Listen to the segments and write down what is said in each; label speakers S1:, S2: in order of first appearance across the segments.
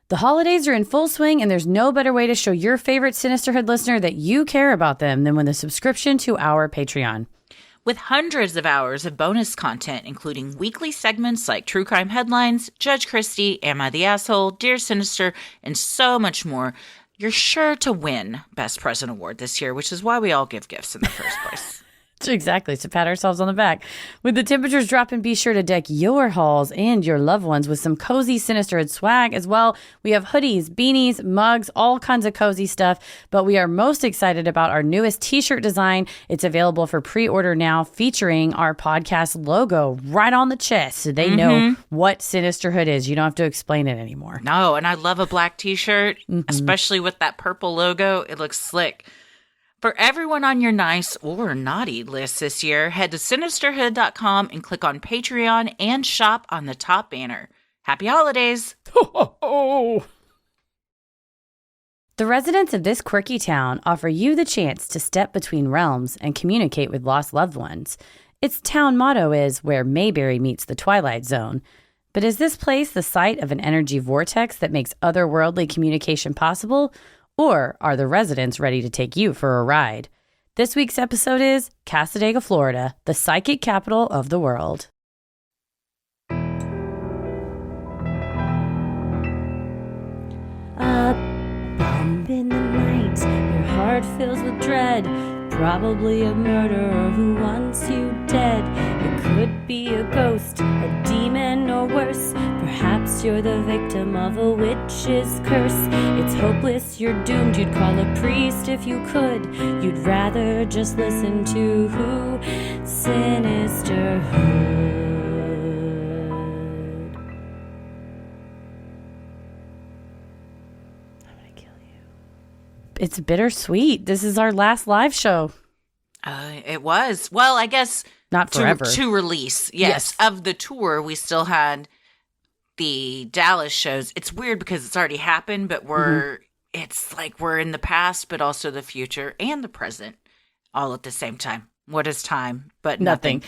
S1: The holidays are in full swing, and there's no better way to show your favorite Sinisterhood listener that you care about them than with a subscription to our Patreon.
S2: With hundreds of hours of bonus content, including weekly segments like True Crime Headlines, Judge Christie, Am I the Asshole, Dear Sinister, and so much more, you're sure to win Best Present Award this year, which is why we all give gifts in the first place.
S1: Exactly, to pat ourselves on the back. With the temperatures dropping, be sure to deck your halls and your loved ones with some cozy Sinisterhood swag as well. We have hoodies, beanies, mugs, all kinds of cozy stuff, but we are most excited about our newest t-shirt design. It's available for pre-order now, featuring our podcast logo right on the chest, so they know what Sinisterhood is. You don't have to explain it anymore.
S2: No, and I love a black t-shirt, especially with that purple logo. It looks slick. For everyone on your nice or naughty list this year, head to Sinisterhood.com and click on Patreon and shop on the top banner. Happy holidays!
S1: The residents of this quirky town offer you the chance to step between realms and communicate with lost loved ones. Its town motto is where Mayberry meets the Twilight Zone. But is this place the site of an energy vortex that makes otherworldly communication possible? Or are the residents ready to take you for a ride? This week's episode is Cassadaga, Florida, the psychic capital of the world.
S3: A bump in the night, your heart fills with dread. Probably a murderer who wants you dead. It could be a ghost, a demon, or worse. Perhaps you're the victim of a witch's curse. It's hopeless, you're doomed. You'd call a priest if you could. You'd rather just listen to who? Sinisterhood. I'm gonna kill you.
S1: It's bittersweet. This is our last live show.
S2: It was. Well, I guess
S1: not forever.
S2: To release. Yes. Of the tour, we still had the Dallas shows. It's weird because it's already happened, but it's like we're in the past, but also the future and the present all at the same time. What is time? But nothing.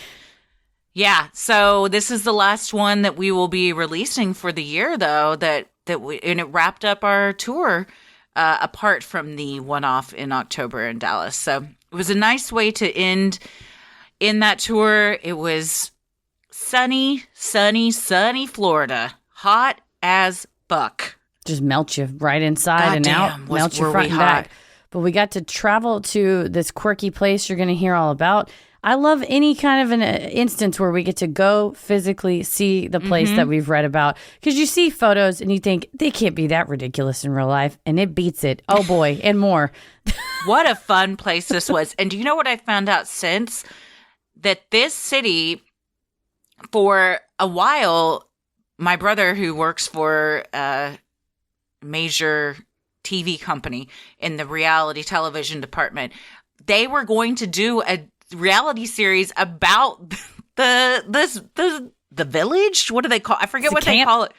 S2: Yeah. So this is the last one that we will be releasing for the year, though, and it wrapped up our tour, apart from the one-off in October in Dallas. So it was a nice way to end in that tour. It was sunny Florida. Hot as buck.
S1: Just melt you right inside and out. Melt you front and back. But we got to travel to this quirky place you're going to hear all about. I love any kind of an instance where we get to go physically see the place that we've read about. Because you see photos and you think, they can't be that ridiculous in real life. And it beats it. Oh, boy. And more.
S2: What a fun place this was. And do you know what I found out since? That this city, for a while, my brother, who works for a major TV company in the reality television department, they were going to do a reality series about the village. What do they call? I forget what they call it.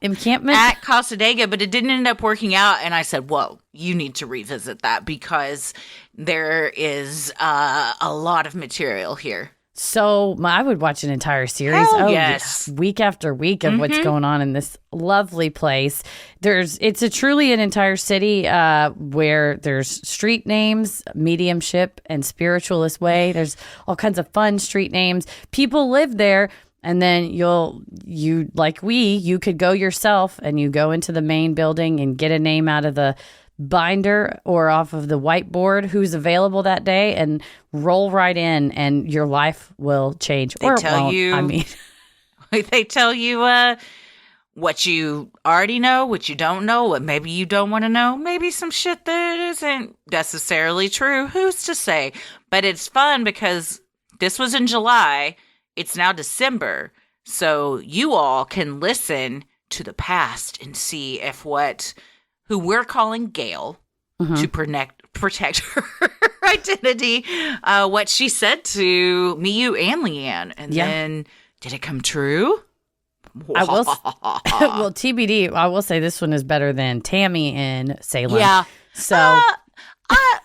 S1: Encampment
S2: at Cassadaga, but it didn't end up working out. And I said, "Whoa, you need to revisit that because there is a lot of material here."
S1: So I would watch an entire series.
S2: Yes.
S1: Week after week of what's going on in this lovely place. It's truly an entire city where there's street names, mediumship, and spiritualist way. There's all kinds of fun street names. People live there. And then you could go yourself and you go into the main building and get a name out of the binder or off of the whiteboard who's available that day and roll right in and your life will change.
S2: They tell you what you already know, what you don't know, what maybe you don't want to know, maybe some shit that isn't necessarily true. Who's to say? But it's fun because this was in July. It's now December. So you all can listen to the past and see if who we're calling Gail to protect her identity, what she said to me, you, and Leanne. And then, did it come true?
S1: Well, TBD, I will say this one is better than Tammy in Salem.
S2: Yeah.
S1: So...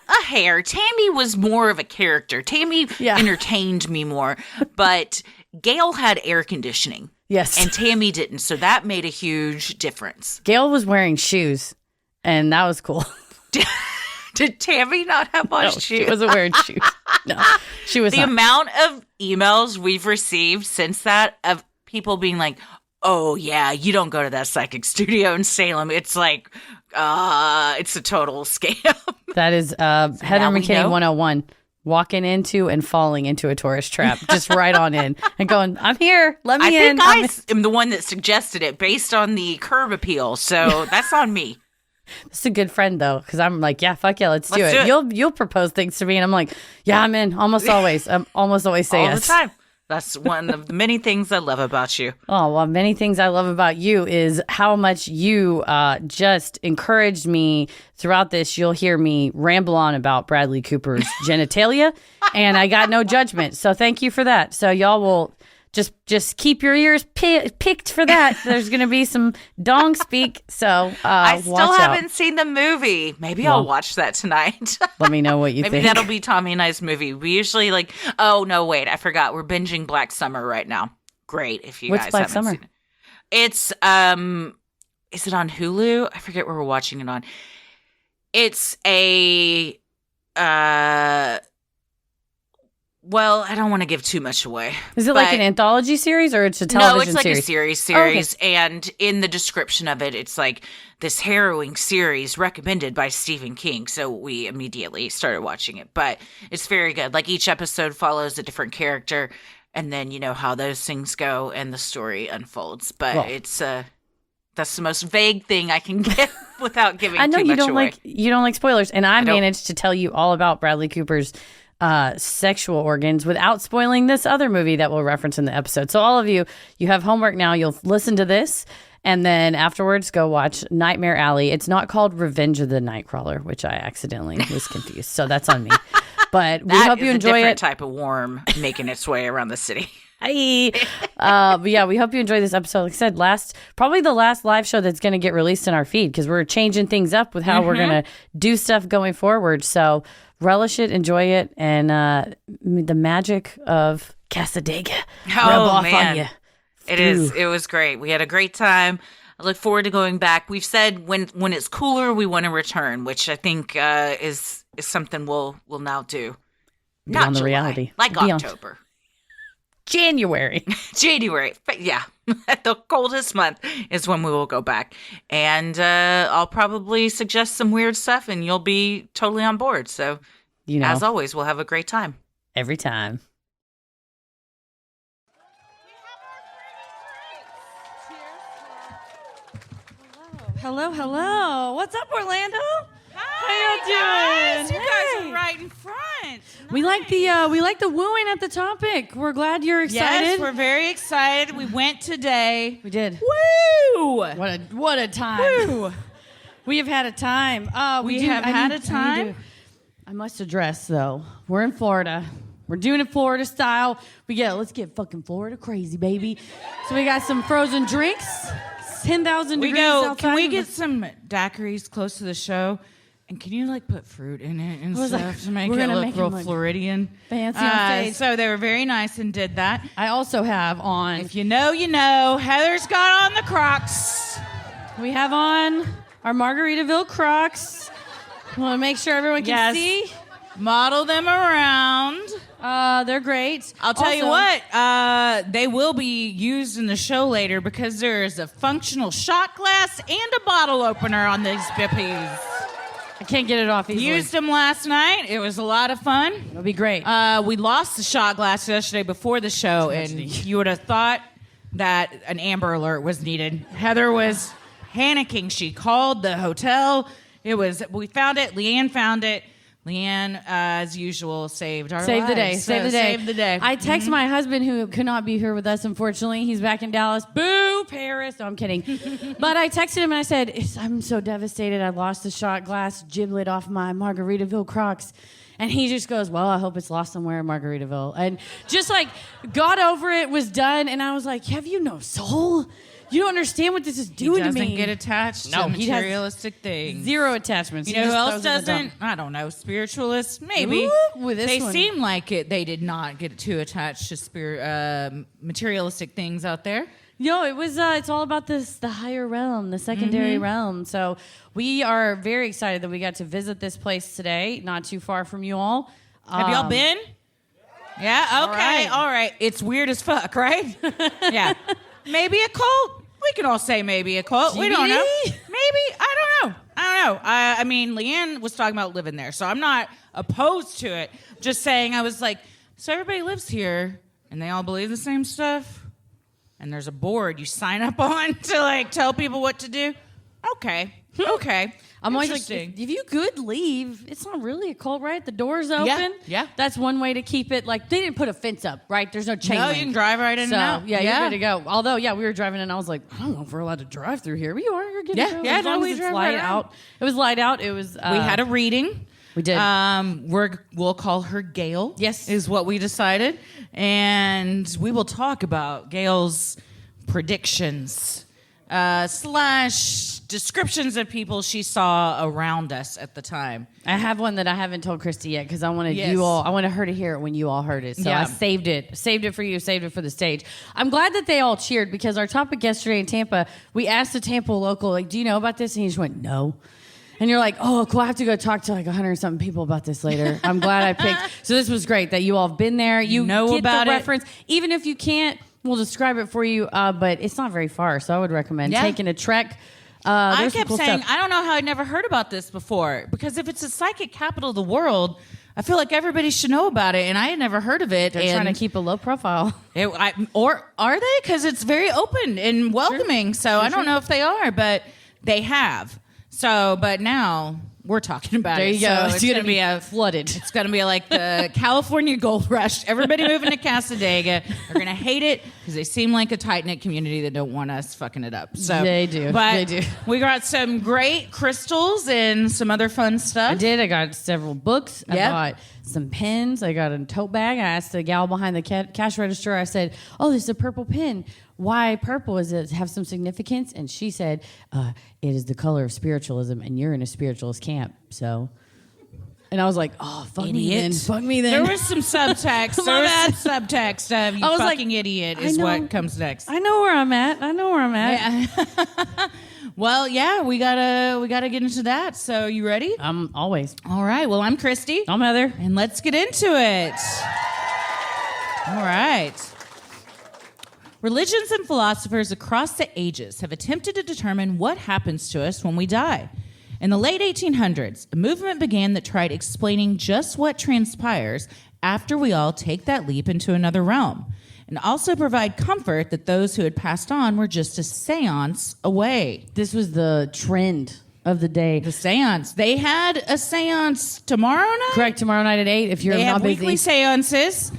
S2: a hair. Tammy was more of a character. Tammy entertained me more, but Gail had air conditioning.
S1: Yes.
S2: And Tammy didn't. So that made a huge difference.
S1: Gail was wearing shoes, and that was cool.
S2: Did Tammy not have on shoes?
S1: She wasn't wearing shoes. No, she was
S2: The
S1: not.
S2: amount of emails we've received since that of people being like, oh, yeah, you don't go to that psychic studio in Salem. It's like, it's a total scam.
S1: That is Heather McKinney
S2: know.
S1: 101. Walking into and falling into a tourist trap, just right on in and going, I'm here. Let me in.
S2: I think I am the one that suggested it based on the curb appeal. So that's on me.
S1: It's a good friend though, because I'm like, yeah, fuck yeah, let's do it. You'll propose things to me, and I'm like, yeah, I'm in. Almost always. I'm almost always say
S2: All
S1: yes.
S2: the time. That's one of the many things I love about you.
S1: Oh, well, many things I love about you is how much you just encouraged me throughout this. You'll hear me ramble on about Bradley Cooper's genitalia, and I got no judgment. So thank you for that. So y'all will just keep your ears picked for that. There's going to be some dong speak. So
S2: I still
S1: watch
S2: haven't
S1: out.
S2: seen the movie. Maybe I'll watch that tonight.
S1: Let me know what you
S2: Maybe
S1: think.
S2: that'll be Tommy and I's movie. We usually oh, no, wait. I forgot. We're binging Black Summer right now. Great if you
S1: What's
S2: guys
S1: Black
S2: haven't
S1: Summer?
S2: seen it. It's, is it on Hulu? I forget where we're watching it on. It's a, well, I don't want to give too much away.
S1: Is it like an anthology series or it's a television series?
S2: No, it's like a series.
S1: Oh, okay.
S2: And in the description of it, it's like this harrowing series recommended by Stephen King. So we immediately started watching it. But it's very good. Like each episode follows a different character. And then you know how those things go and the story unfolds. But it's that's the most vague thing I can get without giving too much away.
S1: I know you don't like spoilers. And I managed to tell you all about Bradley Cooper's sexual organs without spoiling this other movie that we'll reference in the episode. So all of you have homework now. You'll listen to this and then afterwards go watch Nightmare Alley. It's not called Revenge of the Nightcrawler, which I accidentally was confused. So that's on me. But we hope you enjoy
S2: a different
S1: it.
S2: type of worm making its way around the city.
S1: But yeah, we hope you enjoy this episode. Like I said, probably the last live show that's going to get released in our feed because we're changing things up with how we're going to do stuff going forward. So relish it, enjoy it, and the magic of Cassadaga rub off on you.
S2: It was great. We had a great time. I look forward to going back. We've said when it's cooler, we want to return, which I think is something we'll now do.
S1: Beyond
S2: Not
S1: the
S2: July,
S1: reality.
S2: like
S1: Beyond.
S2: October.
S1: January.
S2: But yeah, the coldest month is when we will go back. And I'll probably suggest some weird stuff and you'll be totally on board. So, as always, we'll have a great time.
S1: Every time.
S4: Hello. What's up, Orlando?
S5: Hi,
S4: How you doing?
S5: You guys are right in front.
S4: We like the wooing at the topic. We're glad you're excited.
S5: Yes, we're very excited. We went today.
S4: We did.
S5: Woo!
S4: What a time.
S5: Woo!
S4: We have had a time. I must address though. We're in Florida. We're doing it Florida style. Let's get fucking Florida crazy, baby. So we got some frozen drinks. 10,000 degrees outside.
S5: Can we get some daiquiris close to the show? And can you put fruit in it and stuff to make it look real Floridian?
S4: Fancy on stage.
S5: So they were very nice and did that.
S4: I also have on.
S5: If you know, you know. Heather's got on the Crocs.
S4: We have on our Margaritaville Crocs. Want to make sure everyone can see.
S5: Model them around.
S4: They're great.
S5: I'll tell you what, they will be used in the show later because there's a functional shot glass and a bottle opener on these bippies.
S4: I can't get it off easily.
S5: Used them last night. It was a lot of fun.
S4: It'll be great.
S5: We lost the shot glass yesterday before the show, and you would have thought that an Amber Alert was needed. Heather was panicking. She called the hotel. We found it. Leanne found it. Leanne, as usual, saved our lives.
S4: Save the day. I text my husband, who could not be here with us, unfortunately. He's back in Dallas. Boo, Paris. No, I'm kidding. But I texted him and I said, I'm so devastated. I lost the shot glass giblet off my Margaritaville Crocs. And he just goes, well, I hope it's lost somewhere in Margaritaville. And just got over it, was done. And I was like, have you no soul? You don't understand what this is doing to me.
S5: He doesn't get attached to materialistic things.
S4: Zero attachments.
S5: You know who else doesn't? I don't know. Spiritualists, maybe.
S4: Ooh,
S5: they seem like it. They did not get too attached to materialistic things out there.
S4: No, it was. It's all about the higher realm, the secondary realm. So we are very excited that we got to visit this place today, not too far from you all.
S5: Have y'all been? Yeah. Okay. All right. It's weird as fuck, right? Yeah. Maybe a cult. We can all say maybe a cult. We don't know. Maybe. I don't know. I mean, Leanne was talking about living there, so I'm not opposed to it. Just saying, I was like, so everybody lives here, and they all believe the same stuff, and there's a board you sign up on to like tell people what to do. Okay.
S4: I'm always like, if you could leave, it's not really a cult, right? The door's open.
S5: Yeah.
S4: That's one way to keep it. Like, they didn't put a fence up, right? There's no chain link.
S5: You can drive right in
S4: so,
S5: and out.
S4: Yeah, you're good to go. Although, we were driving and I was like, I don't know if we're allowed to drive through here. We are. You're good to go.
S5: Yeah,
S4: as long
S5: we
S4: as it's
S5: drive
S4: light
S5: right
S4: out. It was light out. It was.
S5: We had a reading.
S4: We did.
S5: We'll call her Gail.
S4: Yes.
S5: Is what we decided. And we will talk about Gail's predictions / descriptions of people she saw around us at the time.
S4: I have one that I haven't told Christy yet because I wanted I wanted her to hear it when you all heard it. So I saved it for you, saved it for the stage. I'm glad that they all cheered because our topic yesterday in Tampa, we asked the Tampa local, like, do you know about this? And he just went, no. And you're like, oh, cool. I have to go talk to like 100-something people about this later. I'm glad I picked. So this was great that you all have been there. You know get about the reference. Even if you can't, we'll describe it for you. But it's not very far. So I would recommend taking a trek.
S5: I kept saying, I don't know how I'd never heard about this before. Because if it's a psychic capital of the world, I feel like everybody should know about it. And I had never heard of it.
S4: They're trying to keep a low profile.
S5: Or are they? Because it's very open and welcoming. Sure. So I don't know if they are, but they have. So, but now we're talking about
S4: it. There you go.
S5: So
S4: it's going to be flooded.
S5: It's going to be like the California gold rush. Everybody moving to Cassadaga. They're going to hate it because they seem like a tight-knit community that don't want us fucking it up. So
S4: they do.
S5: But
S4: they do.
S5: We got some great crystals and some other fun stuff.
S4: I did. I got several books. I bought some pens. I got a tote bag. I asked the gal behind the cash register. I said, oh, this is a purple pen. Why purple? Does it have some significance? And she said, it is the color of spiritualism, and you're in a spiritualist camp. So, and I was like, oh, fuck me then. Fuck me then.
S5: There was some subtext. There was some subtext of you fucking idiot is what comes next.
S4: I know where I'm at. Yeah.
S5: Well, yeah, we gotta get into that. So you ready?
S4: Always.
S5: All right. Well, I'm Christy.
S4: I'm Heather.
S5: And let's get into it. All right. Religions and philosophers across the ages have attempted to determine what happens to us when we die. In the late 1800s, a movement began that tried explaining just what transpires after we all take that leap into another realm, and also provide comfort that those who had passed on were just a seance away.
S4: This was the trend of the day.
S5: The seance. They had a seance tomorrow night?
S4: Correct, tomorrow night at 8 if you're
S5: not busy. They have weekly seances.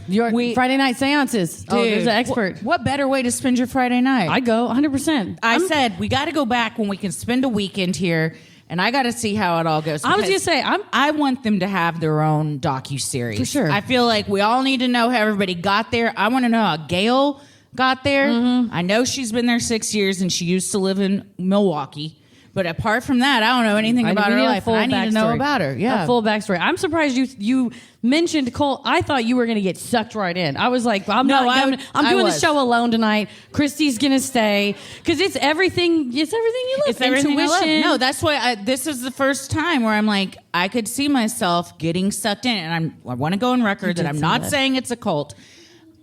S4: Friday night seances.
S5: Dude,
S4: there's an expert.
S5: What better way to spend your Friday night?
S4: I go 100%.
S5: I said, we got to go back when we can spend a weekend here, and I got to see how it all goes.
S4: I was going to say,
S5: I want them to have their own docuseries.
S4: For sure.
S5: I feel like we all need to know how everybody got there. I want to know how Gail got there. Mm-hmm. I know she's been there 6 years, and she used to live in Milwaukee. But apart from that, I don't know anything about her life. I need to know about her. Yeah,
S4: a full backstory. I'm surprised you mentioned Cole. I thought you were going to get sucked right in. I was like, I'm doing the show alone tonight. Christy's going to stay because it's everything. It's everything you love.
S5: It's everything I love. No, that's why this is the first time where I'm like, I could see myself getting sucked in, and I want to go on record that I'm not saying it's a cult.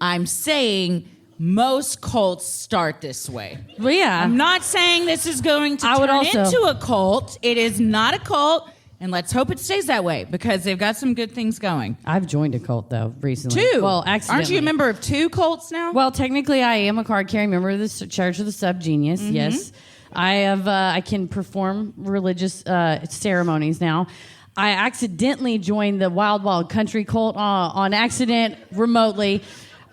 S5: I'm saying most cults start this way.
S4: Well, yeah.
S5: I'm not saying this is going to turn into a cult. It is not a cult, and let's hope it stays that way because they've got some good things going.
S4: I've joined a cult, though, recently.
S5: 2?
S4: Well, accidentally.
S5: Aren't you a member of 2 cults now?
S4: Well, technically, I am a card-carrying member of the Church of the Sub-Genius, yes. I can perform religious ceremonies now. I accidentally joined the Wild Wild Country cult on accident remotely.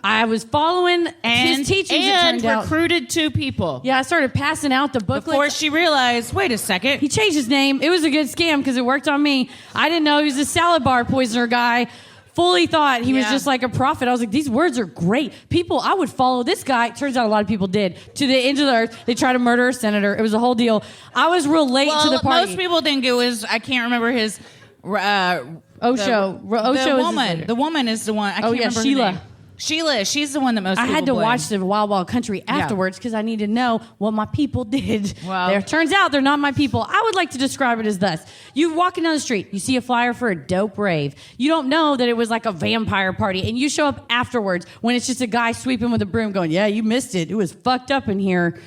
S4: I was following his teachings
S5: and recruited 2 people.
S4: Yeah, I started passing out the booklets.
S5: Before she realized, wait a second.
S4: He changed his name. It was a good scam because it worked on me. I didn't know he was a salad bar poisoner guy. Fully thought he was just like a prophet. I was like, these words are great. People, I would follow this guy. Turns out a lot of people did. To the end of the earth. They tried to murder a senator. It was a whole deal. I was real late to the party.
S5: Most people think it was, I can't remember his...
S4: Osho.
S5: The woman is the one. I can't remember
S4: Sheila.
S5: her name. Sheila, she's the one that most
S4: I
S5: people
S4: had to
S5: blame.
S4: watch the Wild Wild Country afterwards because I needed to know what my people did.
S5: Well-
S4: There turns out they're not my people. I would like to describe it as thus. You walking down the street, you see a flyer for a dope rave. You don't know that it was like a vampire party, and you show up afterwards when it's just a guy sweeping with a broom going, yeah, you missed it. It was fucked up in here.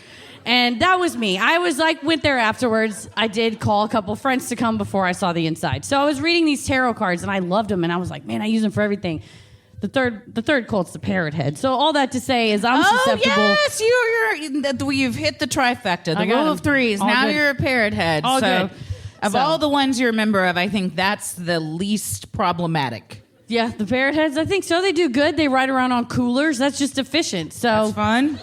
S4: And that was me. I was like, went there afterwards. I did call a couple friends to come before I saw the inside. So I was reading these tarot cards, and I loved them, and I was like, man, I use them for everything. The third cult's the parrot head. So all that to say is I'm susceptible.
S5: Yes, you've hit the trifecta, the rule of threes.
S4: All
S5: now
S4: good.
S5: you're a parrot head.
S4: All
S5: so
S4: good.
S5: Of
S4: So-
S5: all the ones you're a member of, I think that's the least problematic.
S4: Yeah, the parrot heads, I think so. They do good. They ride around on coolers. That's just efficient. So
S5: That's fun.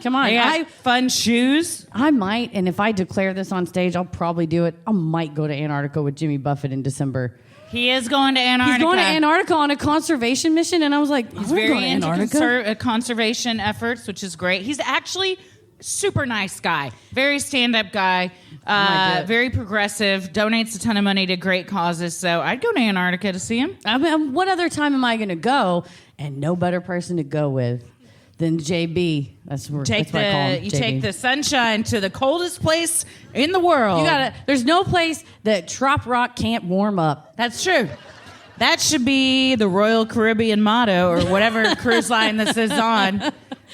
S4: come on.
S5: They got fun shoes.
S4: I might, and if I declare this on stage, I'll probably do it. I might go to Antarctica with Jimmy Buffett in December.
S5: He is going to Antarctica.
S4: He's going to Antarctica on a conservation mission, and I was like,
S5: He's
S4: I'm
S5: very
S4: going to
S5: into
S4: Antarctica.
S5: conservation efforts, which is great. He's actually super nice guy, very stand-up guy, very progressive, donates a ton of money to great causes. So I'd go to Antarctica to see him.
S4: I mean, what other time am I going to go? And no better person to go with than JB. That's what I call him,
S5: You
S4: JB.
S5: take the sunshine to the coldest place in the world.
S4: There's no place that Trop Rock can't warm up.
S5: That's true. That should be the Royal Caribbean motto or whatever cruise line this is on.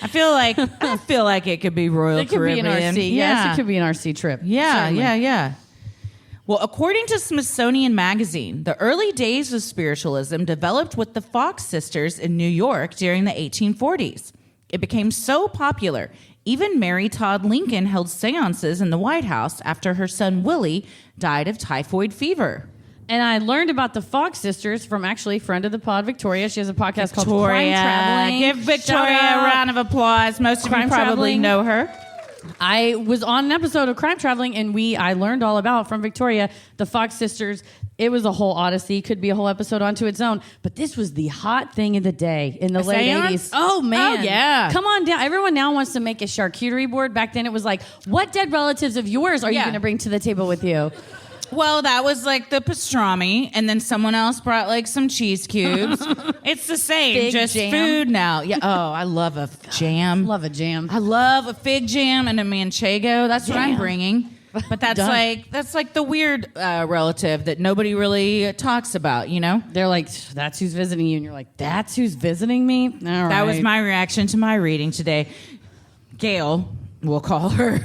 S5: I feel like it could be Royal
S4: It could
S5: Caribbean.
S4: be an RC. Yes, it could be an RC trip.
S5: Yeah,
S4: Certainly.
S5: yeah. Well, according to Smithsonian Magazine, the early days of spiritualism developed with the Fox sisters in New York during the 1840s. It became so popular, even Mary Todd Lincoln held seances in the White House after her son Willie died of typhoid fever.
S4: And I learned about the Fox sisters from actually friend of the pod, Victoria. She has a podcast called Crime Traveling.
S5: Give Victoria
S4: Shout
S5: a
S4: out.
S5: round of applause. Most of
S4: Crime
S5: you probably
S4: Traveling.
S5: know her.
S4: I was on an episode of Crime Traveling, and I learned all about from Victoria the Fox sisters. It was a whole odyssey. Could be a whole episode onto its own. But this was the hot thing of the day in the late
S5: seance?
S4: 80s. Oh, man.
S5: Oh, yeah.
S4: Come on down. Everyone now wants to make a charcuterie board. Back then it was like, what dead relatives of yours are you
S5: Yeah.
S4: going to bring to the table with you?
S5: Well, that was like the pastrami, and then someone else brought like some cheese cubes. It's the same,
S4: Fig
S5: just
S4: jam.
S5: food now. Yeah. Oh, I love a jam.
S4: Love a jam.
S5: I love a fig jam and a manchego. That's what I'm
S4: Damn.
S5: bringing. But that's
S4: Done.
S5: like the weird relative that nobody really talks about. You know.
S4: They're like, that's who's visiting you. And you're like, that's who's visiting me? All right.
S5: That was my reaction to my reading today. Gail, we'll call her,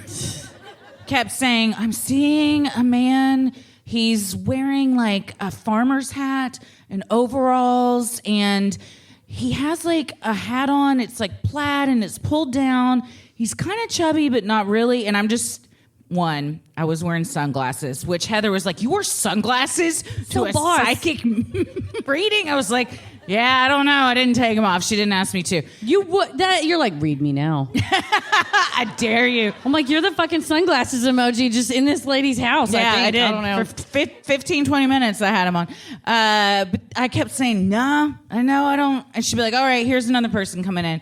S5: kept saying, I'm seeing a man. He's wearing like a farmer's hat and overalls, and he has like a hat on. It's like plaid and it's pulled down. He's kind of chubby, but not really. And I'm just... I was wearing sunglasses, which Heather was like, you wore sunglasses
S4: So
S5: to a
S4: boss.
S5: psychic reading? I was like, yeah, I don't know. I didn't take them off. She didn't ask me to.
S4: You're like, read me now.
S5: I dare you.
S4: I'm like, you're the fucking sunglasses emoji just in this lady's house.
S5: Yeah,
S4: I think.
S5: I did.
S4: I don't know.
S5: For 15, 20 minutes, I had them on. But I kept saying, nah, I know I don't. And she'd be like, all right, here's another person coming in.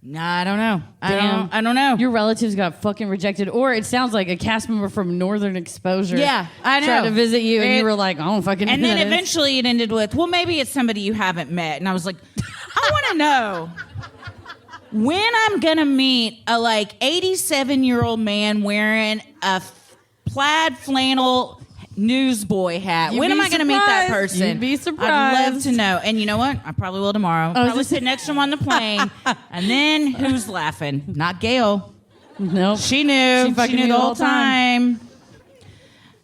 S5: Nah, I don't know.
S4: Damn.
S5: I don't know.
S4: Your relatives got fucking rejected, or it sounds like a cast member from Northern Exposure.
S5: Yeah, I know.
S4: Tried to visit you, and
S5: It-
S4: you were like, I don't fucking know
S5: And
S4: who
S5: then
S4: that is.
S5: eventually it ended with, well, maybe it's somebody you haven't met. And I was like, I want to know when I'm going to meet a like 87-year-old man wearing a plaid flannel newsboy hat.
S4: You'd
S5: When am
S4: be
S5: I going to meet that
S4: surprised.
S5: person?
S4: You'd be
S5: I'd
S4: surprised.
S5: to know. And you know what? I probably will tomorrow.
S4: was
S5: Probably
S4: just-
S5: sit next to him on the plane. And then who's laughing? Not Gail.
S4: Nope.
S5: She knew.
S4: She fucking
S5: She knew
S4: knew
S5: the
S4: the
S5: whole
S4: whole time.
S5: time.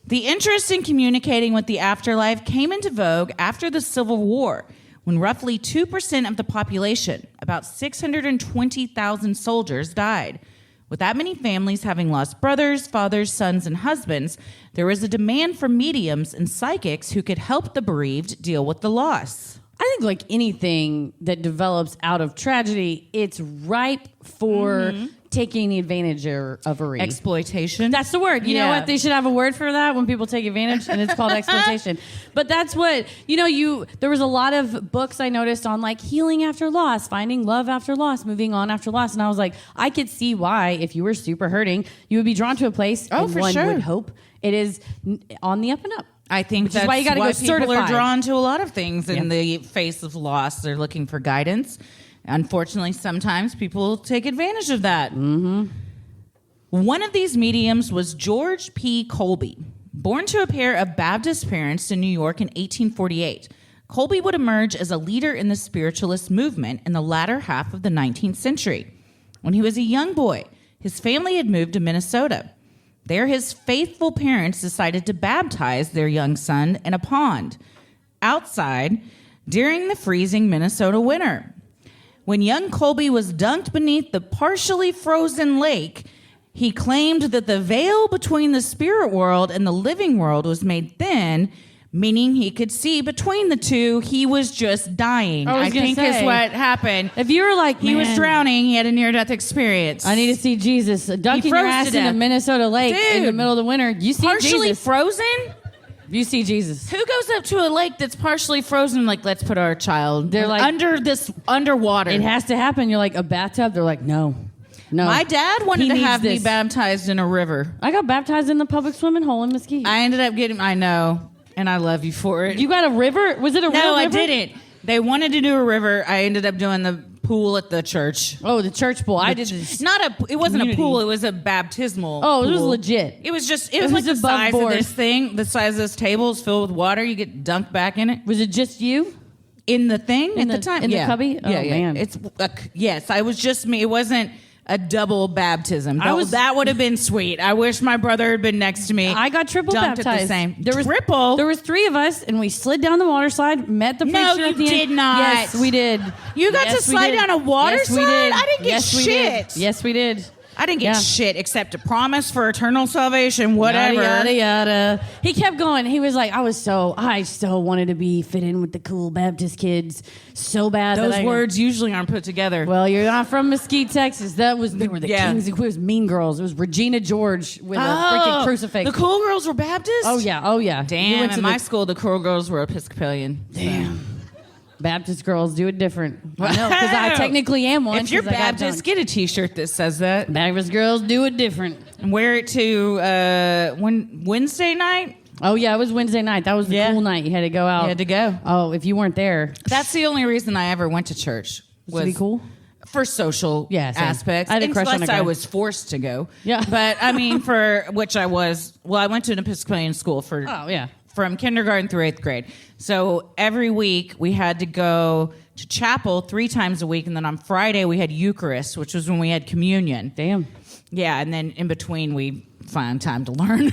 S5: The interest in communicating with the afterlife came into vogue after the Civil War, when roughly 2% of the population, about 620,000 soldiers, died. With that many families having lost brothers, fathers, sons, and husbands, there was a demand for mediums and psychics who could help the bereaved deal with the loss.
S4: I think like anything that develops out of tragedy, it's ripe for taking advantage of a read.
S5: Exploitation.
S4: That's the word. You know
S5: Yeah.
S4: what? They should have a word for that when people take advantage, and it's called exploitation. But that's what, there was a lot of books I noticed on like healing after loss, finding love after loss, moving on after loss. And I was like, I could see why, if you were super hurting, you would be drawn to a place,
S5: Oh,
S4: and
S5: for
S4: one
S5: sure.
S4: would hope it is on the up and up.
S5: I think
S4: Which is
S5: that's
S4: why you gotta go
S5: people are
S4: certified.
S5: drawn to a lot of things in
S4: Yeah.
S5: the face of loss. They're looking for guidance. Unfortunately, sometimes people take advantage of that. Mm-hmm. One of these mediums was George P. Colby. Born to a pair of Baptist parents in New York in 1848, Colby would emerge as a leader in the spiritualist movement in the latter half of the 19th century. When he was a young boy, his family had moved to Minnesota. There, his faithful parents decided to baptize their young son in a pond outside during the freezing Minnesota winter. When young Colby was dunked beneath the partially frozen lake, he claimed that the veil between the spirit world and the living world was made thin, meaning he could see between the two. He was just dying, I think is what happened.
S4: If you were like,
S5: he was drowning, he had a near-death experience.
S4: I need to see Jesus. Dunking your ass in a Minnesota lake in the middle of the winter. You see
S5: partially
S4: Jesus.
S5: Frozen?
S4: You see Jesus.
S5: Who goes up to a lake that's partially frozen, like, let's put our child
S4: They're like,
S5: underwater?
S4: It has to happen. You're like, a bathtub? They're like, no.
S5: My dad wanted to have me baptized in a river.
S4: I got baptized in the public swimming hole in Mesquite.
S5: I ended up I know, and I love you for it.
S4: You got a river? Was it a real river?
S5: No, I didn't. They wanted to do a river. I ended up doing the pool at the church.
S4: Oh, the church pool. I did this.
S5: It wasn't a pool. It was a baptismal pool.
S4: It was legit.
S5: It was like the size of this thing. The size of this table is filled with water. You get dunked back in it.
S4: Was it just you?
S5: In the thing?
S4: At
S5: the time?
S4: In the cubby? Oh, man.
S5: Yes, I was just me. It wasn't a double baptism. That would have been sweet. I wish my brother had been next to me.
S4: I got triple baptized.
S5: At the same.
S4: Triple? There was 3 of us, and we slid down the water slide, met the preacher at the end.
S5: No, you did not.
S4: Yes, we did.
S5: You got to slide down a water slide? I didn't get shit.
S4: Yes, we did.
S5: I didn't get shit except a promise for eternal salvation, whatever.
S4: Yada, yada, yada. He kept going. He was like, I so wanted to be fit in with the cool Baptist kids so bad.
S5: Those words usually aren't put together.
S4: Well, you're not from Mesquite, Texas. They were the kings. It was Mean Girls. It was Regina George with a freaking crucifix.
S5: The cool girls were Baptist?
S4: Oh, yeah.
S5: Damn, in my school, the cool girls were Episcopalian.
S4: Damn. So. Baptist girls do it different. I know, because I technically am one.
S5: If you're Baptist, get a T-shirt that says that.
S4: Baptist girls do it different.
S5: And wear it to Wednesday night?
S4: Oh, yeah, it was Wednesday night. That was the cool night. You had to go out.
S5: You had to go.
S4: Oh, if you weren't there.
S5: That's the only reason I ever went to church.
S4: Was to be cool?
S5: For social aspects.
S4: I had a crush on a guy.
S5: I was forced to go.
S4: Yeah.
S5: But, I mean, for which I was, I went to an Episcopalian school for...
S4: Oh, yeah.
S5: From kindergarten through 8th grade. So every week we had to go to chapel 3 times a week. And then on Friday we had Eucharist, which was when we had communion.
S4: Damn.
S5: Yeah. And then in between we find time to learn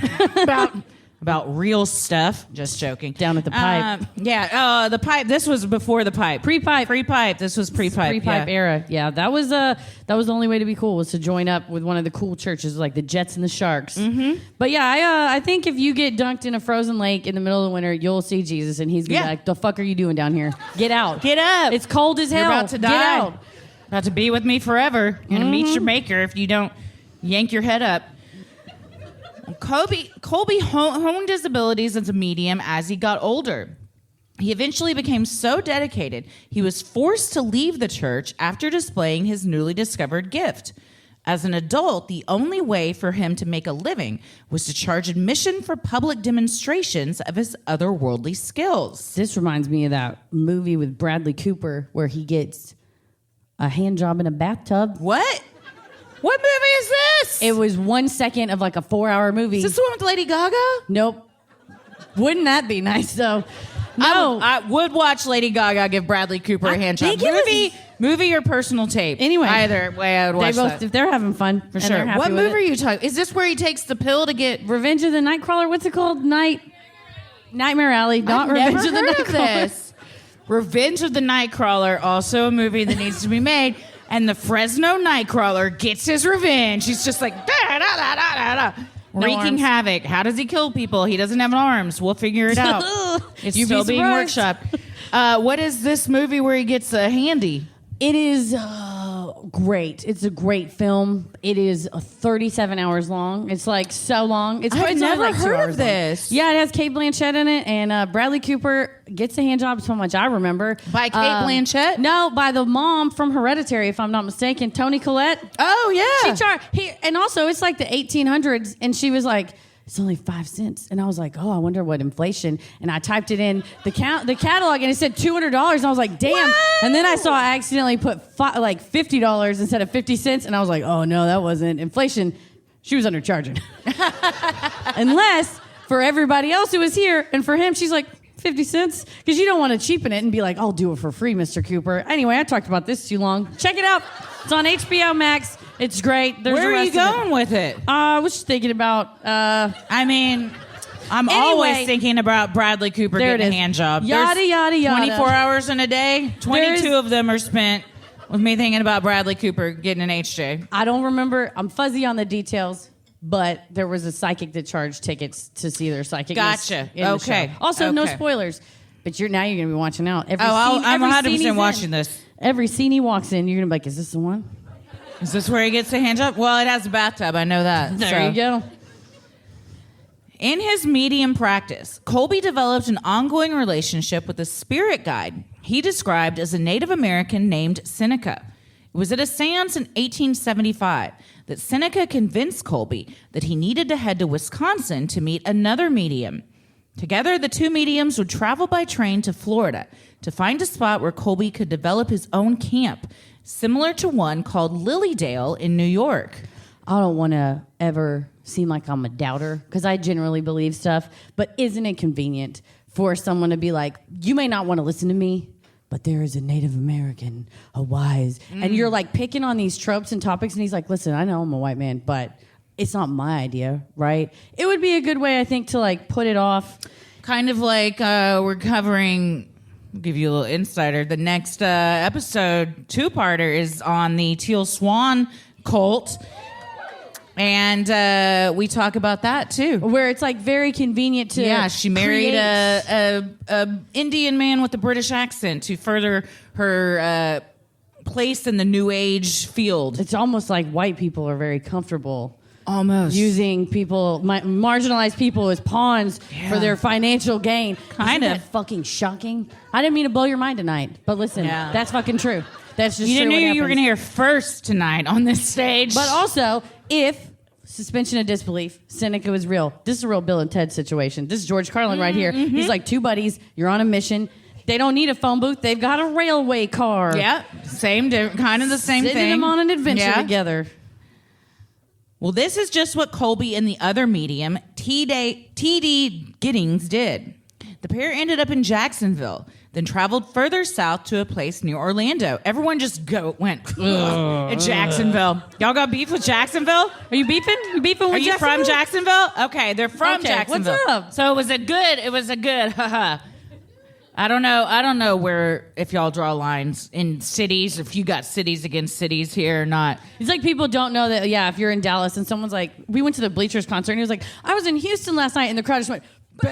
S5: about real stuff. Just joking.
S4: Down at the pipe.
S5: The pipe. This was before the pipe. Pre-pipe. This was pre-pipe.
S4: Pre-pipe era. Yeah. That was the only way to be cool, was to join up with one of the cool churches like the Jets and the Sharks. Mm-hmm. But yeah, I think if you get dunked in a frozen lake in the middle of the winter, you'll see Jesus and he's gonna be like, the fuck are you doing down here? Get out.
S5: Get up.
S4: It's cold as hell.
S5: You're about to die.
S4: Get out.
S5: About to be with me forever. You're gonna meet your maker if you don't yank your head up. Colby honed his abilities as a medium as he got older. He eventually became so dedicated, he was forced to leave the church after displaying his newly discovered gift. As an adult, the only way for him to make a living was to charge admission for public demonstrations of his otherworldly skills.
S4: This reminds me of that movie with Bradley Cooper where he gets a hand job in a bathtub.
S5: What? What movie is this?
S4: It was 1 second of like a 4-hour movie.
S5: Is this the one with Lady Gaga?
S4: Nope. Wouldn't that be nice though? No.
S5: I would watch Lady Gaga give Bradley Cooper a hand job. Movie or personal tape.
S4: Anyway.
S5: Either way, I would watch that.
S4: If they're having fun.
S5: For sure. What movie are you talking? Is this where he takes the pill to get...
S4: Revenge of the Nightcrawler? What's it called? Nightmare Alley. Not Revenge of the Nightcrawler.
S5: Revenge of the Nightcrawler, also a movie that needs to be made. And the Fresno Nightcrawler gets his revenge. He's just like, wreaking havoc. How does he kill people? He doesn't have arms. We'll figure it out. It's still being workshopped. What is this movie where he gets a handy?
S4: It is great. It's a great film. It is 37 hours long. It's like so long.
S5: I've never
S4: like
S5: heard of this.
S4: Long. Yeah, it has Cate Blanchett in it, and Bradley Cooper gets a hand job, so much I remember.
S5: By Cate Blanchett?
S4: No, by the mom from Hereditary, if I'm not mistaken, Toni Collette.
S5: Oh, yeah.
S4: And also, it's like the 1800s, and she was like, it's only 5 cents. And I was like, oh, I wonder what inflation. And I typed it in the catalog, and it said $200. And I was like, damn. Whoa! And then I saw I accidentally put $50 instead of 50 cents. And I was like, oh, no, that wasn't inflation. She was undercharging. Unless for everybody else who was here, and for him, she's like, 50 cents? Because you don't want to cheapen it and be like, I'll do it for free, Mr. Cooper. Anyway, I talked about this too long. Check it out. It's on HBO Max. It's great.
S5: Where are you going with it?
S4: I was just thinking about...
S5: I'm always thinking about Bradley Cooper getting a hand job.
S4: Yada, yada, yada.
S5: 24 hours in a day. 22 of them are spent with me thinking about Bradley Cooper getting an HJ.
S4: I don't remember. I'm fuzzy on the details. But there was a psychic that charged tickets to see their psychic.
S5: Gotcha.
S4: Okay. Also, no spoilers. But you're going to be watching out.
S5: I'm 100% watching this.
S4: Every scene he walks in, you're going to be like, is this the one?
S5: Is this where he gets a hand job? Well, it has a bathtub. I know that.
S4: There you go.
S5: In his medium practice, Colby developed an ongoing relationship with a spirit guide he described as a Native American named Seneca. It was at a seance in 1875 that Seneca convinced Colby that he needed to head to Wisconsin to meet another medium. Together, the two mediums would travel by train to Florida to find a spot where Colby could develop his own camp, similar to one called Lilydale in New York.
S4: I don't want to ever seem like I'm a doubter, because I generally believe stuff, but isn't it convenient for someone to be like, you may not want to listen to me, but there is a Native American, a wise, and you're like picking on these tropes and topics, and he's like, listen, I know I'm a white man, but it's not my idea, right? It would be a good way, I think, to like put it off.
S5: Kind of like we're covering, I'll give you a little insider, the next episode, two-parter, is on the Teal Swan cult. And we talk about that too,
S4: where it's like very convenient to.
S5: Yeah, she married a Indian man with a British accent to further her place in the New Age field.
S4: It's almost like white people are very comfortable.
S5: Almost
S4: using people, marginalized people as pawns for their financial gain.
S5: Kind
S4: Isn't
S5: of
S4: that fucking shocking. I didn't mean to blow your mind tonight, but listen, that's fucking true. That's just
S5: you
S4: true.
S5: didn't know you were going to hear first tonight on this stage.
S4: But also, if suspension of disbelief, Seneca was real. This is a real Bill and Ted situation. This is George Carlin right here. Mm-hmm. He's like two buddies. You're on a mission. They don't need a phone booth. They've got a railway car.
S5: Yeah, kind of the same thing.
S4: Sending them on an adventure together.
S5: Well, this is just what Colby and the other medium, T.D. Giddings, did. The pair ended up in Jacksonville, then traveled further south to a place near Orlando. Everyone just went at Jacksonville. Y'all got beef with Jacksonville?
S4: Are you beefing? You beefing with Jacksonville?
S5: Are you from Jacksonville? Okay, they're from Jacksonville.
S4: What's up?
S5: So it was a good, haha. I don't know where, if y'all draw lines in cities, if you got cities against cities here or not.
S4: It's like people don't know that, if you're in Dallas and someone's like, we went to the Bleachers concert, and he was like, I was in Houston last night, and the crowd just went, boo!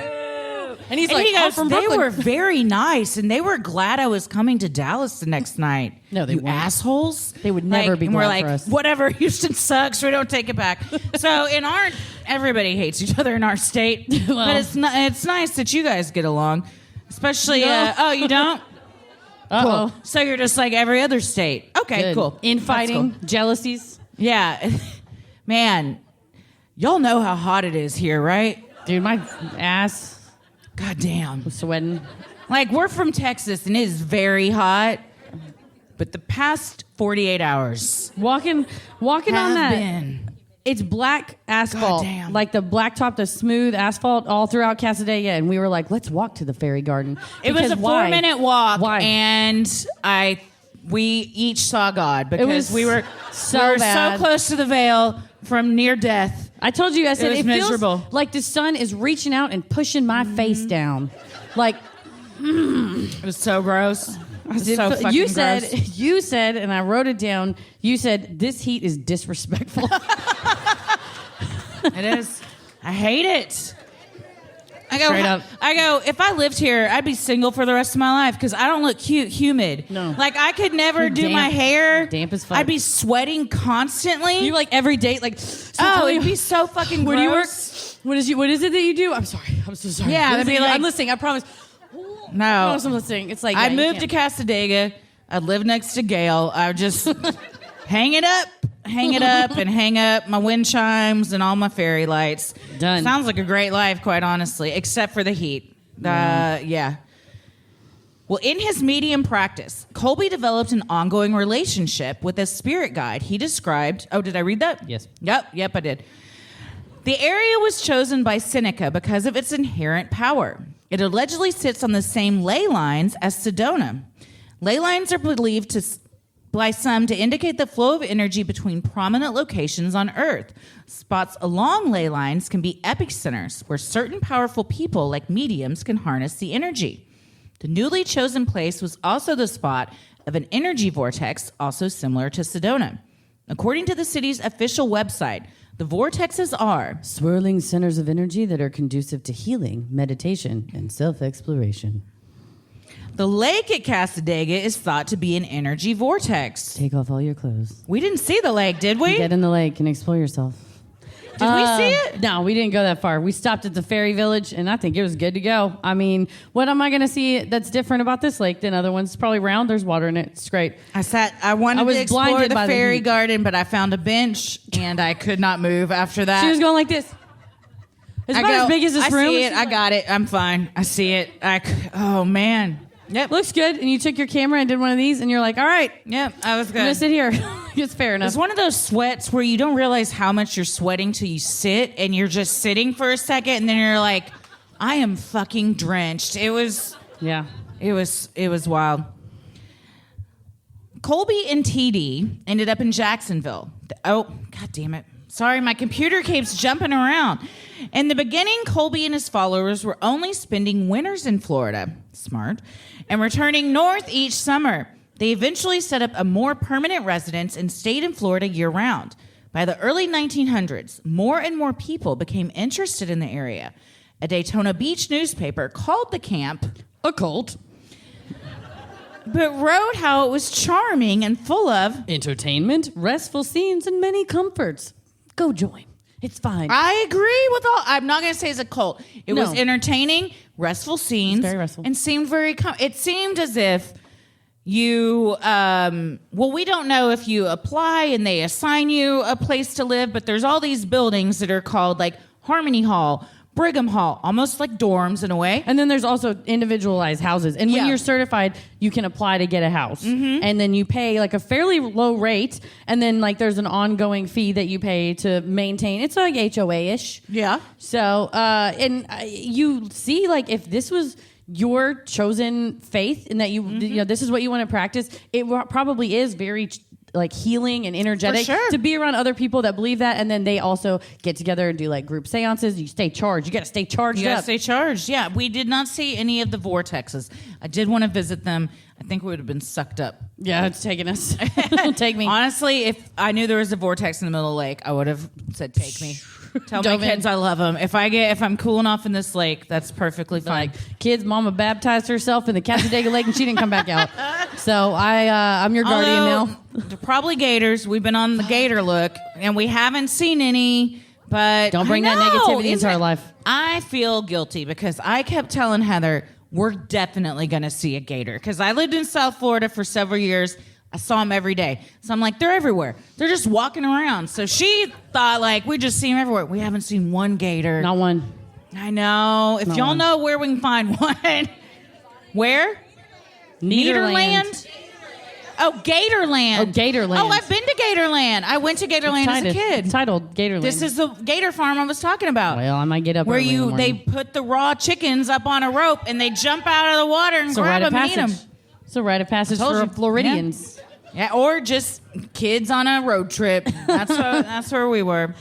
S4: And he's like,
S5: he goes,
S4: from
S5: they
S4: Brooklyn.
S5: were very nice, and they were glad I was coming to Dallas the next night.
S4: No, they weren't.
S5: Assholes.
S4: They would never be glad
S5: we're like,
S4: for us.
S5: Whatever, Houston sucks, we don't take it back. So everybody hates each other in our state. But it's nice that you guys get along. Especially, oh, you don't?
S4: Uh-oh.
S5: Cool. So you're just like every other state. Okay,
S4: Good.
S5: cool.
S4: Infighting, jealousies.
S5: Yeah. Man, y'all know how hot it is here, right?
S4: Dude, my ass.
S5: God damn.
S4: I'm sweating.
S5: Like, we're from Texas, and it is very hot. But the past 48 hours.
S4: Walking on that.
S5: Been.
S4: It's black asphalt.
S5: Goddamn.
S4: Like the blacktop, the smooth asphalt all throughout Cassadaga. And we were like, let's walk to the fairy garden.
S5: It was a 4-minute walk.
S4: Why?
S5: And we each saw God because we were
S4: so
S5: close to the veil from near death.
S4: I told you, I said,
S5: it
S4: feels
S5: miserable.
S4: Like the sun is reaching out and pushing my face down. Like,
S5: It was so gross. So fucking
S4: you
S5: gross.
S4: said, and I wrote it down, you said, this heat is disrespectful.
S5: It is. I hate it.
S4: Straight up.
S5: I go, if I lived here, I'd be single for the rest of my life because I don't look cute, humid.
S4: No.
S5: Like, I could never
S4: You're
S5: do
S4: damp.
S5: my hair.
S4: Damp as fuck.
S5: I'd be sweating constantly.
S4: You like every date, like,
S5: it'd be so fucking
S4: where do you work?
S5: gross.
S4: What is it that you do? I'm sorry. I'm so sorry.
S5: Yeah, they'd be like,
S4: I'm listening, I promise.
S5: No.
S4: I'm listening. It's like,
S5: I moved to Cassadaga. I lived next to Gail. I would just hang it up hang it up, and hang up my wind chimes and all my fairy lights.
S4: Done.
S5: Sounds like a great life, quite honestly, except for the heat. Yeah. Well, in his medium practice, Colby developed an ongoing relationship with a spirit guide he described. Oh, did I read that?
S4: Yes.
S5: Yep, I did. The area was chosen by Seneca because of its inherent power. It allegedly sits on the same ley lines as Sedona. Ley lines are believed by some to indicate the flow of energy between prominent locations on Earth. Spots along ley lines can be epicenters where certain powerful people, like mediums, can harness the energy. The newly chosen place was also the spot of an energy vortex, also similar to Sedona. According to the city's official website, the vortexes are
S4: swirling centers of energy that are conducive to healing, meditation, and self-exploration.
S5: The lake at Cassadaga is thought to be an energy vortex.
S4: Take off all your clothes.
S5: We didn't see the lake, did we?
S4: Get in the lake and explore yourself.
S5: Did we see it?
S4: No, we didn't go that far. We stopped at the ferry village, and I think it was good to go. I mean, what am I going to see that's different about this lake than other ones? It's probably round. There's water in it. It's great.
S5: I wanted to explore
S4: blinded
S5: the
S4: by the
S5: fairy
S4: heat.
S5: garden, but I found a bench, and I could not move after that.
S4: She was going like this. It's about as big as this room.
S5: I see it. I got it. I'm fine. I see it. Oh, man. Yep.
S4: Looks good. And you took your camera and did one of these, and you're like, all right.
S5: Yep, I was good.
S4: I'm going to sit here. It's fair enough.
S5: It's one of those sweats where you don't realize how much you're sweating till you sit, and you're just sitting for a second, and then you're like, I am fucking drenched. It was wild. Colby and TD ended up in Jacksonville. Oh, God damn it. Sorry, my computer keeps jumping around. In the beginning, Colby and his followers were only spending winters in Florida. Smart. And returning north each summer. They eventually set up a more permanent residence and stayed in Florida year-round. By the early 1900s, more and more people became interested in the area. A Daytona Beach newspaper called the camp
S4: a cult,
S5: but wrote how it was charming and full of
S4: entertainment, restful scenes, and many comforts. Go join. It's fine.
S5: I agree with all. I'm not going to say it's a cult. It was entertaining, restful scenes,
S4: very restful,
S5: and seemed very. It seemed as if you. We don't know if you apply and they assign you a place to live, but there's all these buildings that are called like Harmony Hall, Brigham Hall, almost like dorms in a way.
S4: And then there's also individualized houses. And when you're certified, you can apply to get a house. Mm-hmm. And then you pay like a fairly low rate. And then like there's an ongoing fee that you pay to maintain. It's like HOA-ish.
S5: Yeah.
S4: So, you see like if this was your chosen faith and that you know, this is what you want to practice, it probably is very like healing and energetic to be around other people that believe that, and then they also get together and do like group seances. You stay charged. You got to stay charged.
S5: Stay charged. Yeah, we did not see any of the vortexes. I did want to visit them. I think we would have been sucked up.
S4: Yeah, it's taking us. Take me.
S5: Honestly, if I knew there was a vortex in the middle of the lake, I would have said, "Take me." Tell my kids I love them. If I'm cooling off in this lake, that's perfectly fine.
S4: Like, kids, Mama baptized herself in the Cassadaga Lake and she didn't come back out. So I'm your guardian now.
S5: Probably gators. We've been on the gator look, and we haven't seen any. But
S4: don't bring that negativity into our life.
S5: I feel guilty because I kept telling Heather we're definitely going to see a gator because I lived in South Florida for several years. I saw them every day. So I'm like, they're everywhere. They're just walking around. So she thought, like, we just see them everywhere. We haven't seen one gator.
S4: Not one.
S5: I know. If y'all know where we can find one. Where?
S4: Nederland.
S5: Oh, Gatorland.
S4: Oh, Gatorland.
S5: Oh, I've been to Gatorland. I went to Gatorland as a kid.
S4: It's titled Gatorland.
S5: This is the gator farm I was talking about.
S4: Well, I might get up
S5: where
S4: early in the
S5: they
S4: morning.
S5: put the raw chickens up on a rope and they jump out of the water and grab them and eat them.
S4: It's a rite of passage for Floridians.
S5: Yeah, or just kids on a road trip. That's where we were.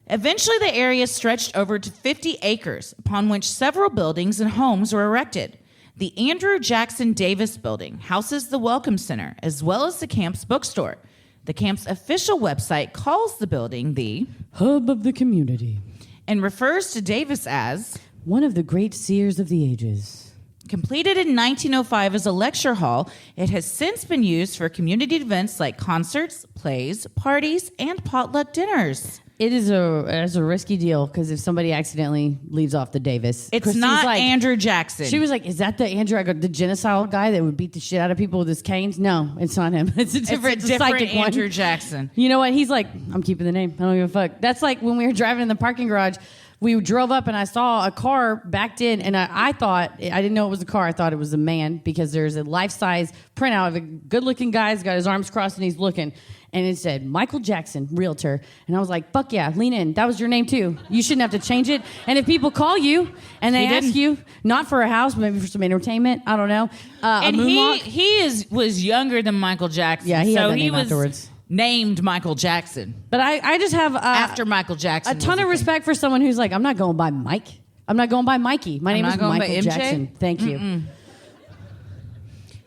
S5: Eventually, the area stretched over to 50 acres, upon which several buildings and homes were erected. The Andrew Jackson Davis Building houses the Welcome Center, as well as the camp's bookstore. The camp's official website calls the building the
S4: hub of the community
S5: and refers to Davis as
S4: one of the great seers of the ages.
S5: Completed in 1905 as a lecture hall, it has since been used for community events like concerts, plays, parties, and potluck dinners.
S4: It is a risky deal because if somebody accidentally leaves off the Davis,
S5: It's
S4: Christine's
S5: not
S4: like,
S5: Andrew Jackson.
S4: She was like, "Is that the Andrew? I go, the genocidal guy that would beat the shit out of people with his canes?" No, it's not him. It's a different psychic
S5: Andrew
S4: one.
S5: Jackson.
S4: You know what? He's like, "I'm keeping the name. I don't give a fuck." That's like when we were driving in the parking garage. We drove up and I saw a car backed in, and I thought, I didn't know it was a car. I thought it was a man because there's a life-size printout of a good-looking guy. He's got his arms crossed and he's looking. And it said, Michael Jackson, realtor. And I was like, fuck yeah, lean in. That was your name too. You shouldn't have to change it. And if people call you and they ask you, not for a house, but maybe for some entertainment, I don't know.
S5: And
S4: a moonwalk.
S5: he was younger than Michael Jackson.
S4: Yeah, he had
S5: so
S4: that
S5: he
S4: name
S5: was
S4: afterwards.
S5: Named Michael Jackson.
S4: But I just have
S5: After Michael Jackson.
S4: a ton of respect for someone who's like, I'm not going by Mike. I'm not going by Mikey. My name is Michael Jackson. Thank you.
S5: In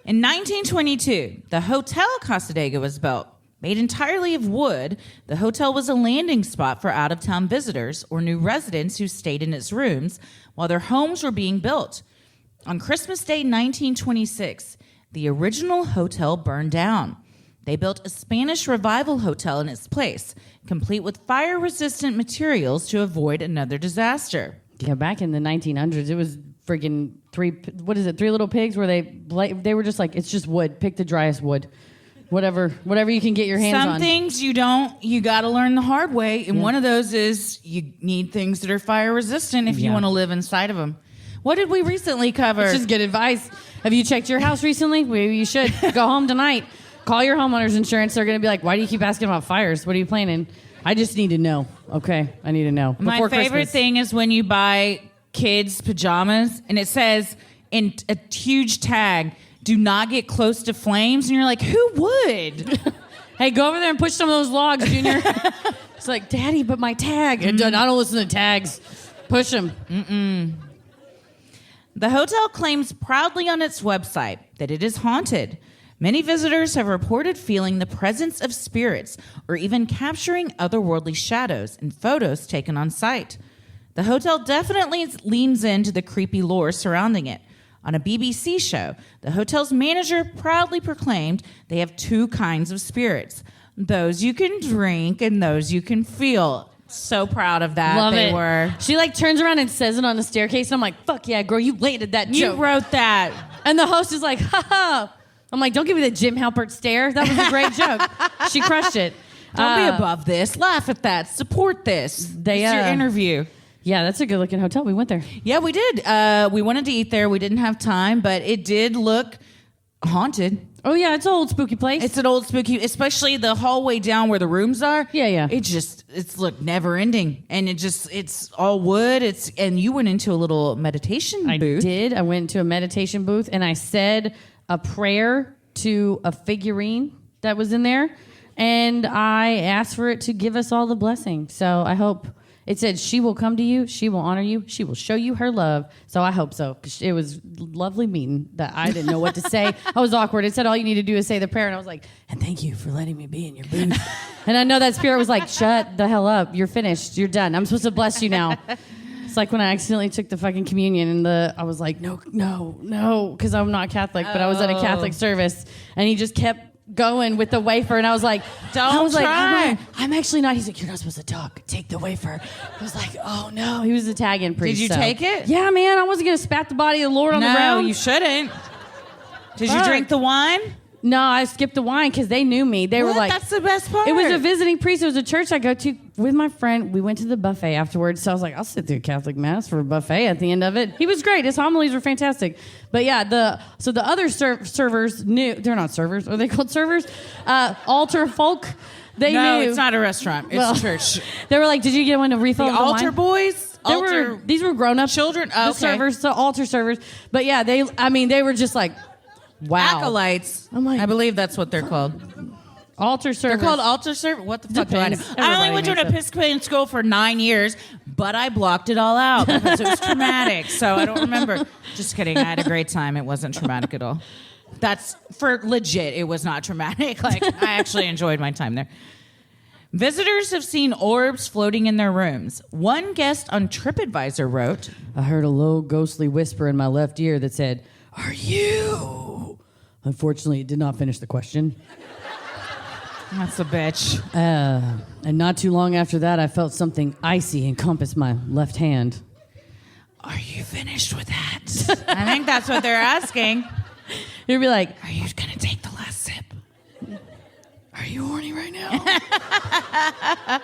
S5: 1922, the Hotel Cassadaga was built. Made entirely of wood, the hotel was a landing spot for out-of-town visitors or new residents who stayed in its rooms while their homes were being built. On Christmas Day 1926, the original hotel burned down. They built a Spanish Revival hotel in its place, complete with fire-resistant materials to avoid another disaster.
S4: Yeah, back in the 1900s, it was freaking three little pigs where they were just like, it's just wood. Pick the driest wood. Whatever you can get your hands on.
S5: Some things you got to learn the hard way. And one of those is you need things that are fire-resistant if you want to live inside of them. What did we recently cover?
S4: It's just good advice. Have you checked your house recently? Maybe you should. Go home tonight. Call your homeowner's insurance. They're going to be like, why do you keep asking about fires? What are you planning? I just need to know. Okay, I need to know.
S5: My favorite thing is when you buy kids' pajamas and it says in a huge tag, do not get close to flames. And you're like, who would?
S4: Hey, go over there and push some of those logs, Junior. It's like, Daddy, but my tag. I don't listen to tags. Push them.
S5: The hotel claims proudly on its website that it is haunted. Many visitors have reported feeling the presence of spirits or even capturing otherworldly shadows in photos taken on site. The hotel definitely leans into the creepy lore surrounding it. On a BBC show, the hotel's manager proudly proclaimed they have two kinds of spirits, those you can drink and those you can feel. So proud of that.
S4: Love
S5: they
S4: it.
S5: were.
S4: She like turns around and says it on the staircase, and I'm like, fuck yeah, girl, you landed that
S5: You
S4: joke.
S5: wrote that.
S4: And the host is like, ha ha. I'm like, don't give me the Jim Halpert stare. That was a great joke. She crushed it.
S5: Don't be above this. Laugh at that. Support this. It's your interview.
S4: Yeah, that's a good looking hotel. We went there.
S5: Yeah, we did. We wanted to eat there. We didn't have time, but it did look haunted.
S4: Oh yeah, it's an old spooky place.
S5: It's an old spooky, especially the hallway down where the rooms are.
S4: Yeah.
S5: It's look never ending, and it's all wood. And you went into a little meditation booth.
S4: I did. I went to a meditation booth and I said a prayer to a figurine that was in there, and I asked for it to give us all the blessing. So I hope. It said, she will come to you, she will honor you, she will show you her love. So I hope so. 'Cause it was a lovely meeting that I didn't know what to say. I was awkward. It said, all you need to do is say the prayer. And I was like, and thank you for letting me be in your booth. And I know that spirit was like, shut the hell up. You're finished. You're done. I'm supposed to bless you now. It's like when I accidentally took the fucking communion and I was like, no, because I'm not Catholic, but I was at a Catholic service. And he just kept going with the wafer, and I was like,
S5: try.
S4: I'm actually not. He's like, you're not supposed to talk. Take the wafer. I was like, oh no. He was an Italian priest.
S5: Did you take it?
S4: Yeah, man. I wasn't gonna spat the body of the Lord on the ground.
S5: No, you shouldn't. Did you drink the wine?
S4: No, I skipped the wine because they knew me. They were like,
S5: that's the best part.
S4: It was a visiting priest. It was a church I go to with my friend. We went to the buffet afterwards. So I was like, I'll sit through Catholic Mass for a buffet at the end of it. He was great. His homilies were fantastic. But yeah, the other servers knew. They're not servers. Are they called servers? Altar folk. They knew.
S5: No, it's not a restaurant. It's a church.
S4: They were like, did you get one to refill the
S5: altar
S4: wine?
S5: boys?
S4: These were grown-up
S5: children?
S4: The servers, the altar servers. But yeah, they were just like, wow.
S5: Acolytes.
S4: I'm like,
S5: I believe that's what they're called.
S4: Altar servers.
S5: They're called altar servers? What the fuck
S4: Depends.
S5: do I know? I only went to an Episcopalian school for 9 years, but I blocked it all out because it was traumatic. So I don't remember. Just kidding. I had a great time. It wasn't traumatic at all. That's for legit. It was not traumatic. Like, I actually enjoyed my time there. Visitors have seen orbs floating in their rooms. One guest on TripAdvisor wrote,
S4: I heard a low, ghostly whisper in my left ear that said, "Are you?" Unfortunately, it did not finish the question.
S5: That's a bitch.
S4: And not too long after that, I felt something icy encompass my left hand.
S5: Are you finished with that? I think that's what they're asking.
S4: You'd be like,
S5: Are you going to take the last sip?
S4: are you horny right now?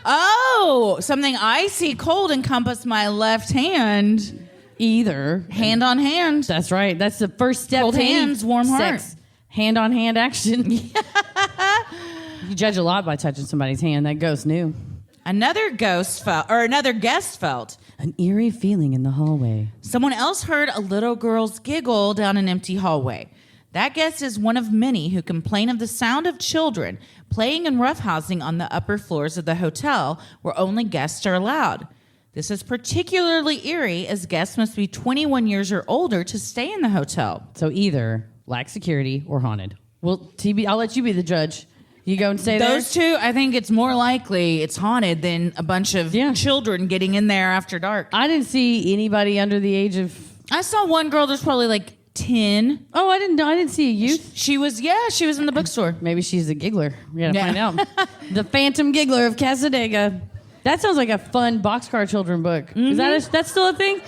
S5: Oh, something icy cold encompassed my left hand.
S4: Either.
S5: Hand on hand.
S4: That's right. That's the first step
S5: Cold
S4: to any
S5: hands, warm heart.
S4: sex. Hand on hand action. You judge a lot by touching somebody's hand. That ghost knew.
S5: Another guest felt
S4: An eerie feeling in the hallway.
S5: someone else heard a little girl's giggle down an empty hallway. That guest is one of many who complain of the sound of children playing and roughhousing on the upper floors of the hotel where only guests are allowed. This is particularly eerie as guests must be 21 years or older to stay in the hotel.
S4: So either lack security or haunted. Well, TB, I'll let you be the judge. You go and stay there?
S5: Those two, I think it's more likely it's haunted than a bunch of children getting in there after dark.
S4: I didn't see anybody under the age of...
S5: I saw one girl that's probably like 10.
S4: Oh, I didn't see a youth.
S5: She was in the bookstore.
S4: Maybe she's a giggler. We gotta find out. The Phantom Giggler of Cassadaga. That sounds like a fun boxcar children book.
S5: Mm-hmm.
S4: Is that's still a thing?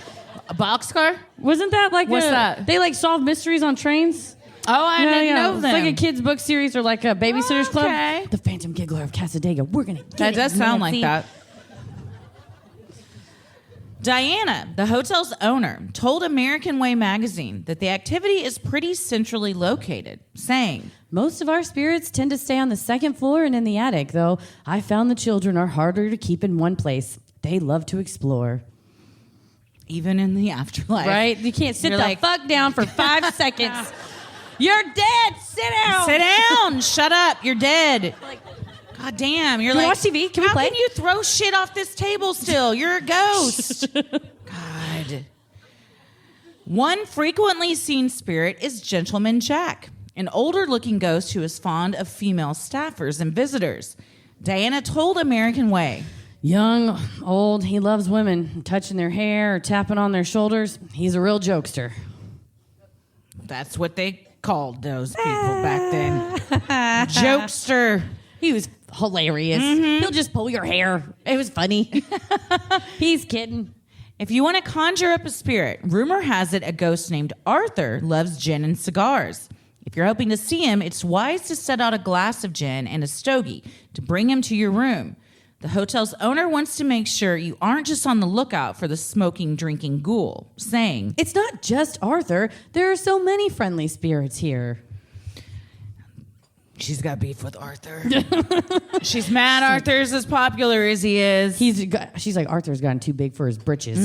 S5: A boxcar?
S4: Wasn't that like
S5: What's that?
S4: They like solve mysteries on trains?
S5: Oh, I didn't know
S4: It's
S5: them.
S4: like a kids book series or like a babysitter's
S5: Okay.
S4: club. The Phantom Giggler of Cassadaga. We're gonna get
S5: That
S4: it,
S5: does sound like
S4: Nancy.
S5: that. Diana, the hotel's owner, told American Way magazine that the activity is pretty centrally located, saying,
S4: Most of our spirits tend to stay on the second floor and in the attic, though I found the children are harder to keep in one place. They love to explore.
S5: even in the afterlife.
S4: Right? You can't sit
S5: You're
S4: the
S5: like-
S4: fuck down for 5 seconds. You're dead. Sit down.
S5: Sit down. Shut up. You're dead. God damn. You're
S4: Can we
S5: like,
S4: watch TV? Can we
S5: how
S4: play?
S5: can you throw shit off this table still? You're a ghost. God. One frequently seen spirit is Gentleman Jack, an older-looking ghost who is fond of female staffers and visitors. Diana told American Way.
S4: Young, old, he loves women, touching their hair or tapping on their shoulders. He's a real jokester.
S5: That's what they called those people back then. Jokester.
S4: He was hilarious. He'll just pull your hair. It was funny. He's kidding.
S5: If you want to conjure up a spirit, rumor has it a ghost named Arthur loves gin and cigars. If you're hoping to see him, it's wise to set out a glass of gin and a stogie to bring him to your room. The hotel's owner wants to make sure you aren't just on the lookout for the smoking, drinking ghoul, saying,
S4: It's not just Arthur. There are so many friendly spirits here.
S5: she's got beef with Arthur. She's mad Arthur's as popular as he is.
S4: She's like, Arthur's gotten too big for his britches.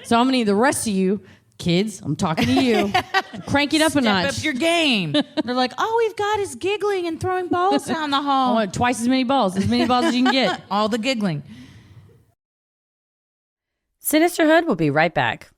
S4: So I'm going to need the rest of you, kids, I'm talking to you, crank it up a notch.
S5: Step up your game. They're like, all we've got is giggling and throwing balls down the
S4: I
S5: hall.
S4: want twice as many balls as you can get.
S5: All the giggling.
S1: Sinisterhood will be right back.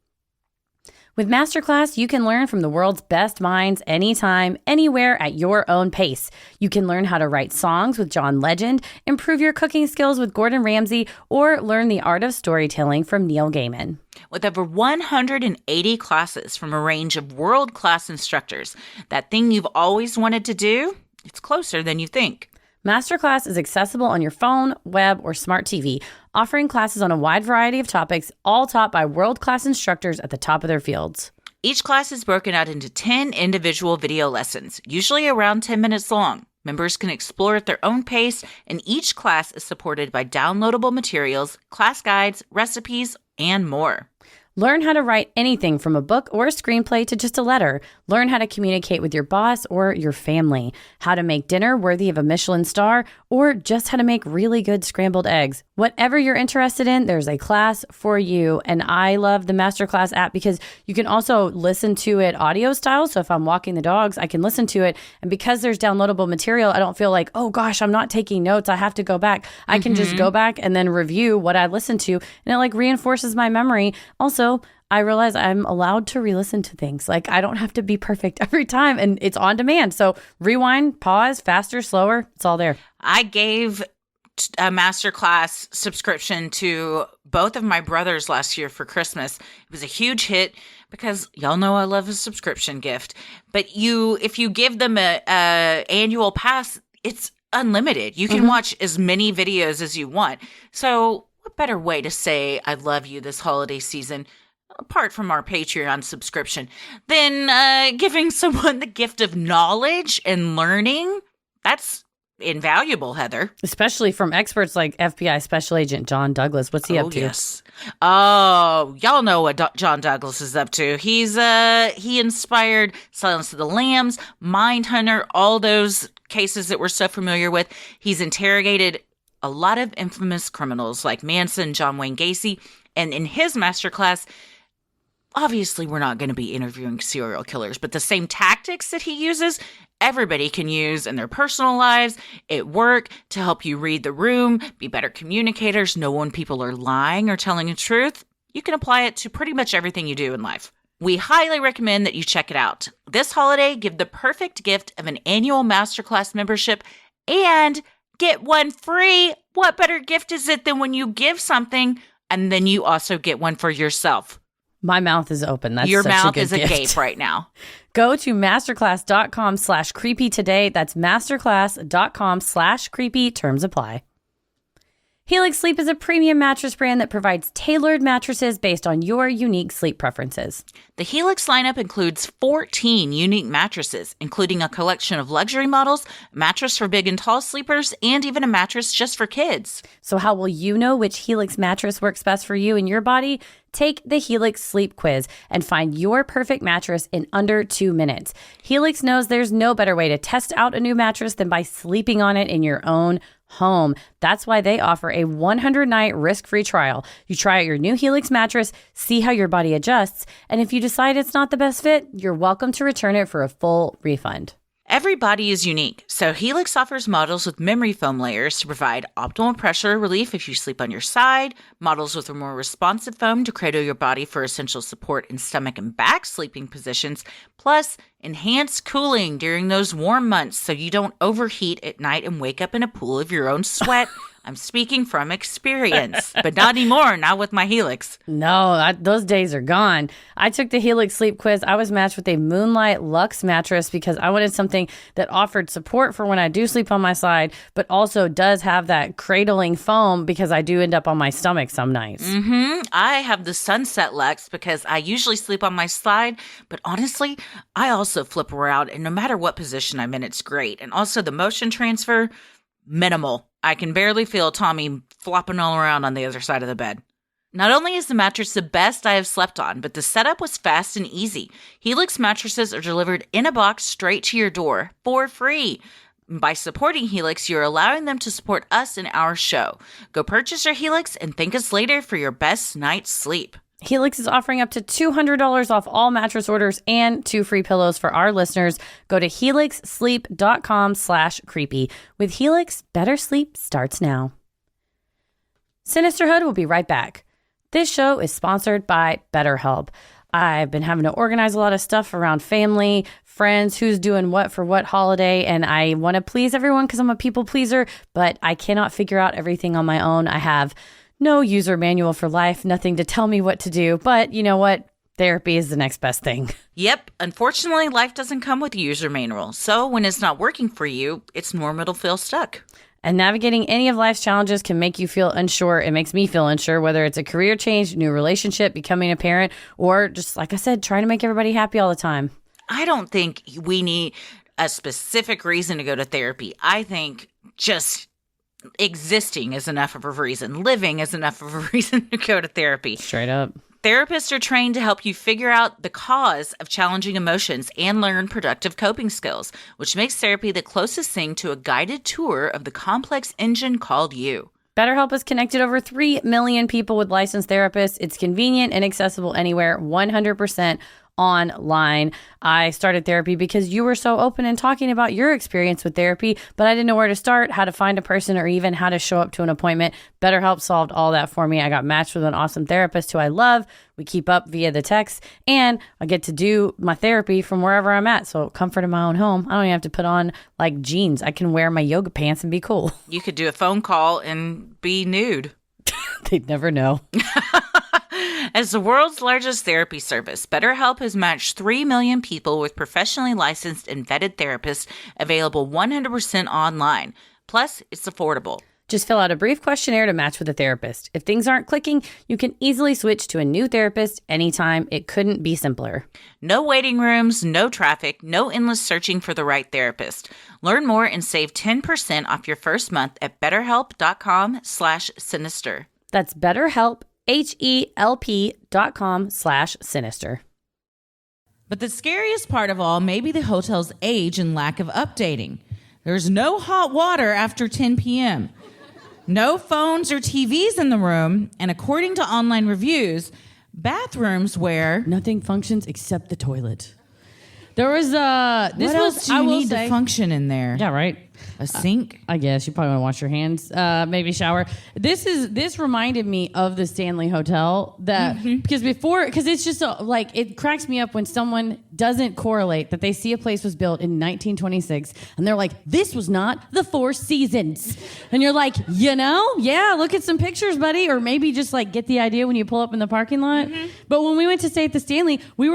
S1: With Masterclass, you can learn from the world's best minds anytime, anywhere at your own pace. You can learn how to write songs with John Legend, improve your cooking skills with Gordon Ramsay, or learn the art of storytelling from Neil Gaiman.
S2: With over 180 classes from a range of world-class instructors, that thing you've always wanted to do, it's closer than you think.
S1: Masterclass is accessible on your phone, web, or smart TV, offering classes on a wide variety of topics, all taught by world-class instructors at the top of their fields.
S2: Each class is broken out into 10 individual video lessons, usually around 10 minutes long. Members can explore at their own pace, and each class is supported by downloadable materials, class guides, recipes, and more.
S1: Learn how to write anything from a book or a screenplay to just a letter. Learn how to communicate with your boss or your family. How to make dinner worthy of a Michelin star, or just how to make really good scrambled eggs. Whatever you're interested in, there's a class for you. And I love the Masterclass app because you can also listen to it audio style. So if I'm walking the dogs, I can listen to it. And because there's downloadable material, I don't feel like, oh gosh, I'm not taking notes. I have to go back. I can just go back and then review what I listened to. And it like reinforces my memory. Also, I realize I'm allowed to re-listen to things. Like I don't have to be perfect every time, and it's on demand. So rewind, pause, faster, slower, it's all there.
S2: I gave a masterclass subscription to both of my brothers last year for Christmas. It was a huge hit because y'all know I love a subscription gift. But if you give them a annual pass, it's unlimited. You can watch as many videos as you want. So what better way to say I love you this holiday season, apart from our Patreon subscription, than giving someone the gift of knowledge and learning? That's invaluable, Heather. Especially from experts like FBI Special Agent John Douglas. What's he up to? Yes. Oh, y'all know what John Douglas is up to. He inspired Silence of the Lambs, Mindhunter, all those cases that we're so familiar with. He's interrogated a lot of infamous criminals like Manson, John Wayne Gacy, and in his masterclass, obviously we're not going to be interviewing serial killers, but the same tactics that he uses, everybody can use in their personal lives, at work, to help you read the room, be better communicators, know when people are lying or telling the truth. You can apply it to pretty much everything you do in life. We highly recommend that you check it out. This holiday, give the perfect gift of an annual masterclass membership and get one free. What better gift is it than when you give something and then you also get one for yourself? My mouth is open. That's your mouth is agape right now. Go to masterclass.com/creepy today. That's masterclass.com/creepy. Terms apply. Helix Sleep is a premium mattress brand that provides tailored mattresses based on your unique sleep preferences. The Helix lineup includes 14 unique mattresses, including a collection of luxury models, a mattress for big and tall sleepers, and even a mattress just for kids. So how will you know which Helix mattress works best for you and your body? Take the Helix Sleep Quiz and find your perfect mattress in under 2 minutes. Helix knows there's no better way to test out a new mattress than by sleeping on it in your own home. That's why they offer a 100-night risk-free trial. You try out your new Helix mattress, see how your body adjusts, and if you decide it's not the best fit, you're welcome to return it for a full refund. Every body is unique, so Helix offers models with memory foam layers to provide optimal pressure relief if you sleep on your side, models with a more responsive foam to cradle your body for essential support in stomach and back sleeping positions, plus enhanced cooling during those warm months so you don't overheat at night and wake up in a pool of your own sweat. I'm speaking from experience, but not anymore, not with my Helix. No, those days are gone. I took the Helix Sleep Quiz. I was matched with a Moonlight Luxe mattress because I wanted something that offered support for when I do sleep on my side, but also does have that cradling foam because I do end up on my stomach some nights. I have the Sunset Luxe because I usually sleep on my side, but honestly, I also flip around, and no matter what position I'm in, it's great. And also the motion transfer, minimal. I can barely feel Tommy flopping all around on the other side of the bed. Not only is the mattress the best I have slept on, but the setup was fast and easy. Helix mattresses are delivered in a box straight to your door for free. By supporting Helix, you're allowing them to support us in our show. Go purchase your Helix and thank us later for your best night's sleep. Helix is offering up to $200 off all mattress orders and 2 free pillows for our listeners. Go to helixsleep.com/creepy. With Helix, better sleep starts now. Sinisterhood will be right back. This show is sponsored by BetterHelp. I've been having to organize a lot of stuff around family, friends, who's doing what for what holiday, and I want to please everyone because I'm a people pleaser, but I cannot figure out everything on my own. I have no user manual for life, nothing to tell me what to do, but you know what? Therapy is the next best thing. Yep. Unfortunately, life doesn't come with a user manual, so when it's not working for you, it's normal to feel stuck. And navigating any of life's challenges can make you feel unsure. It makes me feel unsure, whether it's a career change, new relationship, becoming a parent, or just, like I said, trying to make everybody happy all the time. I don't think we need a specific reason to go to therapy. I think just existing is enough of a reason. Living is enough of a reason to go to therapy. Straight up. Therapists are trained to help you figure out the cause of challenging emotions and learn productive coping skills, which makes therapy the closest thing to a guided tour of the complex engine called you. BetterHelp has connected over 3 million people with licensed therapists. It's convenient and accessible anywhere, 100% online. I started therapy because you were so open and talking about your experience with therapy, but I didn't know where to start, how to find a person, or even how to show up to an appointment. BetterHelp solved all that for me. I got matched with an awesome therapist who I love. We keep up via the text, and I get to do my therapy from wherever I'm at. So comfort in my own home. I don't even have to put on like jeans. I can wear my yoga pants and be cool. You could do a phone call and be nude. They'd never know. As the world's largest therapy service, BetterHelp has matched 3 million people with professionally licensed and vetted therapists available 100% online. Plus, it's affordable.
S1: Just fill out a brief questionnaire to match with a therapist. If things aren't clicking, you can easily switch to a new therapist anytime. It couldn't be simpler.
S2: No waiting rooms, no traffic, no endless searching for the right therapist. Learn more and save 10% off your first month at betterhelp.com/sinister.
S1: That's BetterHelp, HELP.com/sinister.
S5: But the scariest part of all may be the hotel's age and lack of updating. There's no hot water after 10 p.m., no phones or TVs in the room, and according to online reviews, bathrooms where
S4: Nothing functions except the toilet. There was this
S5: what else do you need
S4: say,
S5: to function in there?
S4: Yeah, right.
S5: A sink?
S4: I guess you probably want to wash your hands, maybe shower. This reminded me of the Stanley Hotel because it's just like it cracks me up when someone doesn't correlate that they see a place was built in 1926 and they're like, this was not the Four Seasons, and you're like, yeah, look at some pictures, buddy, or maybe just like get the idea when you pull up in the parking lot. But when we went to stay at the Stanley, we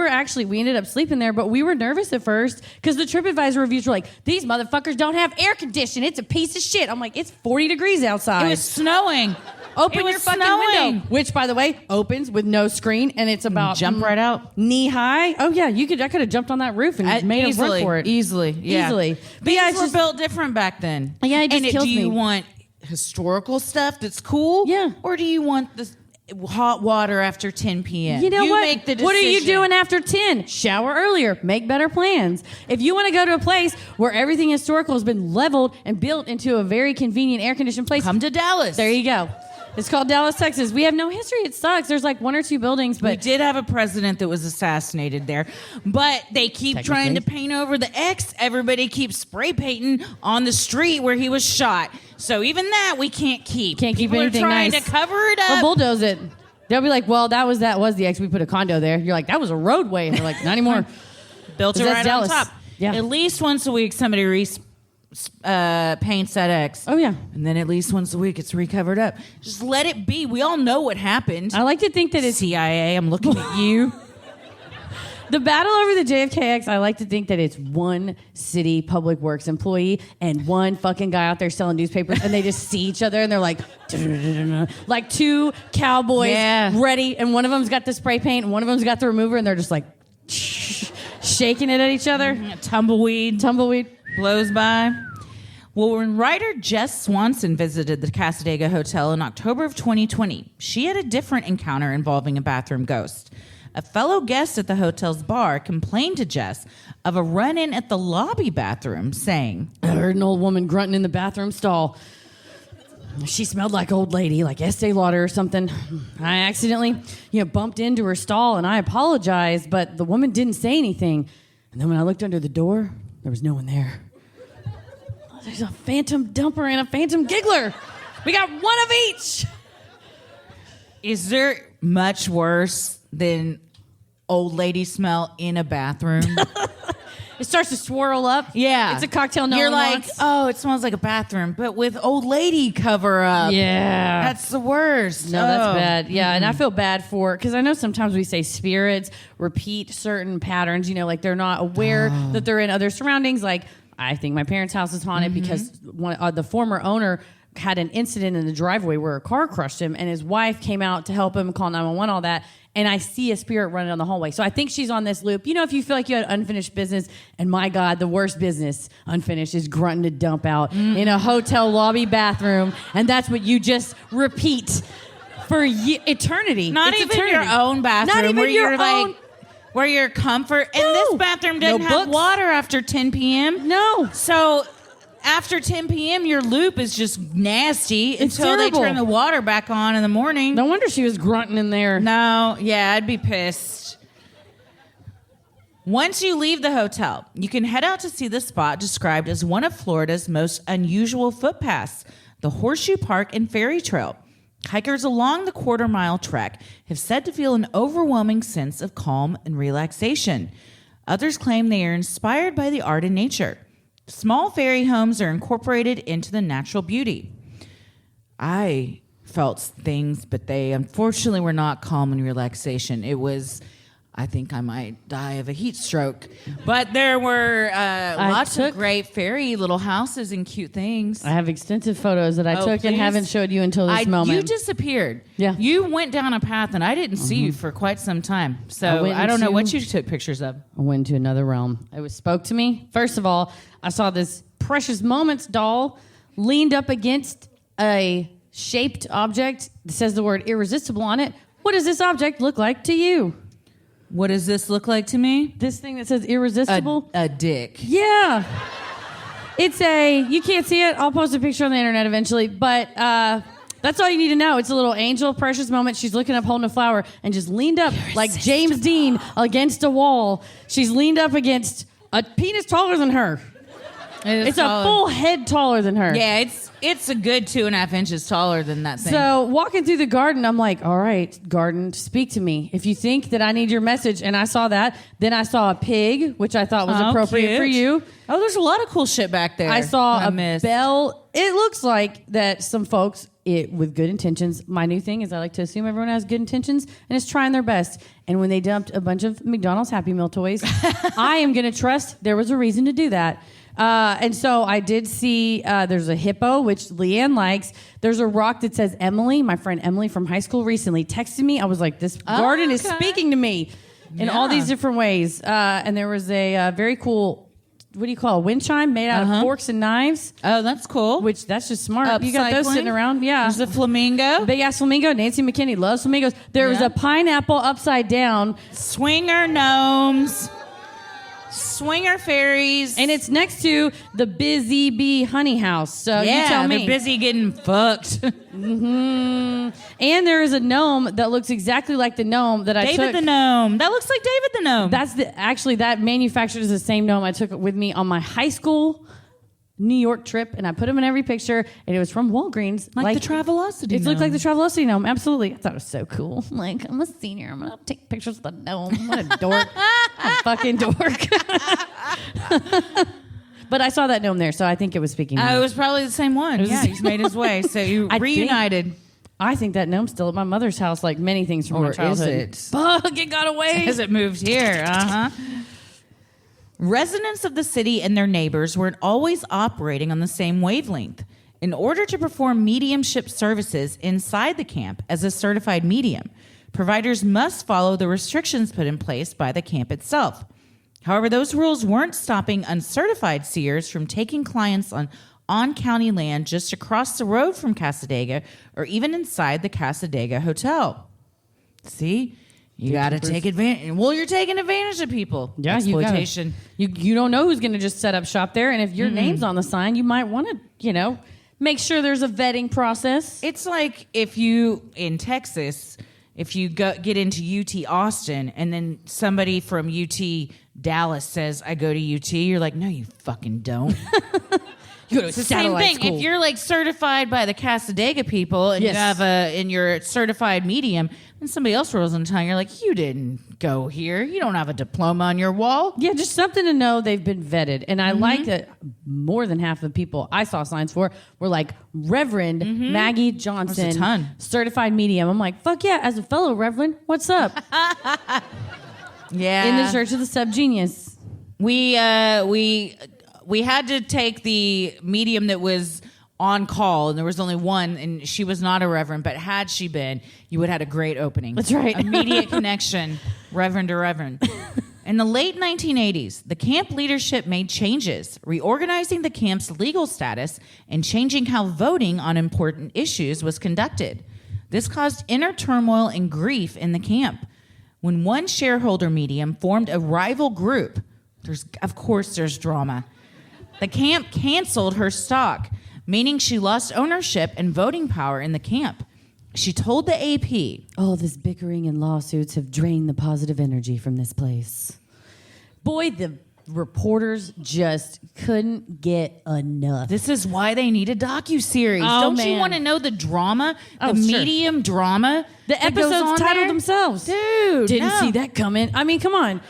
S4: ended up sleeping there, but we were nervous at first because the TripAdvisor reviews were like, these motherfuckers don't have air conditioning. It's a piece of shit. I'm like, it's 40 degrees outside.
S5: It was snowing.
S4: Open your fucking window. Which, by the way, opens with no screen, and it's about
S5: jump right out,
S4: knee high. Oh yeah, I could have jumped on that roof and made a run for it
S5: easily.
S4: But
S5: things were built different back then.
S4: Yeah, it just kills me.
S5: Do you want historical stuff that's cool?
S4: Yeah,
S5: or do you want the hot water after 10 p.m.?
S4: You know what?
S5: Make the decision.
S4: What are you doing after 10? Shower earlier. Make better plans. If you want to go to a place where everything historical has been leveled and built into a very convenient air-conditioned place,
S5: come to Dallas.
S4: There you go. It's called Dallas, Texas. We have no history. It sucks. There's like one or two buildings, but
S5: we did have a president that was assassinated there. But they keep trying to paint over the X. Everybody keeps spray painting on the street where he was shot. So even that we can't keep.
S4: Can't keep
S5: People
S4: anything
S5: are trying
S4: nice.
S5: to cover it up.
S4: Or bulldoze it. They'll be like, well, that was the X. We put a condo there. You're like, that was a roadway. And they're like, not anymore.
S5: Built it right
S4: Dallas.
S5: on top.
S4: Yeah.
S5: At least once a week somebody paints that X.
S4: Oh, yeah.
S5: And then at least once a week it's recovered up. Just let it be. We all know what happened.
S4: I like to think that it's
S5: CIA, I'm looking at you.
S4: The battle over the JFKX, I like to think that it's one city public works employee and one fucking guy out there selling newspapers, and they just see each other and they're like, like two cowboys ready, and one of them's got the spray paint and one of them's got the remover, and they're just like shaking it at each other.
S5: Tumbleweed blows by. Well, when writer Jess Swanson visited the Cassadaga Hotel in October of 2020, she had a different encounter involving a bathroom ghost. A fellow guest at the hotel's bar complained to Jess of a run-in at the lobby bathroom, saying,
S4: I heard an old woman grunting in the bathroom stall. She smelled like old lady, like Estee Lauder or something. I accidentally, bumped into her stall, and I apologized, but the woman didn't say anything. And then when I looked under the door, there was no one there. There's a phantom dumper and a phantom giggler. We got one of each.
S5: Is there much worse than old lady smell in a bathroom?
S4: It starts to swirl up.
S5: Yeah.
S4: It's a cocktail no
S5: You're
S4: one
S5: like,
S4: wants.
S5: oh, it smells like a bathroom, but with old lady cover up.
S4: Yeah.
S5: That's the worst.
S4: No, that's bad. Yeah, and I feel bad because I know sometimes we say spirits repeat certain patterns, like they're not aware that they're in other surroundings. Like, I think my parents' house is haunted because the former owner had an incident in the driveway where a car crushed him, and his wife came out to help him, call 911, all that. And I see a spirit running down the hallway. So I think she's on this loop. If you feel like you had unfinished business, and my God, the worst business unfinished is grunting to dump out in a hotel lobby bathroom. And that's what you just repeat for eternity.
S5: Not
S4: it's
S5: even
S4: eternity.
S5: your own bathroom.
S4: Not even
S5: where
S4: your
S5: you're
S4: own.
S5: Like, where your comfort. And this bathroom doesn't have water after 10 p.m.
S4: No.
S5: So after 10 p.m., your loop is just nasty until
S4: terrible.
S5: they turn the water back on in the morning.
S4: No wonder she was grunting in there.
S5: No, yeah, I'd be pissed. Once you leave the hotel, you can head out to see the spot described as one of Florida's most unusual footpaths, the Horseshoe Park and Ferry Trail. Hikers along the quarter-mile trek have said to feel an overwhelming sense of calm and relaxation. Others claim they are inspired by the art and nature. Small fairy homes are incorporated into the natural beauty. I felt things, but they unfortunately were not calm and relaxation. It was I think I might die of a heat stroke. But there were lots of great fairy little houses and cute things.
S4: I have extensive photos that I took and haven't showed you until this moment.
S5: You disappeared.
S4: Yeah.
S5: You went down a path and I didn't see you for quite some time. So I don't know what you took pictures of.
S4: I went to another realm. It spoke to me. First of all, I saw this Precious Moments doll leaned up against a shaped object that says the word irresistible on it. What does this object look like to you?
S5: What does this look like to me?
S4: This thing that says irresistible?
S5: A dick.
S4: Yeah. You can't see it. I'll post a picture on the internet eventually. But that's all you need to know. It's a little angel, Precious Moment. She's looking up, holding a flower, and just leaned up like James Dean against a wall. She's leaned up against a penis taller than her. It's a full head taller than her.
S5: Yeah, it's a good 2.5 inches taller than that thing.
S4: So walking through the garden, I'm like, all right, garden, speak to me. If you think that I need your message, and I saw that, then I saw a pig, which I thought was appropriate for you.
S5: Oh, there's a lot of cool shit back there.
S4: I saw a bell. It looks like that some folks with good intentions. My new thing is I like to assume everyone has good intentions and is trying their best. And when they dumped a bunch of McDonald's Happy Meal toys, I am going to trust there was a reason to do that. And so I did see there's a hippo, which Leanne likes. There's a rock that says Emily. My friend Emily from high school recently texted me. I was like, this garden is speaking to me in all these different ways. And there was a very cool, what do you call it, wind chime made out of forks and knives.
S5: Oh, that's cool.
S4: Which, that's just smart. You got those sitting around. Yeah.
S5: There's a flamingo.
S4: Big ass flamingo. Nancy McKinney loves flamingos. There was a pineapple upside down.
S5: Swinger gnomes. Swinger fairies.
S4: And it's next to the Busy Bee Honey House. So you tell me.
S5: They're busy getting fucked.
S4: And there is a gnome that looks exactly like the gnome that I took.
S5: David the gnome. That looks like David the gnome.
S4: That's that manufactured is the same gnome I took with me on my high school New York trip, and I put him in every picture, and it was from Walgreens.
S5: Like the Travelocity
S4: gnome. It looked like the Travelocity gnome, absolutely. I thought it was so cool. Like, I'm a senior, I'm going to take pictures of the gnome. What a dork. A fucking dork. But I saw that gnome there, so I think it was speaking to me.
S5: It was probably the same one. Yeah, he's made his way, so you reunited.
S4: I think that gnome's still at my mother's house, like many things from my childhood.
S5: Or is it?
S4: Fuck, it got away.
S5: Has it moved here? Residents of the city and their neighbors weren't always operating on the same wavelength. In order to perform mediumship services inside the camp as a certified medium, providers must follow the restrictions put in place by the camp itself. However, those rules weren't stopping uncertified seers from taking clients on county land just across the road from Cassadaga or even inside the Cassadaga Hotel. See? You got to take advantage. Well, you're taking advantage of people.
S4: Yeah,
S5: exploitation.
S4: You don't know who's going to just set up shop there, and if your name's on the sign, you might want to, make sure there's a vetting process.
S5: It's like if you in Texas, if you get into UT Austin, and then somebody from UT Dallas says, "I go to UT," you're like, "No, you fucking don't."
S4: It's
S5: the same thing. School. If you're like certified by the Cassadaga people and you have and you're a certified medium, and somebody else rolls in town, you're like, you didn't go here. You don't have a diploma on your wall.
S4: Yeah, just something to know they've been vetted. And I like that more than half of the people I saw signs for were like Reverend Maggie Johnson,
S5: There's a ton.
S4: certified medium. I'm like, fuck yeah, as a fellow Reverend, what's up?
S5: Yeah.
S4: In the Church of the Subgenius.
S5: We had to take the medium that was on call, and there was only one, and she was not a reverend, but had she been, you would have had a great opening.
S4: That's right.
S5: Immediate connection, reverend to reverend. In the late 1980s, the camp leadership made changes, reorganizing the camp's legal status and changing how voting on important issues was conducted. This caused inner turmoil and grief in the camp. When one shareholder medium formed a rival group, there's drama. The camp canceled her stock, meaning she lost ownership and voting power in the camp. She told the AP,
S3: "All this bickering and lawsuits have drained the positive energy from this place."
S4: Boy, the reporters just couldn't get enough.
S5: This is why they need a docuseries. Don't you want to know the drama? The medium drama?
S4: The episodes titled themselves.
S5: Dude,
S4: Didn't see that coming. I mean, come on.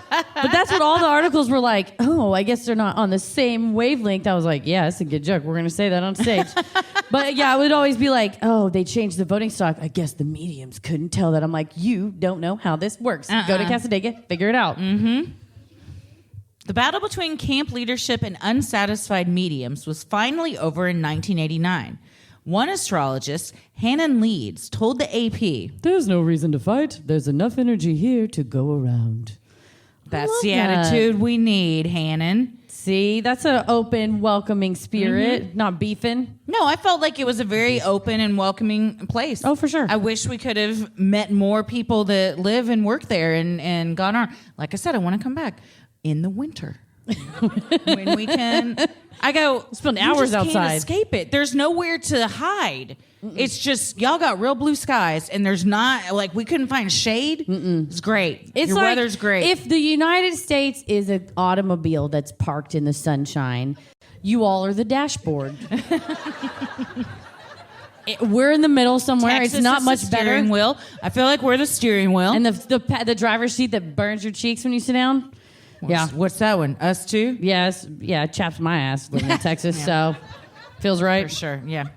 S4: But that's what all the articles were like. Oh, I guess they're not on the same wavelength. I was like, yeah, that's a good joke. We're going to say that on stage. But yeah, it would always be like, oh, they changed the voting stock. I guess the mediums couldn't tell that. I'm like, you don't know how this works. Go to Cassadaga, figure it out.
S5: Mm-hmm. The battle between camp leadership and unsatisfied mediums was finally over in 1989. One astrologist, Hannon Leeds, told the AP,
S4: "There's no reason to fight. There's enough energy here to go around."
S5: That's the attitude we need, Hannon.
S4: See, that's an open, welcoming spirit, not beefing.
S5: No, I felt like it was a very open and welcoming place.
S4: Oh, for sure.
S5: I wish we could have met more people that live and work there and gone on. Like I said, I want to come back in the winter. When we can... I go,
S4: spend hours outside.
S5: Can't escape it. There's nowhere to hide. It's just, y'all got real blue skies, and there's not, like, we couldn't find shade. It's great. Your
S4: like,
S5: weather's great.
S4: If the United States is an automobile that's parked in the sunshine, you all are the dashboard. We're in the middle somewhere.
S5: Texas
S4: it's not
S5: is
S4: much
S5: the
S4: better.
S5: steering wheel. I feel like we're the steering wheel.
S4: And the driver's seat that burns your cheeks when you sit down.
S5: What's that one? Us too?
S4: Yes. Yeah, it chaps my ass living in Texas, so feels right.
S5: For sure, yeah.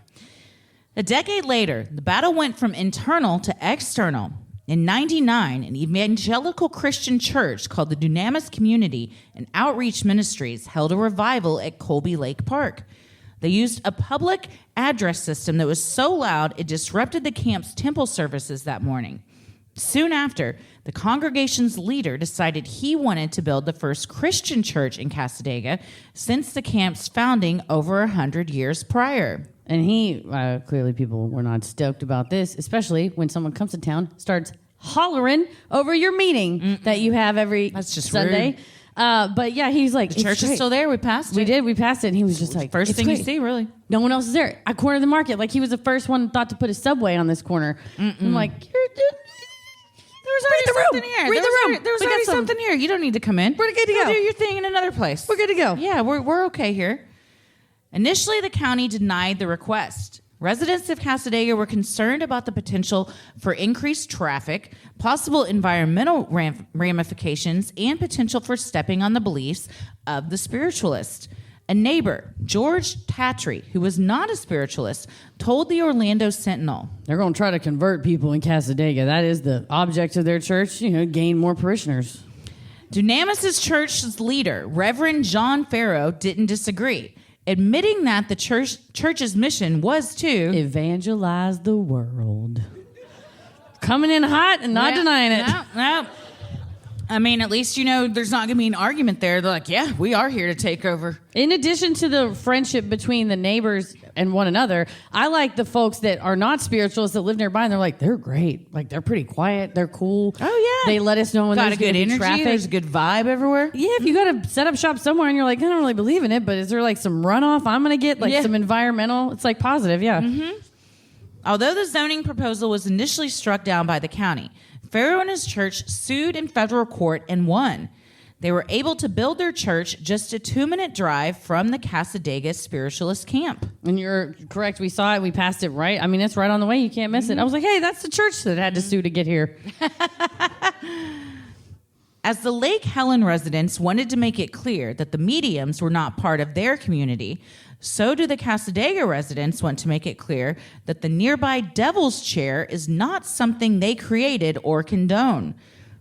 S5: A decade later, the battle went from internal to external. In 1999, an evangelical Christian church called the Dunamis Community and Outreach Ministries held a revival at Colby Lake Park. They used a public address system that was so loud it disrupted the camp's temple services that morning. Soon after, the congregation's leader decided he wanted to build the first Christian church in Cassadaga since the camp's founding over 100 years prior.
S4: And clearly people were not stoked about this, especially when someone comes to town, starts hollering over your meeting that you have every Sunday.
S5: Rude.
S4: But yeah, he's like,
S5: The church is still there. We passed it.
S4: We passed it. And he was just like,
S5: First thing
S4: great.
S5: you see, really.
S4: No one else is there. I cornered the market. Like he was the first one thought to put a Subway on this corner. I'm like,
S5: There's already something here.
S4: Read the room.
S5: There's already something here. You don't need to come in.
S4: We're good to go.
S5: Do your thing in another place.
S4: We're good to go.
S5: Yeah, we're okay here. Initially, the county denied the request. Residents of Cassadaga were concerned about the potential for increased traffic, possible environmental ramifications, and potential for stepping on the beliefs of the spiritualist. A neighbor, George Tatry, who was not a spiritualist, told the Orlando Sentinel,
S4: they're going to try to convert people in Cassadaga. That is the object of their church, gain more parishioners.
S5: Dunamis' church's leader, Reverend John Farrow, didn't disagree, admitting that the church's mission was to
S4: evangelize the world. Coming in hot and not denying it.
S5: No. I mean, at least, there's not going to be an argument there. They're like, yeah, we are here to take over.
S4: In addition to the friendship between the neighbors and one another, I like the folks that are not spiritualists that live nearby, and they're like, they're great. Like, they're pretty quiet. They're cool.
S5: Oh, yeah.
S4: They let us know when
S5: got
S4: there's
S5: a good energy.
S4: traffic.
S5: There's a good vibe everywhere.
S4: Yeah, if you got to set up shop somewhere and you're like, I don't really believe in it, but is there like some runoff I'm going to get? Like some environmental? It's like positive, yeah.
S5: Mm-hmm. Although the zoning proposal was initially struck down by the county, Farrow and his church sued in federal court and won. They were able to build their church just a 2-minute drive from the Cassadaga Spiritualist camp.
S4: And you're correct. We saw it. We passed it right. I mean, it's right on the way. You can't miss it. I was like, hey, that's the church that had to sue to get here.
S5: As the Lake Helen residents wanted to make it clear that the mediums were not part of their community, so do the Cassadaga residents want to make it clear that the nearby Devil's Chair is not something they created or condone.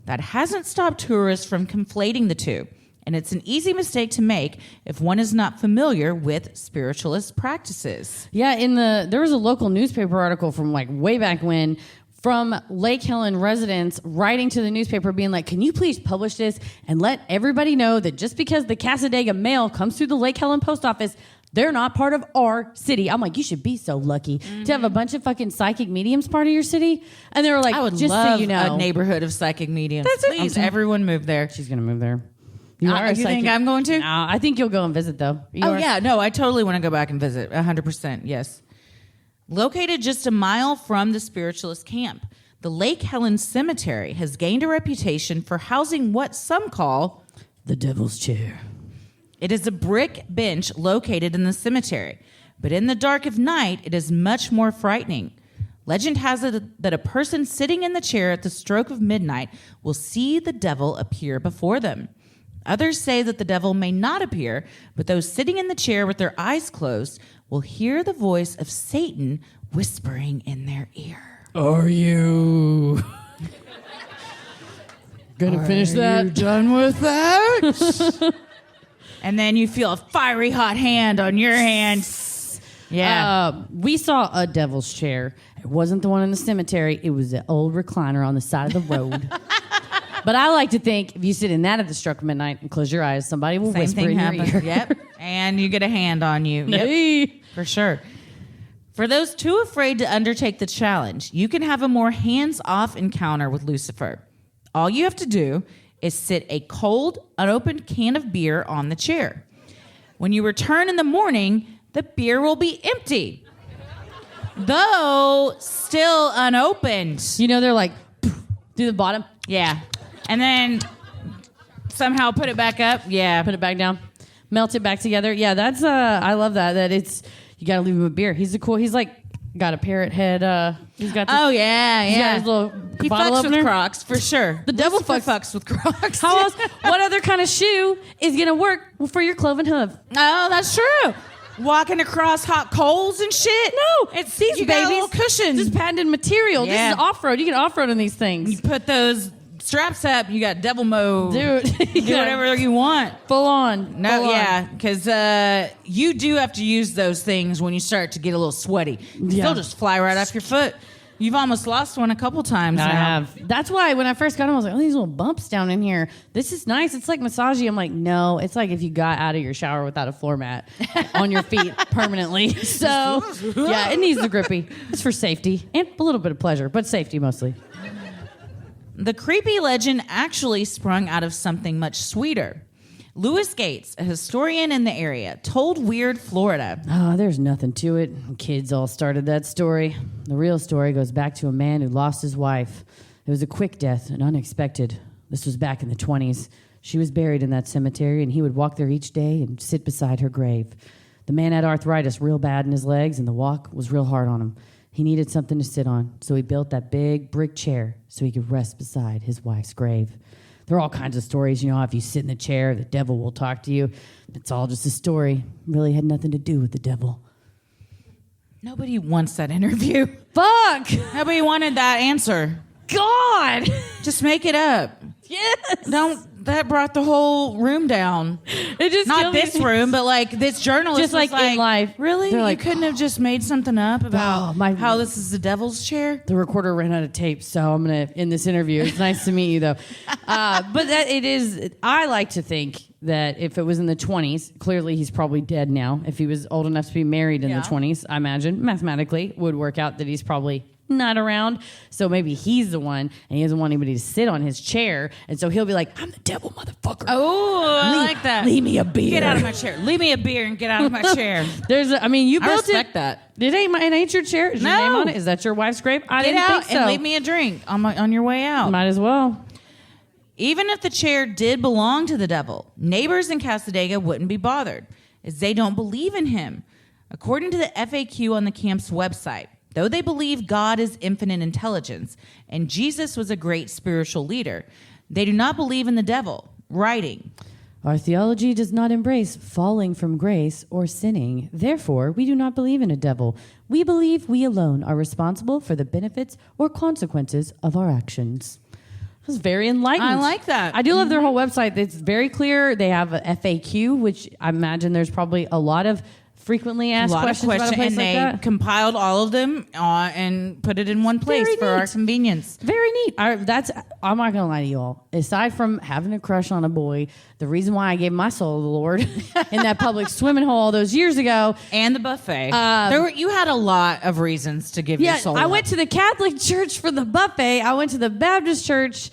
S5: That hasn't stopped tourists from conflating the two, and it's an easy mistake to make if one is not familiar with spiritualist practices.
S4: Yeah, there was a local newspaper article from like way back when from Lake Helen residents writing to the newspaper being like, can you please publish this and let everybody know that just because the Cassadaga mail comes through the Lake Helen post office, they're not part of our city. I'm like, you should be so lucky to have a bunch of fucking psychic mediums part of your city. And they were like,
S5: I would
S4: just
S5: love
S4: so you know,
S5: a neighborhood of psychic mediums.
S4: That's it.
S5: Please, everyone move there.
S4: She's going to move there.
S5: You think I'm going to?
S4: No, I think you'll go and visit, though.
S5: Yeah. No, I totally want to go back and visit. 100%, yes. Located just a mile from the spiritualist camp, the Lake Helen Cemetery has gained a reputation for housing what some call
S4: the Devil's Chair.
S5: It is a brick bench located in the cemetery, but in the dark of night, it is much more frightening. Legend has it that a person sitting in the chair at the stroke of midnight will see the devil appear before them. Others say that the devil may not appear, but those sitting in the chair with their eyes closed will hear the voice of Satan whispering in their ear.
S4: Are you gonna finish that?
S5: Are you done with that? And then you feel a fiery hot hand on your hand. Yeah.
S4: We saw a devil's chair. It wasn't the one in the cemetery. It was the old recliner on the side of the road. But I like to think if you sit in that at the stroke of midnight and close your eyes, somebody will whisper in your ear.
S5: Yep. And you get a hand on you. Yep. For sure. For those too afraid to undertake the challenge, you can have a more hands-off encounter with Lucifer. All you have to do is sit a cold, unopened can of beer on the chair. When you return in the morning, the beer will be empty, though still unopened.
S4: You know, they're like, through the bottom.
S5: Yeah. And then somehow put it back up. Yeah.
S4: Put it back down. Melt it back together. Yeah, that's, I love that. That it's, you got to leave him a beer. He's like, got a parrot head. He's got this,
S5: he's
S4: got his little
S5: he
S4: bottle
S5: fucks
S4: opener.
S5: with Crocs, for sure.
S4: The devil
S5: fucks with Crocs.
S4: How else? What other kind of shoe is going to work for your cloven hoof?
S5: Oh, that's true. Walking across hot coals and shit.
S4: No,
S5: it's
S4: these
S5: you
S4: babies.
S5: got little cushions.
S4: This is patented material.
S5: Yeah.
S4: This is off-road. You can off-road on these things.
S5: You put those straps up, you got devil mode.
S4: Dude.
S5: Do whatever you want.
S4: Full on.
S5: No,
S4: Full
S5: yeah,
S4: on.
S5: because you do have to use those things when you start to get a little sweaty.
S4: Yeah.
S5: They'll just fly right off your foot. You've almost lost one a couple times
S4: I
S5: now.
S4: have. That's why when I first got them, I was like, oh, these little bumps down in here. This is nice. It's like massagey. I'm like, no, it's like if you got out of your shower without a floor mat on your feet permanently. So, yeah, it needs the grippy. It's for safety and a little bit of pleasure, but safety mostly.
S5: The creepy legend actually sprung out of something much sweeter. Louis Gates, a historian in the area, told Weird Florida.
S4: Oh, there's nothing to it. Kids all started that story. The real story goes back to a man who lost his wife. It was a quick death and unexpected. This was back in the 1920s. She was buried in that cemetery, and he would walk there each day and sit beside her grave. The man had arthritis real bad in his legs, and the walk was real hard on him. He needed something to sit on, so he built that big brick chair so he could rest beside his wife's grave. There are all kinds of stories. You know, if you sit in the chair, the devil will talk to you. It's all just a story. Really had nothing to do with the devil.
S5: Nobody wants that interview.
S4: Fuck!
S5: Nobody wanted that answer.
S4: God!
S5: Just make it up.
S4: Yes!
S5: That brought the whole room down.
S4: It just
S5: Not this room, but like this journalist
S4: Just like
S5: was
S4: in life.
S5: Really?
S4: They're
S5: You
S4: like,
S5: couldn't have just made something up about how this is the devil's chair?
S4: The recorder ran out of tape, so I'm going to end this interview. It's nice to meet you, though. But that it is, I like to think that if it was in the 20s, clearly he's probably dead now. If he was old enough to be married in the 20s, I imagine mathematically would work out that he's probably not around. So maybe he's the one, and he doesn't want anybody to sit on his chair. And so he'll be like, I'm the devil, motherfucker.
S5: Oh, I like that.
S4: Leave me a beer.
S5: Get out of my chair. Leave me a beer and get out of my chair.
S4: You built
S5: respect
S4: it.
S5: that.
S4: It ain't your chair. Is your
S5: No.
S4: name on it? Is that your wife's grave? I
S5: Get
S4: didn't
S5: out
S4: think so.
S5: and leave me a drink on your way out.
S4: Might as well.
S5: Even if the chair did belong to the devil, neighbors in Cassadaga wouldn't be bothered, as they don't believe in him. According to the FAQ on the camp's website, though they believe God is infinite intelligence and Jesus was a great spiritual leader, they do not believe in the devil. Writing,
S4: Our theology does not embrace falling from grace or sinning. Therefore, we do not believe in a devil. We believe we alone are responsible for the benefits or consequences of our actions. It was very enlightened.
S5: I like that.
S4: I do love their whole website. It's very clear. They have a FAQ, which I imagine there's probably a lot of frequently asked questions about a place
S5: and
S4: like
S5: they
S4: that.
S5: compiled all of them and put it in one place
S4: Very
S5: for our
S4: neat.
S5: convenience.
S4: Very neat. I'm not gonna lie to you all. Aside from having a crush on a boy, the reason why I gave my soul to the Lord in that public swimming hole all those years ago,
S5: And the buffet. You had a lot of reasons to give your soul
S4: I
S5: up.
S4: went to the Catholic church for the buffet. I went to the Baptist church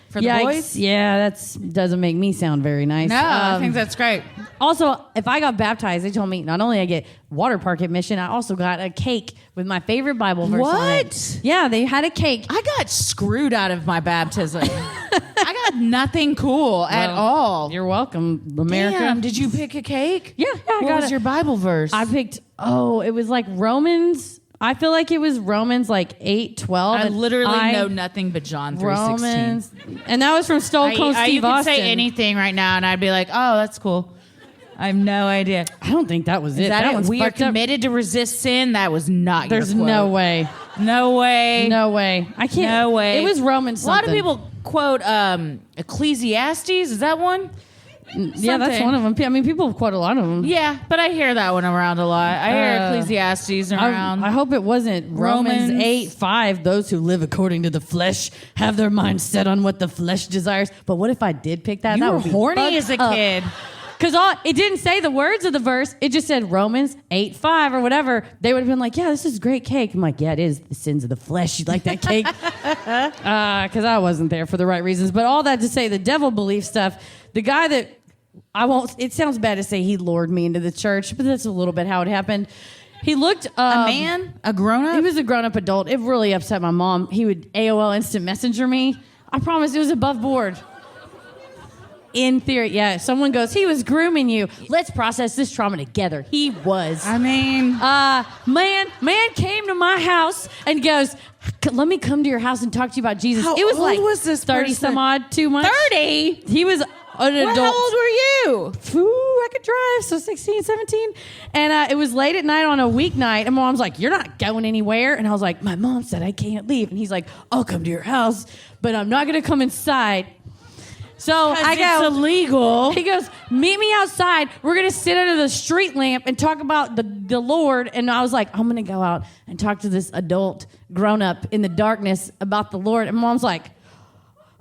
S5: For the boys?
S4: Yeah, that doesn't make me sound very nice.
S5: No, I think that's great.
S4: Also, if I got baptized, they told me not only I get water park admission, I also got a cake with my favorite Bible verse on it.
S5: What?
S4: Yeah, they had a cake.
S5: I got screwed out of my baptism. I got nothing cool at all.
S4: You're welcome, America.
S5: Damn, did you pick a cake?
S4: Yeah, I
S5: What
S4: got
S5: was
S4: it.
S5: your Bible verse?
S4: I picked, it was like Romans I feel like it was Romans like 8:12.
S5: I literally know nothing but John 3:16.
S4: Romans, and that was from Stone Cold Steve
S5: you could
S4: Austin.
S5: say anything right now, and I'd be like, "Oh, that's cool." I have no idea.
S4: I don't think that was it.
S5: That
S4: one's
S5: we are
S4: fucked up.
S5: committed to resist sin. That was not.
S4: There's
S5: your quote.
S4: no way.
S5: No way.
S4: No way. I can't.
S5: No way.
S4: It was Romans.
S5: A lot of
S4: something.
S5: people quote Ecclesiastes. Is that one?
S4: Yeah, that's one of them. I mean, people quote a lot of them.
S5: Yeah, but I hear that one around a lot. I hear Ecclesiastes around.
S4: I hope it wasn't Romans 8:5. Those who live according to the flesh have their mind set on what the flesh desires. But what if I did pick that?
S5: You
S4: that
S5: were
S4: would be
S5: horny as a kid.
S4: Because it didn't say the words of the verse. It just said Romans 8:5 or whatever. They would have been like, yeah, this is great cake. I'm like, yeah, it is the sins of the flesh. You like that cake? Because I wasn't there for the right reasons. But all that to say, the devil belief stuff, the guy that I won't, it sounds bad to say he lured me into the church, but that's a little bit how it happened. He looked...
S5: a man? A grown-up?
S4: He was a grown-up adult. It really upset my mom. He would AOL Instant Messenger me. I promise it was above board. In theory, yeah. Someone goes, he was grooming you. Let's process this trauma together. He was.
S5: I mean...
S4: man came to my house and goes, let me come to your house and talk to you about Jesus.
S5: How
S4: it was
S5: old
S4: like
S5: was this
S4: 30
S5: person?
S4: some odd, too much.
S5: 30?
S4: He was an adult.
S5: How old were you?
S4: I could drive, so 16, 17. And it was late at night on a weeknight, and Mom's like, you're not going anywhere. And I was like, my mom said I can't leave. And he's like, I'll come to your house, but I'm not going to come inside. So I go,
S5: it's illegal.
S4: He goes, meet me outside. We're going to sit under the street lamp and talk about the Lord. And I was like, I'm going to go out and talk to this adult grown-up in the darkness about the Lord. And Mom's like,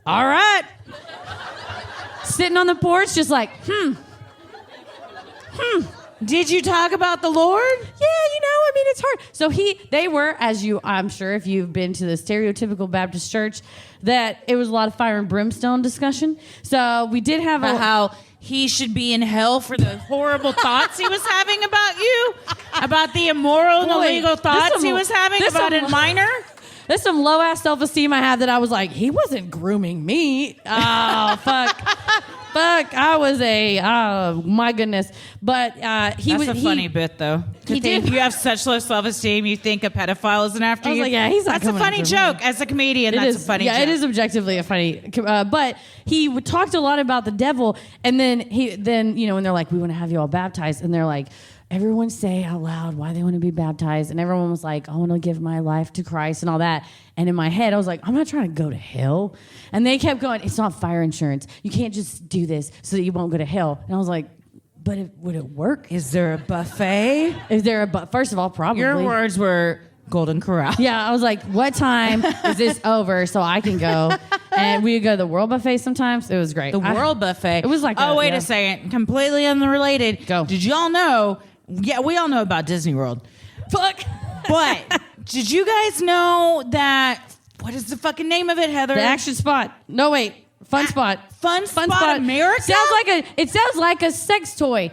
S4: all right. Sitting on the porch, just like,
S5: Did you talk about the Lord?
S4: Yeah, I mean, it's hard. So they were, I'm sure if you've been to the stereotypical Baptist church, that it was a lot of fire and brimstone discussion. So we did have
S5: how he should be in hell for the horrible thoughts he was having about you, about the immoral and illegal thoughts he was having about a minor.
S4: There's some low-ass self-esteem I have that I was like, he wasn't grooming me. Oh, fuck. Fuck, I was my goodness. But he was...
S5: That's a funny bit, though.
S4: He did.
S5: If you have such low self-esteem, you think a pedophile isn't after
S4: I was
S5: you.
S4: like, yeah, he's not
S5: That's a funny joke. As a comedian, that's a funny joke.
S4: Yeah, it is objectively a funny... but he talked a lot about the devil, and then when they're like, we want to have you all baptized, and they're like... Everyone say out loud why they want to be baptized. And everyone was like, I want to give my life to Christ and all that. And in my head, I was like, I'm not trying to go to hell. And they kept going, it's not fire insurance. You can't just do this so that you won't go to hell. And I was like, but would it work?
S5: Is there a buffet?
S4: First of all, probably.
S5: Your words were Golden Corral.
S4: Yeah, I was like, what time is this over so I can go? And we would go to the World Buffet sometimes. It was great.
S5: The World Buffet.
S4: It was like
S5: wait a second. Completely unrelated.
S4: Go.
S5: Did y'all know... Yeah, we all know about Disney World.
S4: Fuck.
S5: But did you guys know that... What is the fucking name of it, Heather?
S4: The Action Spot. No, wait. Fun Spot.
S5: Fun Spot America?
S4: It sounds like a sex toy.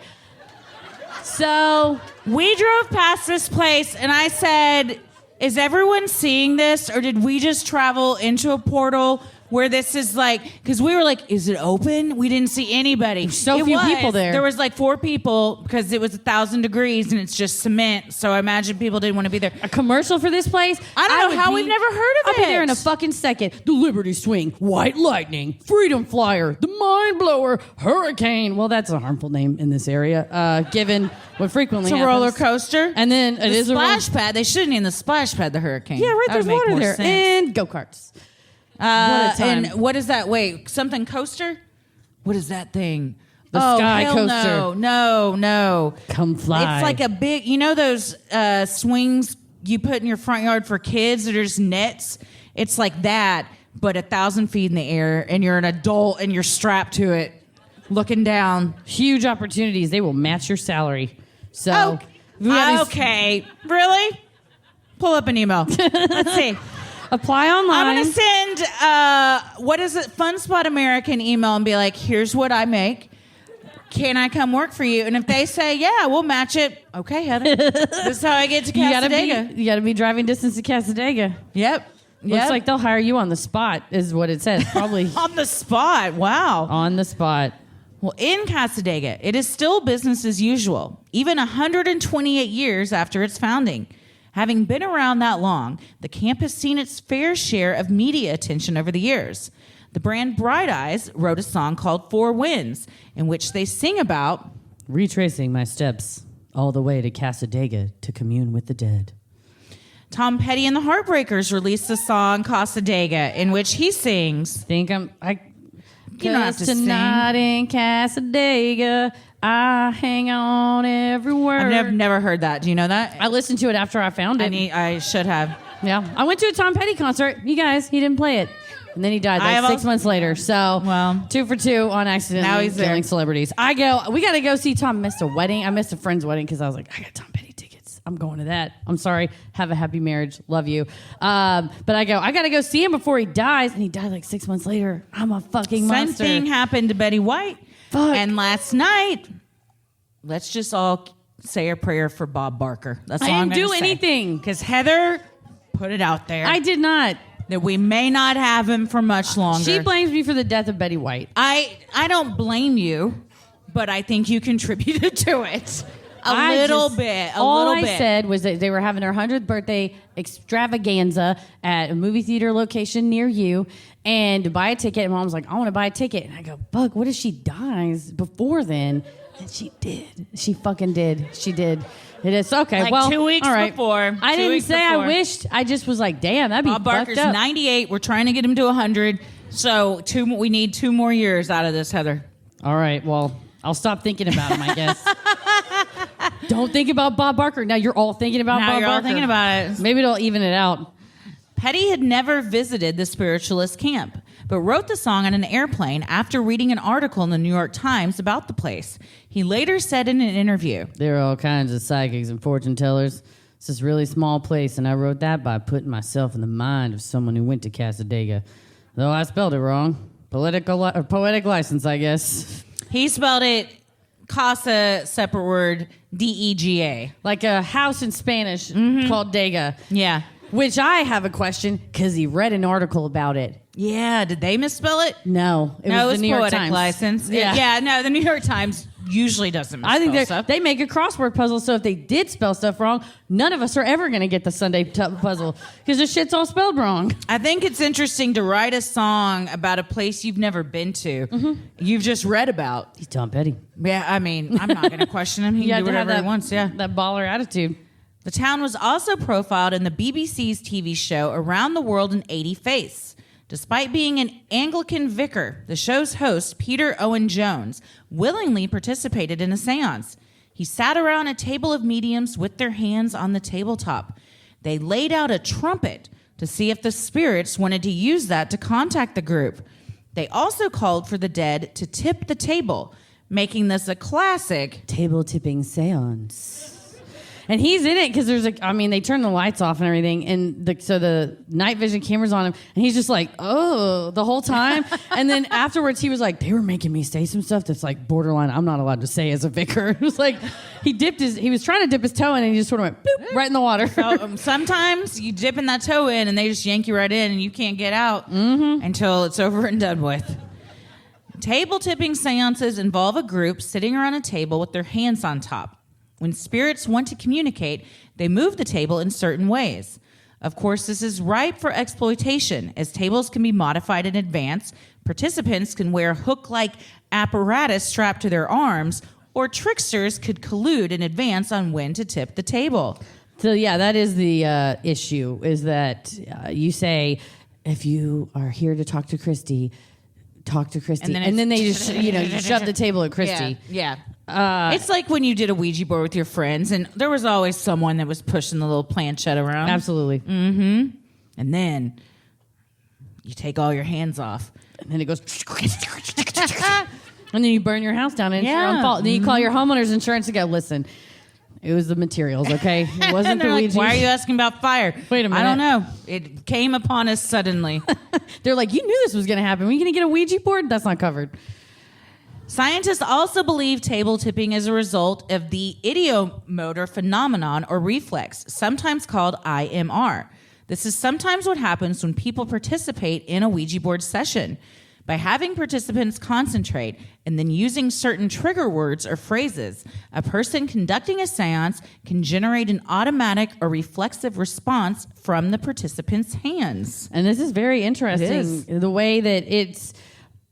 S4: So...
S5: We drove past this place, and I said, is everyone seeing this, or did we just travel into a portal where this is like... Because we were like, is it open? We didn't see anybody.
S4: So few people there.
S5: There was like 4 people because it was 1,000 degrees, and it's just cement, so I imagine people didn't want to be there.
S4: A commercial for this place?
S5: I don't know how we've never heard of it.
S4: I'll be there in a fucking second. The Liberty Swing, White Lightning, Freedom Flyer, the Mind Blower, Hurricane. Well, that's a harmful name in this area, given what frequently happens.
S5: It's a roller coaster.
S4: And then it is a
S5: splash pad. They shouldn't name the splash pad the Hurricane.
S4: Yeah, right.
S5: That
S4: There's
S5: would make
S4: water
S5: more
S4: there.
S5: sense.
S4: And go-karts.
S5: And what is that? Wait, something coaster? What is that thing?
S4: The Sky
S5: hell
S4: Coaster.
S5: No.
S4: Come fly.
S5: It's like a big, those swings you put in your front yard for kids that are just nets? It's like that, but 1,000 feet in the air, and you're an adult and you're strapped to it, looking down.
S4: Huge opportunities. They will match your salary. So,
S5: okay. Really? Pull up an email. Let's see.
S4: Apply online.
S5: I'm going to send, Fun Spot America an email and be like, here's what I make. Can I come work for you? And if they say, yeah, we'll match it. Okay, Heather. This is how I get to Cassadaga.
S4: You got to be driving distance to Cassadaga.
S5: Yep.
S4: Looks like they'll hire you on the spot, is what it says. Probably.
S5: On the spot. Wow.
S4: On the spot.
S5: Well, in Cassadaga, it is still business as usual, even 128 years after its founding. Having been around that long, the camp has seen its fair share of media attention over the years. The band Bright Eyes wrote a song called Four Winds, in which they sing about
S4: retracing my steps all the way to Cassadaga to commune with the dead.
S5: Tom Petty and the Heartbreakers released the song Cassadaga, in which he sings.
S4: You don't have to tonight
S5: sing.
S4: in Cassadaga, I hang on every word.
S5: I've never heard that. Do you know that?
S4: I listened to it after I found it.
S5: I should have.
S4: Yeah. I went to a Tom Petty concert. You guys, he didn't play it. And then he died like 6 months later. So,
S5: well,
S4: 2 for 2 on accident.
S5: Now he's
S4: killing
S5: there.
S4: celebrities. We got to go see Tom. Missed a wedding. I missed a friend's wedding because I was like, I got Tom Petty tickets. I'm going to that. I'm sorry. Have a happy marriage. Love you. But I got to go see him before he dies. And he died like 6 months later. I'm a fucking monster.
S5: Same thing happened to Betty White.
S4: Fuck.
S5: And last night, let's just all say a prayer for Bob Barker. That's all I'm
S4: I didn't
S5: gonna
S4: do
S5: say.
S4: anything.
S5: Because Heather put it out there.
S4: I did not.
S5: That we may not have him for much longer.
S4: She blames me for the death of Betty White.
S5: I don't blame you, but I think you contributed to it. A little bit.
S4: All I said was that they were having their 100th birthday extravaganza at a movie theater location near you, and to buy a ticket. And Mom was like, I want to buy a ticket. And I go, Buck, what if she dies before then? And she did. She fucking did. She did. It is okay.
S5: Like
S4: well,
S5: 2 weeks
S4: all right.
S5: before.
S4: I
S5: 2
S4: didn't
S5: weeks
S4: say
S5: before.
S4: I wished. I just was like, damn, that'd be
S5: Bob Barker's
S4: fucked up.
S5: 98. We're trying to get him to 100. So we need 2 more years out of this, Heather.
S4: All right. Well, I'll stop thinking about him, I guess. Don't think about Bob Barker. Now you're all thinking about
S5: Now
S4: Bob
S5: you're all
S4: Barker.
S5: thinking about it.
S4: Maybe it'll even it out.
S5: Petty had never visited the spiritualist camp, but wrote the song on an airplane after reading an article in the New York Times about the place. He later said in an interview,
S4: There are all kinds of psychics and fortune tellers. It's this really small place, and I wrote that by putting myself in the mind of someone who went to Cassadaga. Though I spelled it wrong. Poetic license, I guess.
S5: he spelled it Casa, separate word, D-E-G-A.
S4: Like a house in Spanish called Daga.
S5: Yeah.
S4: Which I have a question, because he read an article about it.
S5: Yeah, did they misspell it?
S4: No, it
S5: No,
S4: was
S5: it's
S4: the New York
S5: poetic
S4: Times.
S5: license.
S4: Yeah.
S5: No, the New York Times usually doesn't misspell
S4: I think
S5: stuff.
S4: they make a crossword puzzle, so if they did spell stuff wrong, none of us are ever going to get the Sunday puzzle because the shit's all spelled wrong.
S5: I think it's interesting to write a song about a place you've never been to. You've just read about.
S4: He's Tom Petty.
S5: Yeah, I mean, I'm not going to question him. He
S4: You
S5: can
S4: have
S5: do
S4: to have
S5: whatever
S4: that,
S5: he wants, yeah.
S4: that baller attitude.
S5: The town was also profiled in the BBC's TV show Around the World in 80 Face. Despite being an Anglican vicar, the show's host, Peter Owen Jones, willingly participated in a seance. He sat around a table of mediums with their hands on the tabletop. They laid out a trumpet to see if the spirits wanted to use that to contact the group. They also called for the dead to tip the table, making this a classic
S4: Table tipping seance. And he's in it because they turn the lights off and everything. And so the night vision camera's on him. And he's just like, oh, the whole time. And then afterwards, he was like, they were making me say some stuff that's like borderline I'm not allowed to say as a vicar. It was like he was trying to dip his toe in and he just sort of went boop, right in the water.
S5: So, sometimes you dip in that toe in and they just yank you right in and you can't get out until it's over and done with. Table tipping seances involve a group sitting around a table with their hands on top. When spirits want to communicate, they move the table in certain ways. Of course, this is ripe for exploitation, as tables can be modified in advance. Participants can wear hook-like apparatus strapped to their arms, or tricksters could collude in advance on when to tip the table.
S4: So yeah, that is the issue, is that you say, if you are here to talk to Christy, talk to Christy. And then they just, you shove the table at Christy.
S5: Yeah. It's like when you did a Ouija board with your friends, and there was always someone that was pushing the little planchette around.
S4: Absolutely.
S5: And then you take all your hands off.
S4: And then it goes... and then you burn your house down, and it's your own
S5: Yeah.
S4: fault. And then you call your homeowner's insurance and go, listen, it was the materials, okay? It wasn't
S5: And
S4: the
S5: they're like,
S4: Ouija.
S5: why are you asking about fire?
S4: Wait a minute.
S5: I don't know. It came upon us suddenly.
S4: They're like, you knew this was going to happen. Were you going to get a Ouija board? That's not covered.
S5: Scientists also believe table tipping is a result of the ideomotor phenomenon or reflex, sometimes called IMR. This is sometimes what happens when people participate in a Ouija board session. By having participants concentrate and then using certain trigger words or phrases, a person conducting a seance can generate an automatic or reflexive response from the participant's hands.
S4: And this is very interesting.
S5: It is.
S4: The way that it's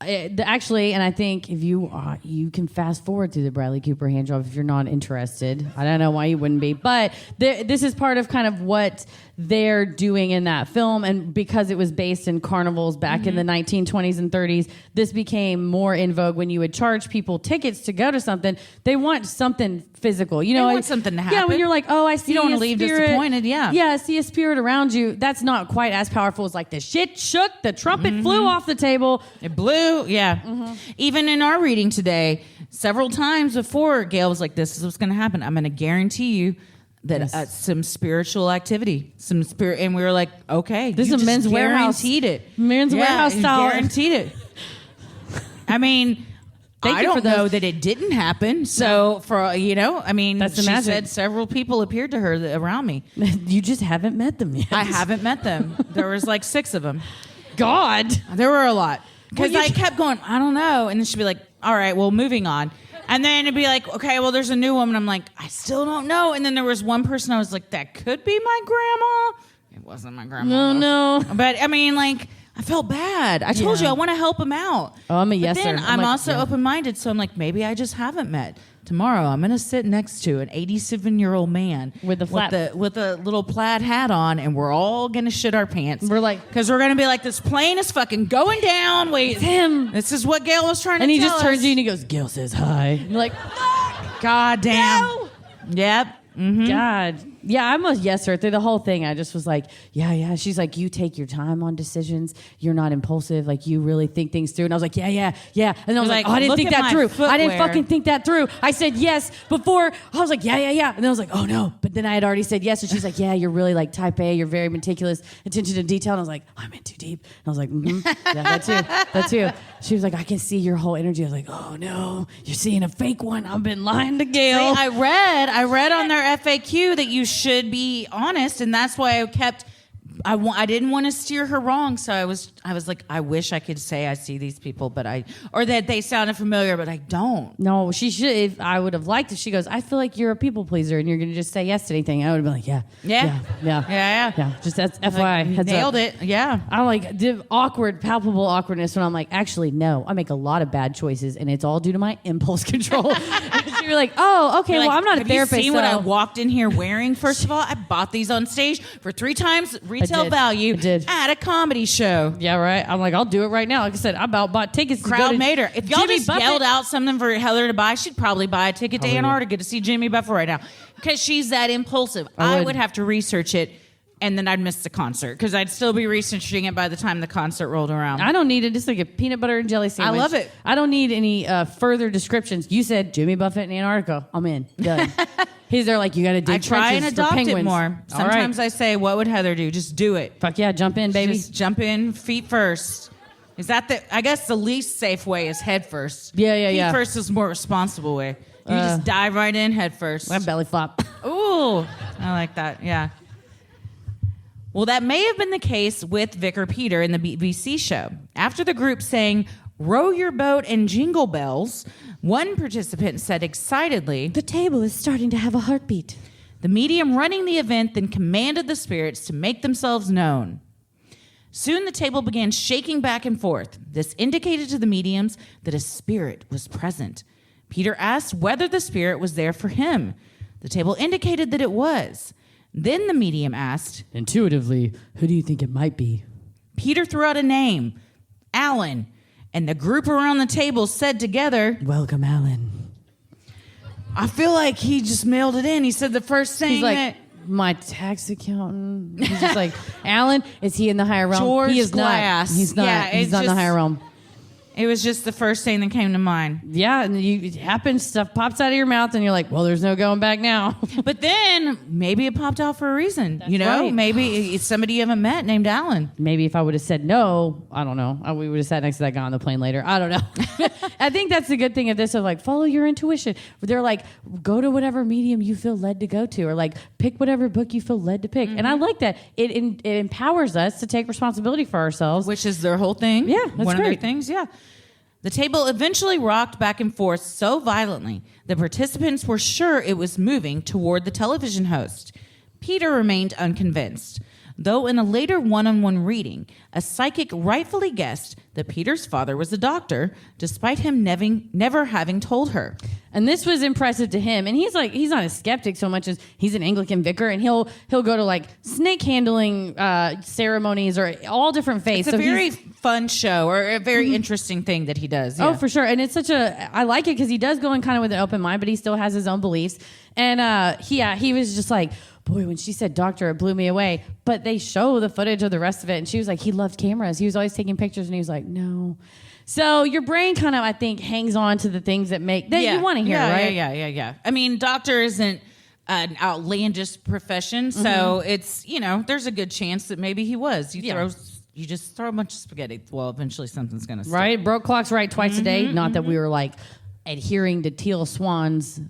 S4: actually, and I think if you can fast forward through the Bradley Cooper hand job if you're not interested. I don't know why you wouldn't be, but this is part of kind of what they're doing in that film, and because it was based in carnivals back in the 1920s and 30s, this became more in vogue. When you would charge people tickets to go to something, they want something physical. You know,
S5: they want something to happen.
S4: Yeah, when you're like, oh, I see.
S5: You don't want to
S4: a
S5: leave
S4: spirit.
S5: disappointed. Yeah,
S4: I see a spirit around you. That's not quite as powerful as like the shit shook, the trumpet flew off the table.
S5: It blew. Yeah. Even in our reading today, several times before, Gail was like, "This is what's going to happen. I'm going to guarantee you." That some spiritual activity, some spirit, and we were like, okay,
S4: this is a men's warehouse.
S5: Guaranteed it.
S4: Men's warehouse style.
S5: Guaranteed it. I mean, I don't know that it didn't happen. So I mean,
S4: that's the
S5: she
S4: magic.
S5: said several people appeared to her around me.
S4: You just haven't met them yet.
S5: I haven't met them. There was like 6 of them.
S4: God,
S5: there were a lot because I kept going, I don't know, and then she'd be like, all right, well, moving on. And then it'd be like, okay, well, there's a new woman. I'm like, I still don't know. And then there was one person I was like, that could be my grandma. It wasn't my grandma.
S4: No.
S5: But I mean, like, I felt bad. I told you I want to help him out.
S4: Oh, I'm a yes
S5: But then
S4: sir.
S5: I'm also open-minded, so I'm like, maybe I just haven't met. Tomorrow, I'm going to sit next to an 87-year-old man
S4: with
S5: a little plaid hat on, and we're all going to shit our pants.
S4: We're like,
S5: because we're going to be like, this plane is fucking going down. Wait,
S4: it's him.
S5: This is what Gail was trying to tell us.
S4: And he just turns to you and he goes, Gail says hi. And you're like,
S5: God damn.
S4: No.
S5: Yep. Mm-hmm.
S4: God. Yeah, I'm a yes sir through the whole thing. I just was like, yeah. She's like, you take your time on decisions. You're not impulsive. Like, you really think things through. And I was like, yeah. And I was like, oh, I didn't think that through. I didn't fucking think that through. I said yes before. I was like, yeah. And then I was like, oh no. But then I had already said yes. And she's like, yeah, you're really like type A. You're very meticulous, attention to detail. And I was like, I'm in too deep. And I was like, yeah, that too. She was like, I can see your whole energy. I was like, oh no, you're seeing a fake one. I've been lying to Gail.
S5: I read on their FAQ that you should be honest, and that's why I kept. I didn't want to steer her wrong, so I was like, I wish I could say I see these people, or that they sounded familiar, but I don't.
S4: No, she should. If I would have liked it. She goes, I feel like you're a people pleaser, and you're going to just say yes to anything. I would have been like, yeah. Just that's FYI.
S5: Like,
S4: heads
S5: nailed
S4: up.
S5: it. Yeah.
S4: I like the palpable awkwardness when I'm like, actually, no, I make a lot of bad choices, and it's all due to my impulse control. So you're like, oh, okay, well, I'm not a therapist.
S5: Have you seen
S4: so.
S5: what I walked in here wearing? First of all, I bought these on stage for 3 times retail value at a comedy show.
S4: Yeah, right. I'm like, I'll do it right now. Like I said, I about bought tickets.
S5: Crowd made her. If y'all
S4: Jimmy
S5: just
S4: Buffett
S5: yelled out something for Heather to buy, she'd probably buy a ticket to Antarctica to see Jimmy Buffett right now because she's that impulsive. I would have to research it. And then I'd miss the concert because I'd still be researching it by the time the concert rolled around.
S4: I don't need it. Just like a peanut butter and jelly sandwich.
S5: I love it.
S4: I don't need any further descriptions. You said Jimmy Buffett in Antarctica. I'm in. Done. He's there like, you got to dig
S5: I try and
S4: trenches for
S5: adopt
S4: penguins.
S5: it more. Sometimes I say, what would Heather do? Just do it.
S4: Fuck yeah, jump in, baby.
S5: Just jump in, feet first. Is that I guess the least safe way is head first.
S4: Yeah.
S5: Feet first is the more responsible way. You just dive right in head first.
S4: My belly flop.
S5: Ooh, I like that. Yeah. Well, that may have been the case with Vicar Peter in the BBC show. After the group sang Row Your Boat and Jingle Bells, one participant said excitedly,
S3: The table is starting to have a heartbeat.
S5: The medium running the event then commanded the spirits to make themselves known. Soon the table began shaking back and forth. This indicated to the mediums that a spirit was present. Peter asked whether the spirit was there for him. The table indicated that it was. Then the medium asked,
S4: Intuitively, who do you think it might be?
S5: Peter threw out a name, Alan, and the group around the table said together,
S4: Welcome, Alan.
S5: I feel like he just mailed it in. He said the first thing
S4: He's like,
S5: that...
S4: my tax accountant. He's just like, Alan, is he in the higher realm?
S5: George
S4: he is
S5: Glass.
S4: not. He's not.
S5: Yeah,
S4: he's not in the higher realm.
S5: It was just the first thing that came to mind.
S4: Yeah, and it happens, stuff pops out of your mouth, and you're like, well, there's no going back now.
S5: But then maybe it popped out for a reason.
S4: That's right.
S5: Maybe it's somebody you haven't met named Alan.
S4: Maybe if I would have said no, I don't know. We would have sat next to that guy on the plane later. I don't know. I think that's the good thing of this, of like, follow your intuition. They're like, go to whatever medium you feel led to go to, or like pick whatever book you feel led to pick. And I like that. It empowers us to take responsibility for ourselves.
S5: Which is their whole thing.
S4: Yeah, that's
S5: One
S4: great.
S5: of their things, yeah. The table eventually rocked back and forth so violently the participants were sure it was moving toward the television host. Peter remained unconvinced, though in a later one-on-one reading, a psychic rightfully guessed that Peter's father was a doctor, despite him never having told her.
S4: And this was impressive to him. And he's not a skeptic so much as he's an Anglican vicar, and he'll go to like snake handling ceremonies or all different faiths.
S5: It's a very fun show, or a very interesting thing that he does. Yeah.
S4: Oh, for sure. And it's I like it because he does go in kind of with an open mind, but he still has his own beliefs. And he was just like, boy, when she said doctor, it blew me away. But they show the footage of the rest of it, and she was like, he loved cameras. He was always taking pictures, and he was like, no. So your brain kind of, I think, hangs on to the things that you want to hear, right?
S5: Yeah. I mean, doctor isn't an outlandish profession, so it's, there's a good chance that maybe he was. You just throw a bunch of spaghetti. Well, eventually something's going to stick.
S4: Right? Broke clocks right twice a day. Not that we were like adhering to Teal Swan's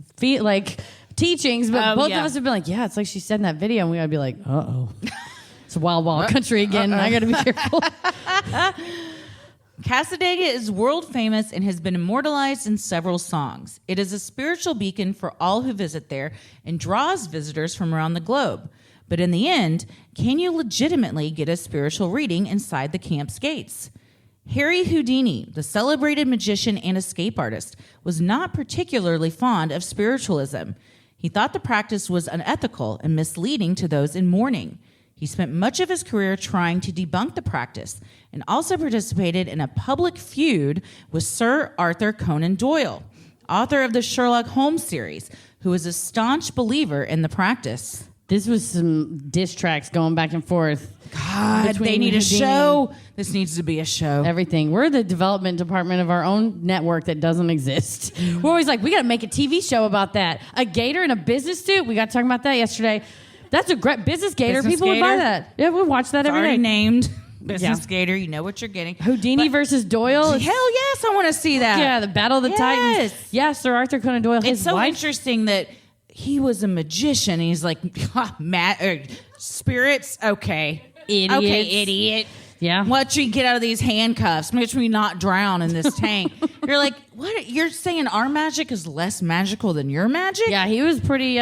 S4: teachings, but both of us have been like, yeah, it's like she said in that video, and we gotta be like, uh-oh. It's a wild, wild country again. I gotta be careful.
S5: Cassadaga is world famous and has been immortalized in several songs. It is a spiritual beacon for all who visit there and draws visitors from around the globe. But in the end, can you legitimately get a spiritual reading inside the camp's gates? Harry Houdini, the celebrated magician and escape artist, was not particularly fond of spiritualism. He thought the practice was unethical and misleading to those in mourning. He spent much of his career trying to debunk the practice and also participated in a public feud with Sir Arthur Conan Doyle, author of the Sherlock Holmes series, who was a staunch believer in the practice.
S4: This was some diss tracks going back and forth.
S5: God, they need a show. This needs to be a show.
S4: Everything. We're the development department of our own network that doesn't exist. We're always like, we got to make a TV show about that. A gator in a business suit. We got talking about that yesterday. That's a great business gator. People would buy that. Yeah, we'll watch that every day.
S5: Already named business gator. You know what you're getting.
S4: Houdini versus Doyle.
S5: Hell yes, I want to see that.
S4: Yeah, the Battle of the Titans. Yeah, Sir Arthur Conan Doyle.
S5: It's so interesting that he was a magician. He's like, spirits, okay.
S4: Idiots.
S5: Okay, idiot.
S4: Yeah.
S5: Why don't you get out of these handcuffs? Make me not drown in this tank. You're like, what? You're saying our magic is less magical than your magic?
S4: Yeah, he was pretty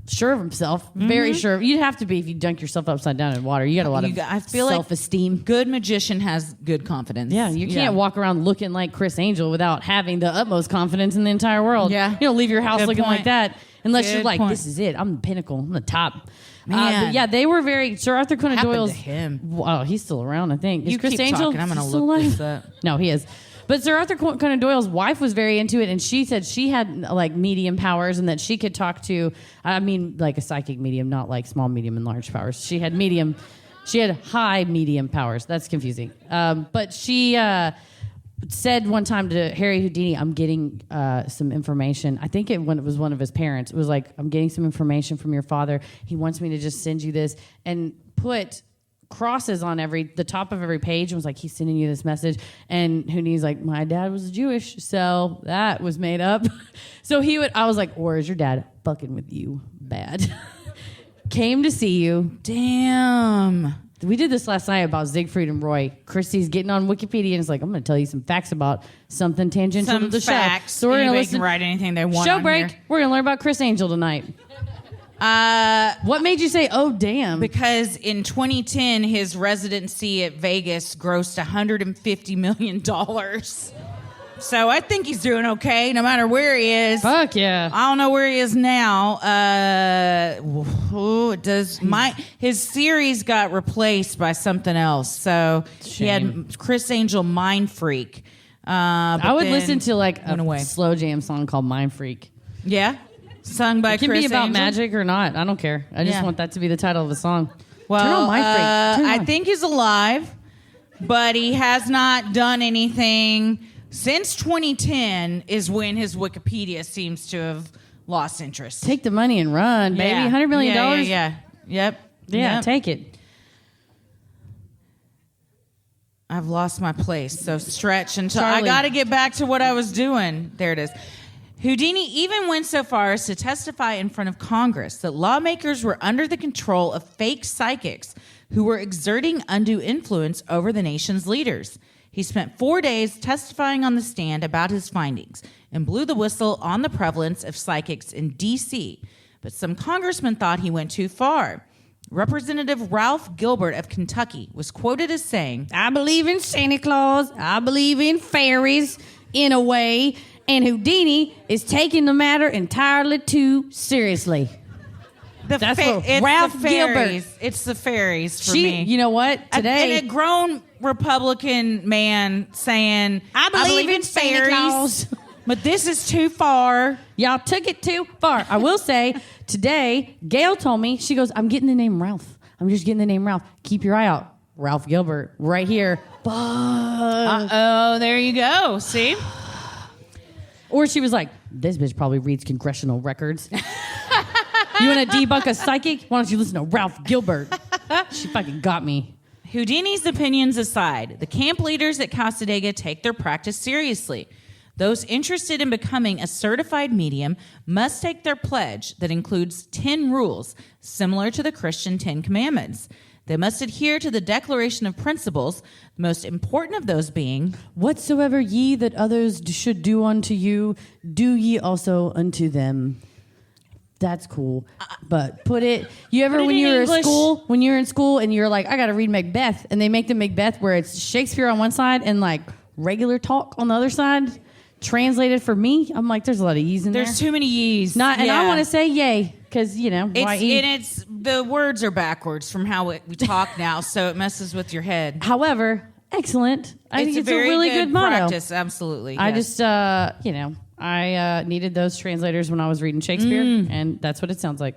S4: sure of himself. Very sure. You'd have to be if you dunk yourself upside down in water. You got a lot of self-esteem.
S5: Like good magician has good confidence.
S4: Yeah, you can't walk around looking like Chris Angel without having the utmost confidence in the entire world.
S5: Yeah.
S4: You don't leave your house looking like that unless
S5: Good
S4: you're like,
S5: point.
S4: this is it. I'm the pinnacle. I'm the top.
S5: Man.
S4: But yeah, they were very. Sir Arthur Conan Doyle's.
S5: To him?
S4: Wow, he's still around. I think. Is
S5: You
S4: Chris
S5: keep
S4: Angel?
S5: talking. I'm going to
S4: still
S5: look
S4: alive?
S5: this up.
S4: No, he is. But Sir Arthur Conan Doyle's wife was very into it, and she said she had like medium powers, and that she could talk to. I mean, like a psychic medium, not like small, medium, and large powers. She had medium. She had high medium powers. That's confusing. But she said one time to Harry Houdini, I'm getting some information. I think when it was one of his parents. It was like, I'm getting some information from your father. He wants me to just send you this and put crosses on the top of every page and was like, he's sending you this message. And Houdini's like, my dad was Jewish, so that was made up. So I was like, or is your dad fucking with you bad? Came to see you.
S5: Damn.
S4: We did this last night about Siegfried and Roy. Christy's getting on Wikipedia and is like, I'm going to tell you some facts about something tangential to the
S5: facts.
S4: show. So we're going to
S5: can write anything they want.
S4: Show break. Here. We're going to learn about Chris Angel tonight. What made you say, oh, damn?
S5: Because in 2010, his residency at Vegas grossed $150 million. So I think he's doing okay, no matter where he is.
S4: Fuck yeah.
S5: I don't know where he is now. His series got replaced by something else. So he had Chris Angel Mind Freak.
S4: I would listen to like a slow jam song called Mind Freak.
S5: Yeah? Sung by Chris Angel.
S4: It can be about magic or not. I don't care. I just want that to be the title of the song.
S5: Well,
S4: Turn on Mind Freak.
S5: I think he's alive. but he has not done anything since 2010 is when his Wikipedia seems to have lost interest.
S4: Take the money and run, baby. $100 million.
S5: Yeah. Yep.
S4: Take it.
S5: I've lost my place, so stretch until
S4: Charlie.
S5: I got to get back to what I was doing. There it is. Houdini even went so far as to testify in front of Congress that lawmakers were under the control of fake psychics who were exerting undue influence over the nation's leaders. He spent 4 days testifying on the stand about his findings and blew the whistle on the prevalence of psychics in D.C., but some congressmen thought he went too far. Representative Ralph Gilbert of Kentucky was quoted as saying,
S4: I believe in Santa Claus. I believe in fairies in a way. And Houdini is taking the matter entirely too seriously. That's what Ralph Gilbert.
S5: It's the fairies for me.
S4: You know what? Today,
S5: a grown Republican man saying, I believe in
S4: Santa
S5: fairies,
S4: Claus.
S5: but this is too far.
S4: Y'all took it too far. I will say, today, Gail told me, she goes, I'm getting the name Ralph. I'm just getting the name Ralph. Keep your eye out. Ralph Gilbert, right here. But
S5: Uh-oh, there you go. See?
S4: Or she was like, this bitch probably reads congressional records. You want to debunk a psychic? Why don't you listen to Ralph Gilbert? She fucking got me.
S5: Houdini's opinions aside, the camp leaders at Cassadaga take their practice seriously. Those interested in becoming a certified medium must take their pledge that includes 10 rules, similar to the Christian 10 Commandments. They must adhere to the Declaration of Principles, the most important of those being,
S4: whatsoever ye that others should do unto you, do ye also unto them. That's cool. But put it, you ever when you're in school and you're like, I got to read Macbeth, and they make the Macbeth where it's Shakespeare on one side and like regular talk on the other side, translated for me. I'm like, there's a lot of ye's in there.
S5: There's too many ye's.
S4: And I want to say yay, because, you know,
S5: it's the words are backwards from how we talk now, so it messes with your head.
S4: However, excellent. I think it's a
S5: very
S4: really good motto.
S5: Practice, absolutely.
S4: I
S5: yes.
S4: just, I needed those translators when I was reading Shakespeare, and that's what it sounds like.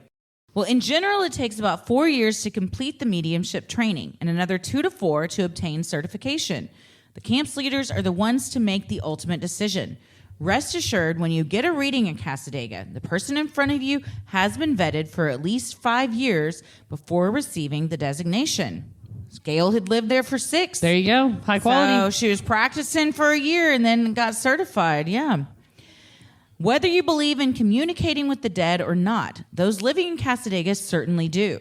S5: Well, in general, it takes about 4 years to complete the mediumship training and another 2 to 4 to obtain certification. The camp's leaders are the ones to make the ultimate decision. Rest assured, when you get a reading at Cassadaga, the person in front of you has been vetted for at least 5 years before receiving the designation. Gail had lived there for 6.
S4: There you go. High quality.
S5: So she was practicing for a year and then got certified. Yeah. Whether you believe in communicating with the dead or not, those living in Cassadaga certainly do.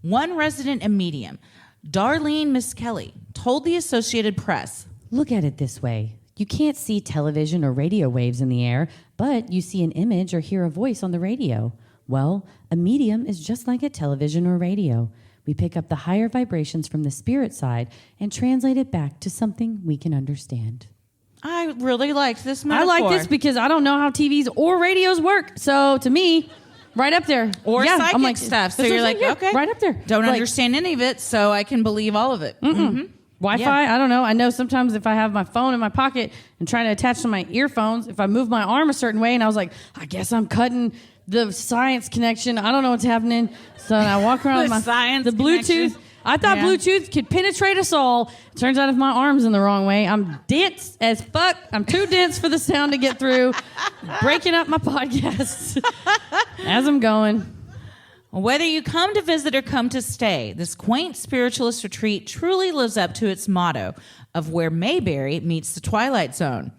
S5: One resident and medium, Darlene Miss Kelly, told the Associated Press,
S3: look at it this way. You can't see television or radio waves in the air, but you see an image or hear a voice on the radio. Well, a medium is just like a television or radio. We pick up the higher vibrations from the spirit side and translate it back to something we can understand.
S5: I really liked this metaphor.
S4: I like this because I don't know how TVs or radios work. So to me, right up there.
S5: Or
S4: yeah,
S5: psychic
S4: I'm like,
S5: stuff. So
S4: that's
S5: you're
S4: what I'm
S5: like,
S4: saying,
S5: okay.
S4: right up there.
S5: Don't
S4: Like,
S5: understand any of it, so I can believe all of it. Mm-hmm.
S4: Wi-Fi,
S5: Yeah.
S4: I don't know. I know sometimes if I have my phone in my pocket and trying to attach to my earphones, if I move my arm a certain way, and I was like, I guess I'm cutting the science connection. I don't know what's happening. So I walk around with the Bluetooth.
S5: connection.
S4: I thought
S5: Yeah.
S4: Bluetooth could penetrate us all. Turns out if my arm's in the wrong way, I'm dense as fuck. I'm too dense for the sound to get through. Breaking up my podcasts as I'm going.
S5: Whether you come to visit or come to stay, this quaint spiritualist retreat truly lives up to its motto of where Mayberry meets the Twilight Zone.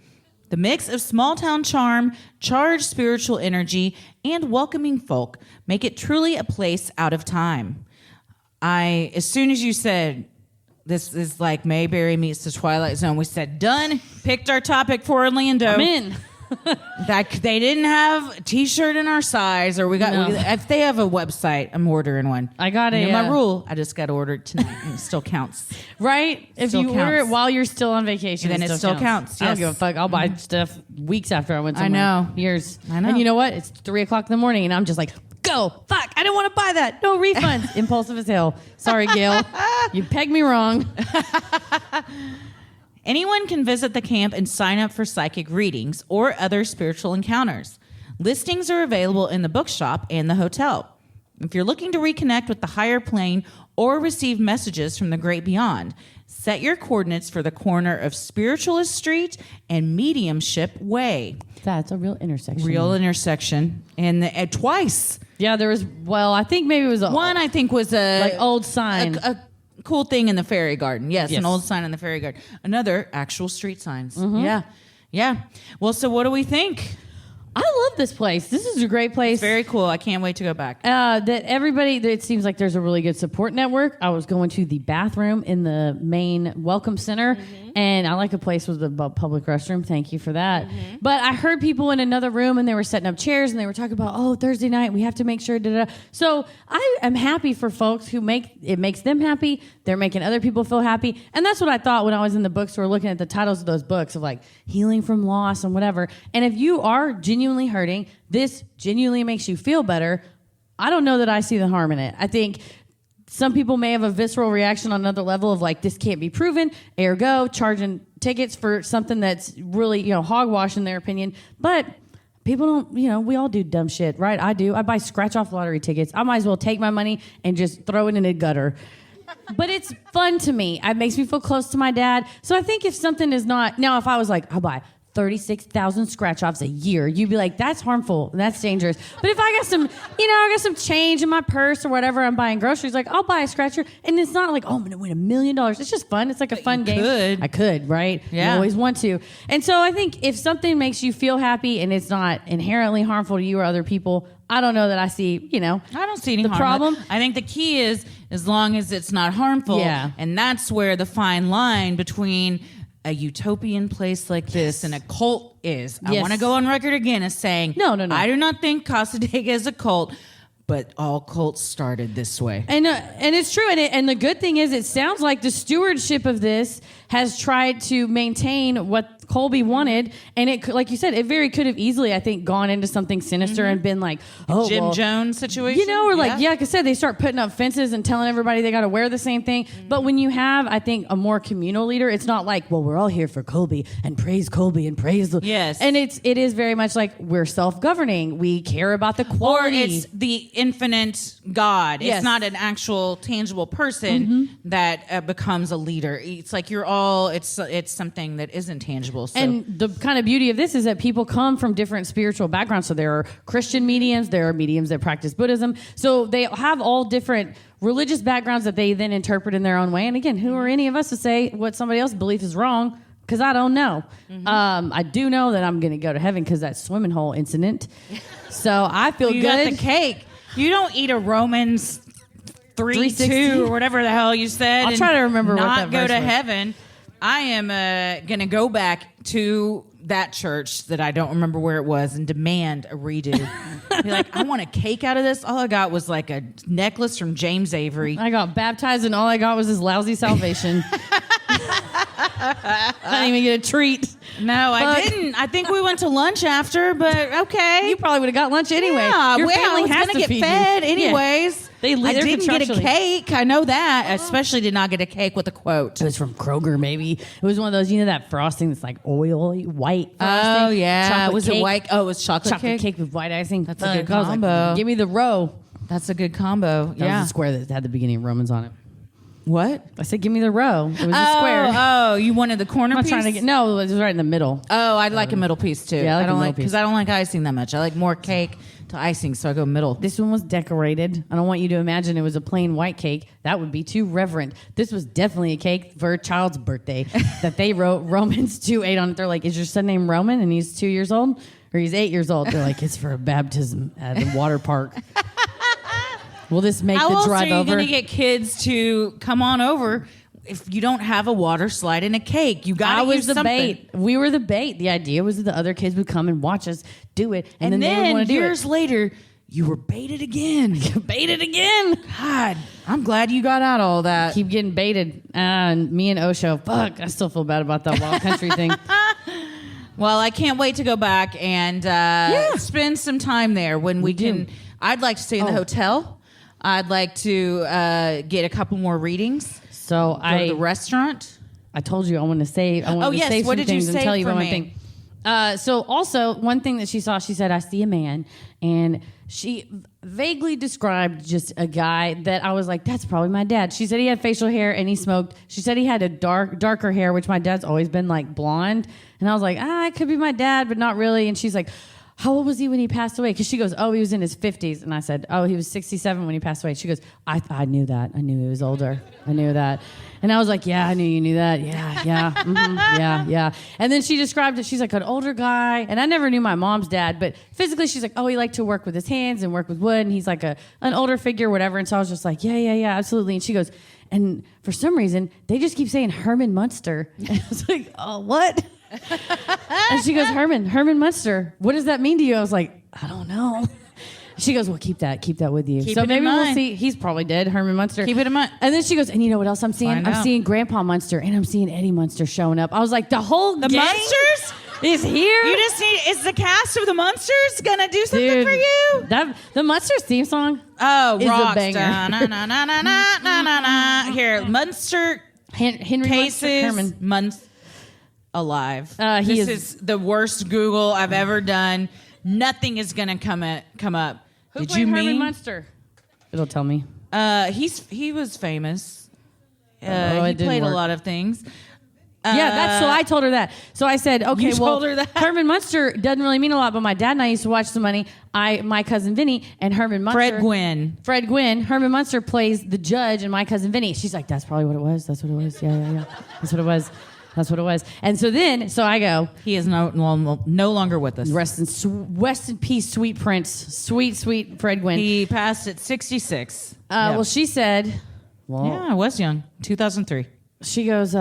S5: The mix of small-town charm, charged spiritual energy, and welcoming folk make it truly a place out of time. As soon as you said, this is like Mayberry meets the Twilight Zone, we said, done, picked our topic for Orlando.
S4: I'm in.
S5: That they didn't have a t-shirt in our size, or if they have a website, I'm ordering one.
S4: I got
S5: my rule. I just got ordered tonight, and it still counts.
S4: Right? If
S5: Still
S4: you order it
S5: counts.
S4: while you're still on vacation,
S5: Then it still counts,
S4: I don't
S5: yes.
S4: give a fuck. I'll buy stuff weeks after I went
S5: I
S4: somewhere.
S5: know.
S4: Years.
S5: I know.
S4: And you know what? It's 3:00 in the morning, and I'm just like, go. Fuck. I didn't want to buy that. No refunds. Impulsive as hell. Sorry, Gail. You pegged me wrong.
S5: Anyone can visit the camp and sign up for psychic readings or other spiritual encounters. Listings are available in the bookshop and the hotel. If you're looking to reconnect with the higher plane or receive messages from the great beyond. Set your coordinates for the corner of Spiritualist Street and Mediumship Way.
S4: That's a real intersection.
S5: Real intersection. And twice.
S4: Yeah, there was, I think maybe it was
S5: one, I think, was a
S4: like old sign.
S5: A cool thing in the fairy garden. Yes, an old sign in the fairy garden. Another actual street signs. Mm-hmm. Yeah. Well, so what do we think?
S4: I love this place. This is a great place.
S5: It's very cool. I can't wait to go back.
S4: That everybody, it seems like there's a really good support network. I was going to the bathroom in the main welcome center, and I like a place with a public restroom. Thank you for that. But I heard people in another room, and they were setting up chairs, and they were talking about, Thursday night, we have to make sure, da-da. So I am happy for folks who makes them happy. They're making other people feel happy. And that's what I thought when I was in the bookstore looking at the titles of those books of like healing from loss and whatever. And if you are genuinely hurting, this genuinely makes you feel better. I don't know that I see the harm in it. I think some people may have a visceral reaction on another level of like, this can't be proven, ergo charging tickets for something that's really, hogwash in their opinion. But people don't, we all do dumb shit, right? I do. I buy scratch off lottery tickets. I might as well take my money and just throw it in a gutter. But it's fun to me. It makes me feel close to my dad. So I think if something is not, now if I was like, I'll buy 36,000 scratch offs a year, you'd be like, that's harmful and that's dangerous. But if I got some, I got some change in my purse or whatever, I'm buying groceries, like I'll buy a scratcher. And it's not like, I'm going to win $1 million. It's just fun. It's like a fun game. I could, right?
S5: Yeah.
S4: You always want to. And so I think if something makes you feel happy and it's not inherently harmful to you or other people, I don't know that I see, I
S5: don't see any
S4: the
S5: harm.
S4: problem.
S5: I think the key is as long as it's not harmful.
S4: Yeah.
S5: And that's where the fine line between a utopian place like this and a cult is. I want to go on record again as saying,
S4: No.
S5: I do not think Cassadaga is a cult, but all cults started this way.
S4: And it's true. And the good thing is, it sounds like the stewardship of this has tried to maintain what Colby wanted, and it, like you said, it very could have easily, I think, gone into something sinister and been like,
S5: Jim Jones situation,
S4: or like, like I said, they start putting up fences and telling everybody they got to wear the same thing. But when you have, I think, a more communal leader, it's not like, we're all here for Colby and praise the and it is very much like we're self-governing. We care about the quality.
S5: Or it's the infinite God.
S4: Yes.
S5: It's not an actual tangible person that becomes a leader. It's like it's something that isn't tangible. So.
S4: And the kind of beauty of this is that people come from different spiritual backgrounds. So there are Christian mediums, there are mediums that practice Buddhism. So they have all different religious backgrounds that they then interpret in their own way. And again, who are any of us to say what somebody else's belief is wrong? Because I don't know. I do know that I'm going to go to heaven because that swimming hole incident. So I feel good.
S5: You got the cake. You don't eat a Romans 3:2 or whatever the hell you said.
S4: I'll try to remember what that
S5: not go
S4: verse
S5: to
S4: was.
S5: heaven. I am going to go back to that church that I don't remember where it was and demand a redo. Be like, I want a cake out of this. All I got was like a necklace from James Avery.
S4: I got baptized and all I got was this lousy salvation. I didn't even get a treat.
S5: No, I didn't. I think we went to lunch after, but okay.
S4: You probably would have got lunch anyway.
S5: Yeah,
S4: Your
S5: I
S4: family
S5: was
S4: has
S5: gonna
S4: to
S5: get
S4: feed
S5: fed
S4: you.
S5: anyways.
S4: Yeah.
S5: I didn't get a
S4: contractually.
S5: cake. I know that. I especially did not get a cake with a quote.
S4: It was from Kroger, maybe. It was one of those, that frosting that's like oily, white frosting.
S5: Oh, yeah.
S4: Chocolate
S5: Was
S4: cake.
S5: it white? Oh, it was chocolate cake?
S4: with white icing.
S5: That's a good
S4: I was like,
S5: combo.
S4: give me the row.
S5: That's a good combo.
S4: That was a square that had the beginning of Romans on it.
S5: What?
S4: I said, give me the row. It was a square.
S5: Oh, you wanted the corner
S4: I'm not
S5: piece?
S4: trying to get. No, it was right in the middle.
S5: Oh, I'd like a middle piece too.
S4: Yeah, I like a middle piece.
S5: because I don't like icing that much. I like more cake to icing, so I go middle.
S4: This one was decorated. I don't want you to imagine it was a plain white cake. That would be too reverent. This was definitely a cake for a child's birthday that they wrote Romans 2:8 on it. They're like, is your son named Roman and he's 2 years old? Or he's 8 years old? They're like, it's for a baptism at the water park. Will this make
S5: How
S4: the
S5: else
S4: drive
S5: are you
S4: over?
S5: going to get kids to come on over if you don't have a water slide and a cake? You got to use
S4: the
S5: something.
S4: bait. We were the bait. The idea was that the other kids would come and watch us do it, and then they would want to do
S5: years
S4: it.
S5: later, you were baited again.
S4: Baited again.
S5: God, I'm glad you got out all that.
S4: Keep getting baited. And me and Osho, fuck, I still feel bad about that wild country thing.
S5: Well, I can't wait to go back and spend some time there when we can. I'd like to stay in the hotel. I'd like to get a couple more readings.
S4: So
S5: Go to the restaurant.
S4: I told you I want to save. I want to save
S5: what
S4: some
S5: did you
S4: things and
S5: save
S4: tell you
S5: for
S4: about my
S5: me?
S4: thing. So also one thing that she saw, she said, I see a man, and she vaguely described just a guy that I was like, that's probably my dad. She said he had facial hair and he smoked. She said he had a darker hair, which my dad's always been like blonde. And I was like, it could be my dad, but not really. And she's like, how old was he when he passed away? Because she goes, he was in his 50s. And I said, he was 67 when he passed away. She goes, I knew that. I knew he was older. I knew that. And I was like, yeah, I knew you knew that. Yeah. And then she described it. She's like an older guy. And I never knew my mom's dad. But physically, she's like, he liked to work with his hands and work with wood. And he's like an older figure, whatever. And so I was just like, yeah, absolutely. And she goes, and for some reason, they just keep saying Herman Munster. And I was like, what? And she goes, Herman Munster, what does that mean to you? I was like, I don't know. She goes, well, keep that with you.
S5: Keep
S4: so
S5: it
S4: maybe
S5: in mind.
S4: we'll see. He's probably dead, Herman Munster.
S5: Keep it in mind.
S4: And then she goes, and you know what else I'm seeing?
S5: Find
S4: I'm
S5: out.
S4: seeing Grandpa Munster and I'm seeing Eddie Munster showing up. I was like, the whole
S5: The
S4: gang
S5: Munsters?
S4: is here.
S5: You just need. Is the cast of the Munsters gonna do something for you?
S4: The Munsters theme song.
S5: Oh,
S4: is a
S5: rocks.
S4: banger.
S5: Na. Here, Munster
S4: Henry
S5: cases.
S4: Herman.
S5: Alive.
S4: He
S5: This is the worst Google I've ever done. Nothing is gonna come up.
S4: Who
S5: Did
S4: played
S5: you
S4: Herman
S5: mean?
S4: Munster? It'll tell me.
S5: He was famous.
S4: it
S5: He
S4: didn't
S5: played
S4: work.
S5: a lot of things.
S4: So I told her that. So I said, okay,
S5: You told her that?
S4: Herman Munster doesn't really mean a lot, but my dad and I used to watch The Money. My cousin Vinny and Herman Munster. Fred Gwynn. Herman Munster plays the judge and My Cousin Vinny. She's like, that's probably what it was. That's what it was. Yeah. That's what it was. And so I go,
S5: He is no longer with us.
S4: rest in peace, sweet prince, sweet Fred Gwynn.
S5: He passed at 66.
S4: Well, she said,
S5: Yeah, I was young. 2003.
S4: she goes,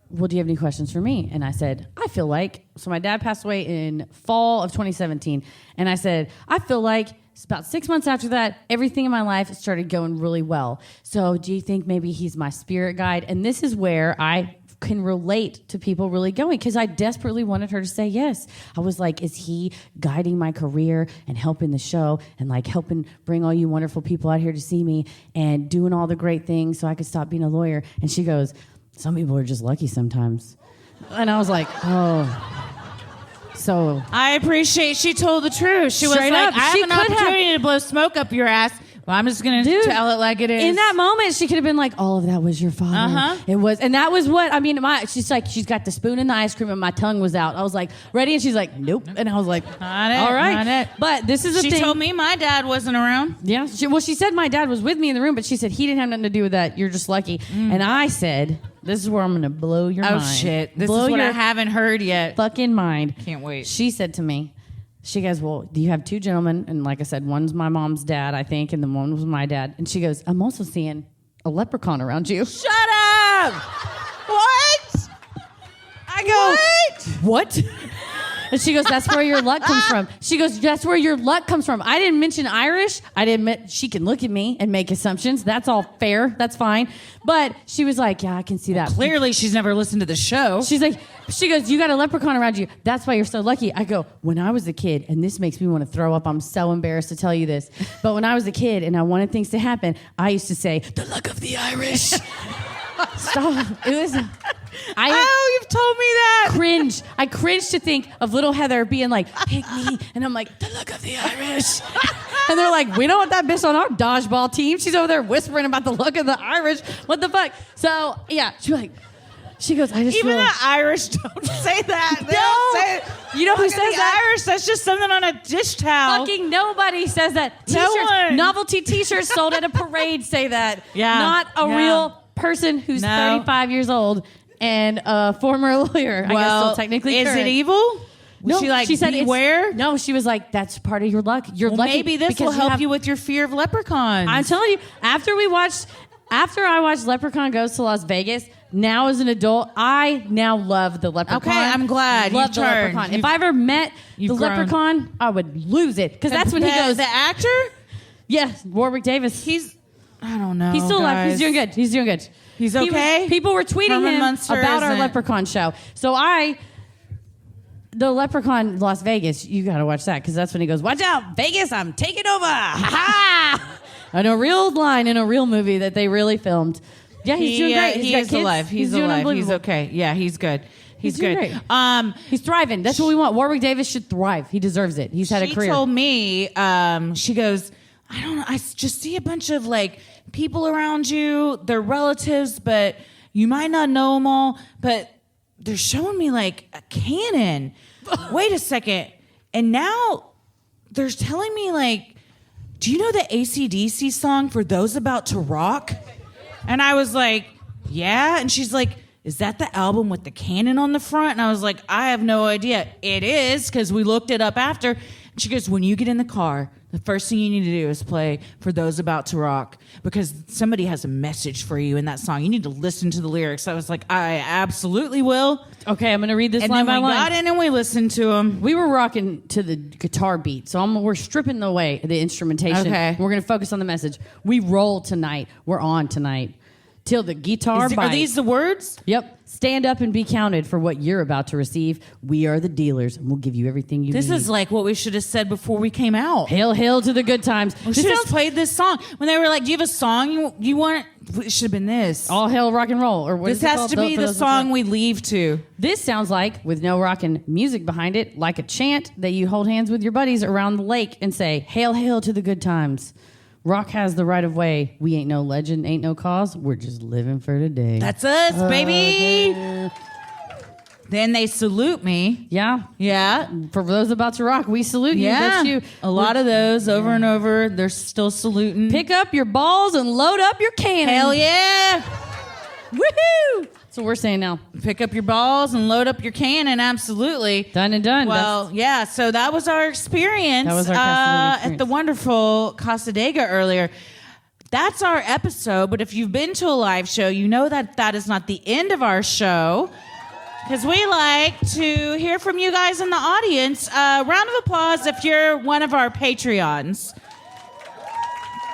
S4: well, do you have any questions for me? And I said, I feel like, so my dad passed away in fall of 2017. And I said, I feel like it's about 6 months after that, everything in my life started going really well. So do you think maybe he's my spirit guide? And this is where I can relate to people really going, because I desperately wanted her to say yes. I was like, is he guiding my career and helping the show and like helping bring all you wonderful people out here to see me and doing all the great things so I could stop being a lawyer? And she goes, some people are just lucky sometimes. And I was like, so
S5: I appreciate she told the truth. She was
S4: Straight
S5: like,
S4: up.
S5: I
S4: She
S5: have an
S4: could have.
S5: opportunity to blow smoke up your ass. Well, I'm just going to tell it like it is.
S4: in that moment, she could have been like, all of that was your father.
S5: Uh-huh.
S4: It was. And that was what, I mean, she's like, she's got the spoon and the ice cream and my tongue was out. I was like, ready? And she's like, nope. And I was like,
S5: Not it,
S4: all right.
S5: not it.
S4: But this is the
S5: She
S4: thing.
S5: told me my dad wasn't around.
S4: Yeah. She said my dad was with me in the room, but she said he didn't have nothing to do with that. You're just lucky. And I said, this is where I'm going to blow your mind.
S5: Oh, shit. This
S4: blow
S5: is what
S4: your
S5: I haven't heard yet.
S4: fucking mind.
S5: Can't wait.
S4: She said to me, she goes, well, do you have two gentlemen? And like I said, one's my mom's dad, I think, and then one was my dad. And she goes, I'm also seeing a leprechaun around you.
S5: Shut up! What?
S4: I go, what? And she goes, that's where your luck comes from. She goes, that's where your luck comes from. I didn't mention Irish. I didn't admit she can look at me and make assumptions. That's all fair. That's fine. But she was like, yeah, I can see that.
S5: Clearly, she's never listened to the show.
S4: She goes, you got a leprechaun around you. That's why you're so lucky. I go, when I was a kid, and this makes me want to throw up. I'm so embarrassed to tell you this. But when I was a kid and I wanted things to happen, I used to say, the luck of the Irish. Stop. It was...
S5: you've told me that.
S4: Cringe. I cringe to think of little Heather being like, pick me. And I'm like, the luck of the Irish. And they're like, we don't want that bitch on our dodgeball team. She's over there whispering about the luck of the Irish. What the fuck? So, yeah. She goes, I just
S5: Even
S4: feel...
S5: the Irish don't say that. They
S4: No.
S5: don't say it.
S4: You know who
S5: Look
S4: says
S5: at the
S4: that?
S5: Irish, that's just something on a dish towel.
S4: Fucking nobody says that.
S5: No
S4: T-shirts,
S5: one.
S4: novelty T-shirts sold at a parade say that.
S5: Yeah.
S4: Not a
S5: Yeah.
S4: real person who's
S5: No.
S4: 35 years old and a former lawyer. I guess still technically
S5: is
S4: current.
S5: it evil?
S4: No,
S5: she said beware?
S4: No, she was like, that's part of your luck. You're
S5: Well,
S4: lucky.
S5: maybe this will
S4: because
S5: help
S4: have-
S5: you with your fear of leprechauns.
S4: I'm telling you, after I watched Leprechaun Goes to Las Vegas, now as an adult, I now love the leprechaun.
S5: Okay, I'm glad.
S4: Love
S5: You've
S4: the
S5: turned.
S4: leprechaun. If I ever met the
S5: you've grown.
S4: leprechaun, I would lose it. Because that's when he goes,
S5: The actor?
S4: yeah, Warwick Davis.
S5: I don't know.
S4: He's still alive.
S5: guys.
S4: He's doing good. He's doing good.
S5: He's
S4: He was-
S5: okay?
S4: people were tweeting
S5: Herman
S4: him
S5: Munster
S4: about our
S5: isn't-
S4: Leprechaun show. So the Leprechaun Las Vegas, you got to watch that because that's when he goes, watch out, Vegas, I'm taking over. Ha ha! And a real line in a real movie that they really filmed. Yeah, he's doing great.
S5: He
S4: got
S5: is
S4: kids.
S5: alive. He's
S4: doing
S5: alive. He's
S4: unbelievable.
S5: okay. Yeah, he's good. He's
S4: doing
S5: good.
S4: great. He's thriving. That's what we want. Warwick Davis should thrive. He deserves it. He's had a career.
S5: She told me, she goes, I don't know, I just see a bunch of like people around you. They're relatives, but you might not know them all. But they're showing me like a cannon. Wait a second. And now they're telling me like, do you know the AC/DC song For Those About to Rock? And I was like, yeah. And she's like, is that the album with the cannon on the front? And I was like, I have no idea. It is, because we looked it up after. And she goes, when you get in the car, the first thing you need to do is play For Those About to Rock, because somebody has a message for you in that song. You need to listen to the lyrics. I was like, I absolutely will.
S4: Okay, I'm going to read this
S5: and
S4: line by
S5: then we
S4: line.
S5: got in and we listened to them.
S4: We were rocking to the guitar beat, so we're stripping away the instrumentation.
S5: Okay.
S4: We're going to focus on the message. We roll tonight. We're on tonight. Till the guitar bites.
S5: Are these the words?
S4: Yep. Stand up and be counted for what you're about to receive. We are the dealers, and we'll give you everything you need.
S5: This is like what we should have said before we came out.
S4: Hail, hail to the good times.
S5: We should have played this song. When they were like, do you have a song you want? It should have been this.
S4: All hail rock and roll. Or what
S5: this
S4: is it
S5: has
S4: called?
S5: to be the song we leave to.
S4: This sounds like, with no rockin' music behind it, like a chant that you hold hands with your buddies around the lake and say, hail, hail to the good times. Rock has the right of way. We ain't no legend, ain't no cause. We're just living for today.
S5: That's us, baby. Then they salute me.
S4: Yeah.
S5: Yeah.
S4: For those about to rock, we salute you.
S5: Yeah.
S4: That's you.
S5: A lot of those over and over. They're still saluting.
S4: Pick up your balls and load up your cannon.
S5: Hell yeah.
S4: Woohoo! That's what we're saying now.
S5: Pick up your balls and load up your cannon. Absolutely.
S4: Done and done.
S5: Well, yeah. So that was our experience,
S4: That was our Cassadaga experience.
S5: at the wonderful Cassadaga earlier. That's our episode. But if you've been to a live show, you know that that is not the end of our show, because we like to hear from you guys in the audience. Round of applause if you're one of our Patreons.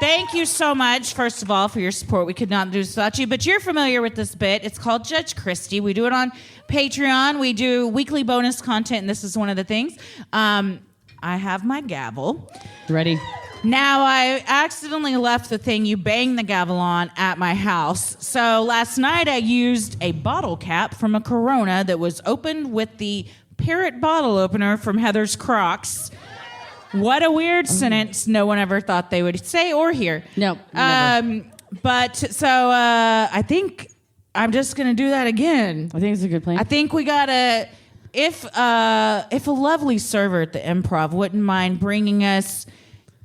S5: Thank you so much, first of all, for your support. We could not do this without you, but you're familiar with this bit. It's called Judge Christie. We do it on Patreon. We do weekly bonus content, and this is one of the things. I have my gavel.
S4: Ready?
S5: Now, I accidentally left the thing you bang the gavel on at my house. So last night I used a bottle cap from a Corona that was opened with the parrot bottle opener from Heather's Crocs. What a weird sentence. No one ever thought they would say or hear.
S4: No, never.
S5: But so I think I'm just going to do that again.
S4: I think it's a good plan.
S5: I think we got to, if a lovely server at the Improv wouldn't mind bringing us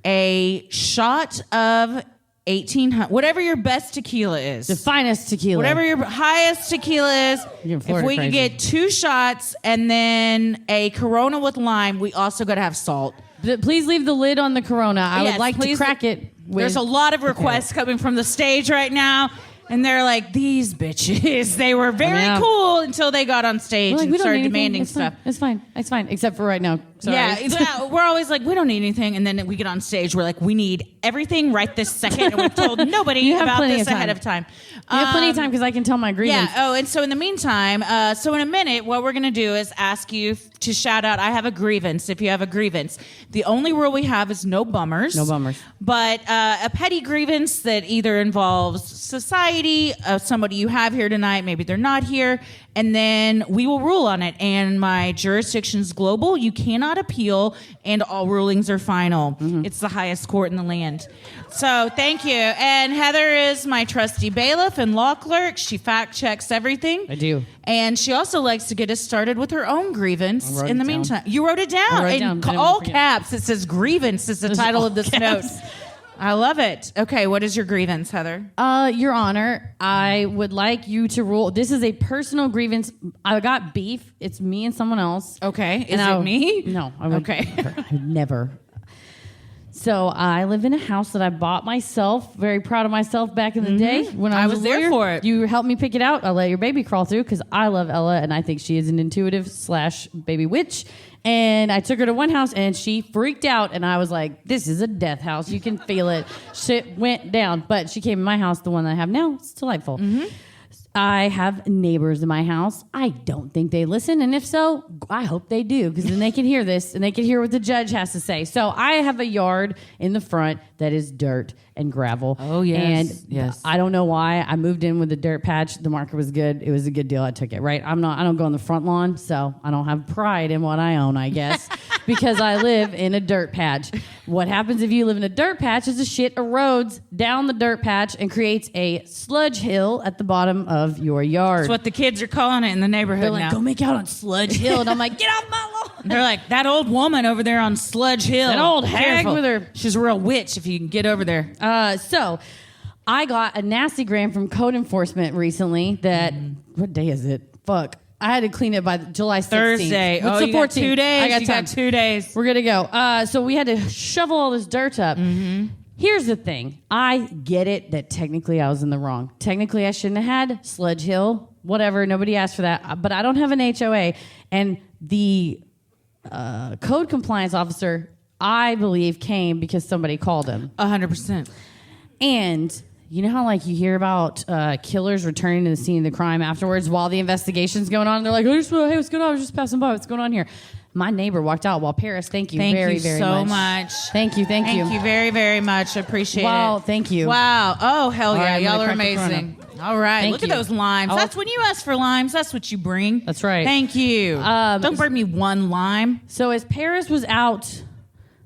S5: a shot of 1800, whatever your best tequila is.
S4: The finest tequila.
S5: Whatever your highest tequila is.
S4: You're
S5: If
S4: Florida
S5: we
S4: crazy.
S5: could get 2 shots and then a Corona with lime, we also got to have salt.
S4: Please leave the lid on the Corona. I
S5: Yes,
S4: would like to
S5: please.
S4: crack it.
S5: There's a lot of requests coming from the stage right now. And they're like, these bitches. They were very
S4: Yeah.
S5: cool until they got on stage and started demanding stuff.
S4: It's fine. It's fine. Except for right now. Sorry.
S5: Yeah, we're always like, we don't need anything. And then we get on stage, we're like, we need everything right this second. And we've told nobody
S4: You have
S5: about
S4: plenty
S5: this
S4: of
S5: ahead
S4: time.
S5: of time.
S4: You have plenty of time because I can tell my grievance.
S5: Yeah. Oh, and so in the meantime, so in a minute, what we're going to do is ask you to shout out, I have a grievance, if you have a grievance. The only rule we have is no bummers.
S4: No bummers.
S5: But a petty grievance that either involves society, somebody you have here tonight, maybe they're not here, and then we will rule on it. And my jurisdiction's global. You cannot appeal, and all rulings are final.
S4: Mm-hmm.
S5: It's the highest court in the land. So thank you. And Heather is my trusty bailiff and law clerk. She fact checks everything.
S4: I do.
S5: And she also likes to get us started with her own grievance
S4: I wrote
S5: in the
S4: it down.
S5: meantime. You wrote it down.
S4: I wrote it
S5: In
S4: down. I didn't
S5: all
S4: wanna forget.
S5: caps, it says grievance is the
S4: It's
S5: title
S4: all
S5: of this
S4: caps.
S5: note. I love it. Okay, what is your grievance, Heather?
S4: Your Honor, I would like you to rule. This is a personal grievance. I got beef. It's me and someone else.
S5: Okay, is
S4: And
S5: it me?
S4: No. I would,
S5: Okay.
S4: I would never. So I live in a house that I bought myself. Very proud of myself back in the day when I was a
S5: there
S4: lawyer.
S5: for it.
S4: You helped me pick it out. I let your baby crawl through because I love Ella and I think she is an intuitive / baby witch. And I took her to one house and she freaked out and I was like, this is a death house. You can feel it. Shit went down. But she came in my house, the one that I have now. It's delightful. I have neighbors in my house. I don't think they listen. And if so, I hope they do, because then they can hear this and they can hear what the judge has to say. So I have a yard in the front that is dirt and gravel.
S5: Oh, yes.
S4: And
S5: yes.
S4: I don't know why. I moved in with a dirt patch. The market was good. It was a good deal. I took it, right? I don't go on the front lawn, so I don't have pride in what I own, I guess, because I live in a dirt patch. What happens if you live in a dirt patch is the shit erodes down the dirt patch and creates a sludge hill at the bottom of your yard.
S5: That's what the kids are calling it in the neighborhood
S4: They're like,
S5: now.
S4: go make out on Sludge Hill. And I'm like, get off my lawn.
S5: They're like, that old woman over there on Sludge Hill.
S4: That old hag
S5: Careful.
S4: with her-
S5: She's a real witch if you can get over there.
S4: So I got a nasty gram from code enforcement recently that, what day is it? Fuck. I had to clean it by July 16th.
S5: Thursday.
S4: What's the
S5: you
S4: 14th?
S5: got 2 days.
S4: I got
S5: you
S4: time.
S5: got 2 days.
S4: We're going to go. So we had to shovel all this dirt up. Here's the thing. I get it that technically I was in the wrong. Technically, I shouldn't have had Sludge Hill. Whatever. Nobody asked for that. But I don't have an HOA. And the code compliance officer, I believe, came because somebody called him.
S5: 100%.
S4: And you know how, like, you hear about killers returning to the scene of the crime afterwards while the investigation's going on? They're like, hey, what's going on? I was just passing by. What's going on here? My neighbor walked out while Paris, thank you very
S5: so
S4: much.
S5: much.
S4: Thank you.
S5: Thank you very, very much. I appreciate it.
S4: Wow, thank you.
S5: Wow. Oh, hell yeah.
S4: All right, I'm
S5: Y'all
S4: gonna
S5: are
S4: crack the
S5: amazing. All right.
S4: Thank
S5: Look
S4: you.
S5: at those limes.
S4: I'll-
S5: That's when you ask for limes. That's what you bring.
S4: That's right.
S5: Thank you. Don't bring me one lime.
S4: So as Paris was out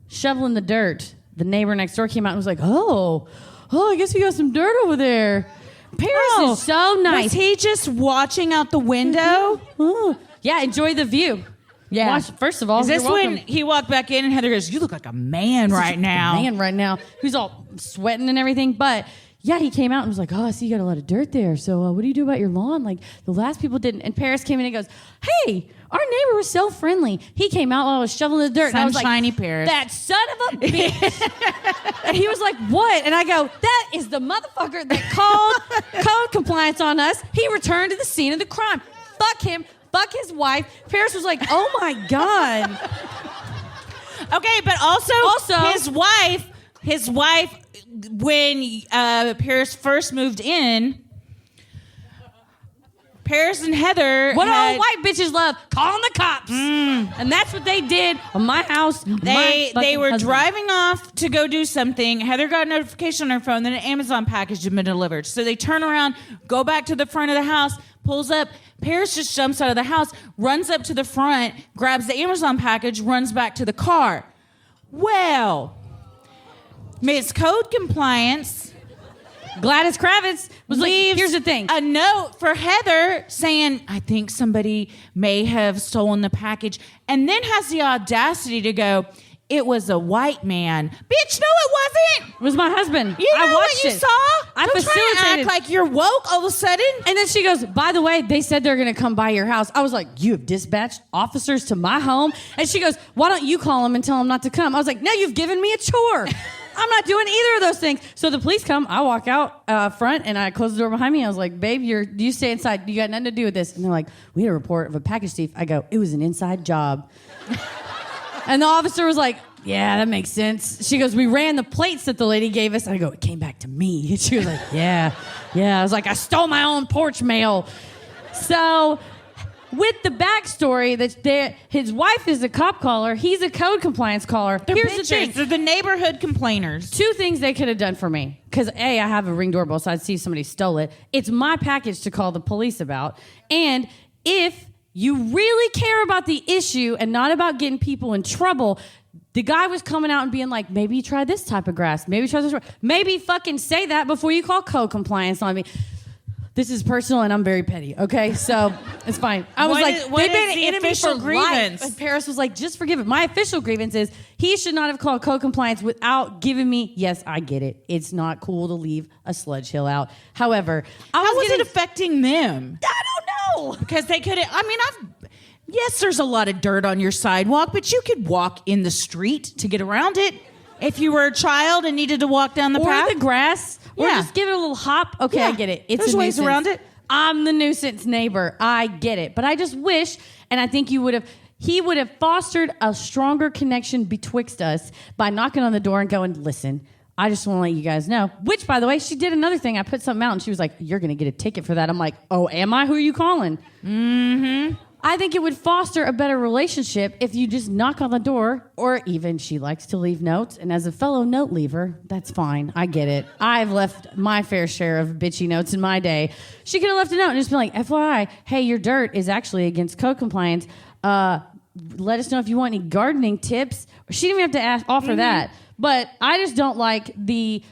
S4: shoveling the dirt, the neighbor next door came out and was like, oh, I guess we got some dirt over there. Paris is so nice.
S5: Was he just watching out the window?
S4: Oh, yeah, enjoy the view.
S5: Yeah.
S4: Watch, first of all,
S5: Is this
S4: you're welcome.
S5: when he walked back in and Heather goes, you look like a man right now.
S4: Man right now. Who's all sweating and everything. But yeah, he came out and was like, oh, I see you got a lot of dirt there. So what do you do about your lawn? Like the last people didn't. And Paris came in and goes, hey, our neighbor was so friendly. He came out while I was shoveling the dirt. And I was like,
S5: Sunshiny Paris.
S4: that son of a bitch. And he was like, what? And I go, that is the motherfucker that called code compliance on us. He returned to the scene of the crime. Fuck him. Fuck his wife. Paris was like, oh my God.
S5: Okay, but also his wife, when Paris first moved in, Paris and Heather
S4: What
S5: had,
S4: all white bitches love? Calling the cops. And that's what they did on my house.
S5: They were driving off to go do something. Heather got a notification on her phone that an Amazon package had been delivered. So they turn around, go back to the front of the house, pulls up. Paris just jumps out of the house, runs up to the front, grabs the Amazon package, runs back to the car. Well, Miss Code Compliance
S4: Gladys Kravitz was like,
S5: leaves
S4: here's the thing.
S5: a note for Heather saying, I think somebody may have stolen the package, and then has the audacity to go, it was a white man. Bitch, no, it wasn't.
S4: It was my husband.
S5: You know
S4: I watched
S5: what you
S4: it.
S5: saw?
S4: I
S5: Don't try to
S4: facilitated.
S5: act like you're woke all of a sudden.
S4: And then she goes, by the way, they said they're going to come by your house. I was like, you have dispatched officers to my home? And she goes, why don't you call them and tell them not to come? I was like, no, you've given me a chore. I'm not doing either of those things. So the police come. I walk out front and I close the door behind me. I was like, babe, you stay inside. You got nothing to do with this. And they're like, we had a report of a package thief. I go, it was an inside job. And the officer was like, yeah, that makes sense. She goes, we ran the plates that the lady gave us. I go, it came back to me. And she was like, yeah. I was like, I stole my own porch mail. So with the backstory that his wife is a cop caller, he's a code compliance caller. Here's the thing.
S5: They're the neighborhood complainers.
S4: Two things they could have done for me. Because A, I have a Ring doorbell, so I'd see if somebody stole it. It's my package to call the police about. And if you really care about the issue and not about getting people in trouble, the guy was coming out and being like, maybe try this type of grass. Maybe try this. Maybe fucking say that before you call code compliance on me. This is personal and I'm very petty, okay? So it's fine. I was
S5: what
S4: they've been
S5: is the
S4: an enemy
S5: official
S4: for
S5: grievance?
S4: life. And Paris was like, just forgive it. My official grievance is he should not have called code compliance without giving me, yes, I get it. It's not cool to leave a sludge hill out. However,
S5: How was it affecting them?
S4: I don't know.
S5: Because they could, yes, there's a lot of dirt on your sidewalk, but you could walk in the street to get around it. If you were a child and needed to walk down the path.
S4: Or the grass. Or
S5: Yeah.
S4: just give it a little hop. Okay,
S5: Yeah.
S4: I get it. It's
S5: There's
S4: a
S5: ways
S4: nuisance.
S5: around it.
S4: I'm the nuisance neighbor. I get it. But I just wish, and I think he would have fostered a stronger connection betwixt us by knocking on the door and going, listen, I just want to let you guys know. Which, by the way, she did another thing. I put something out, and she was like, "You're going to get a ticket for that." I'm like, "Oh, am I? Who are you calling?" Mm-hmm. I think it would foster a better relationship if you just knock on the door, or even she likes to leave notes. And as a fellow note leaver, that's fine. I get it. I've left my fair share of bitchy notes in my day. She could have left a note and just been like, FYI, hey, your dirt is actually against code compliance. Let us know if you want any gardening tips. She didn't even have to offer that. But I just don't like the...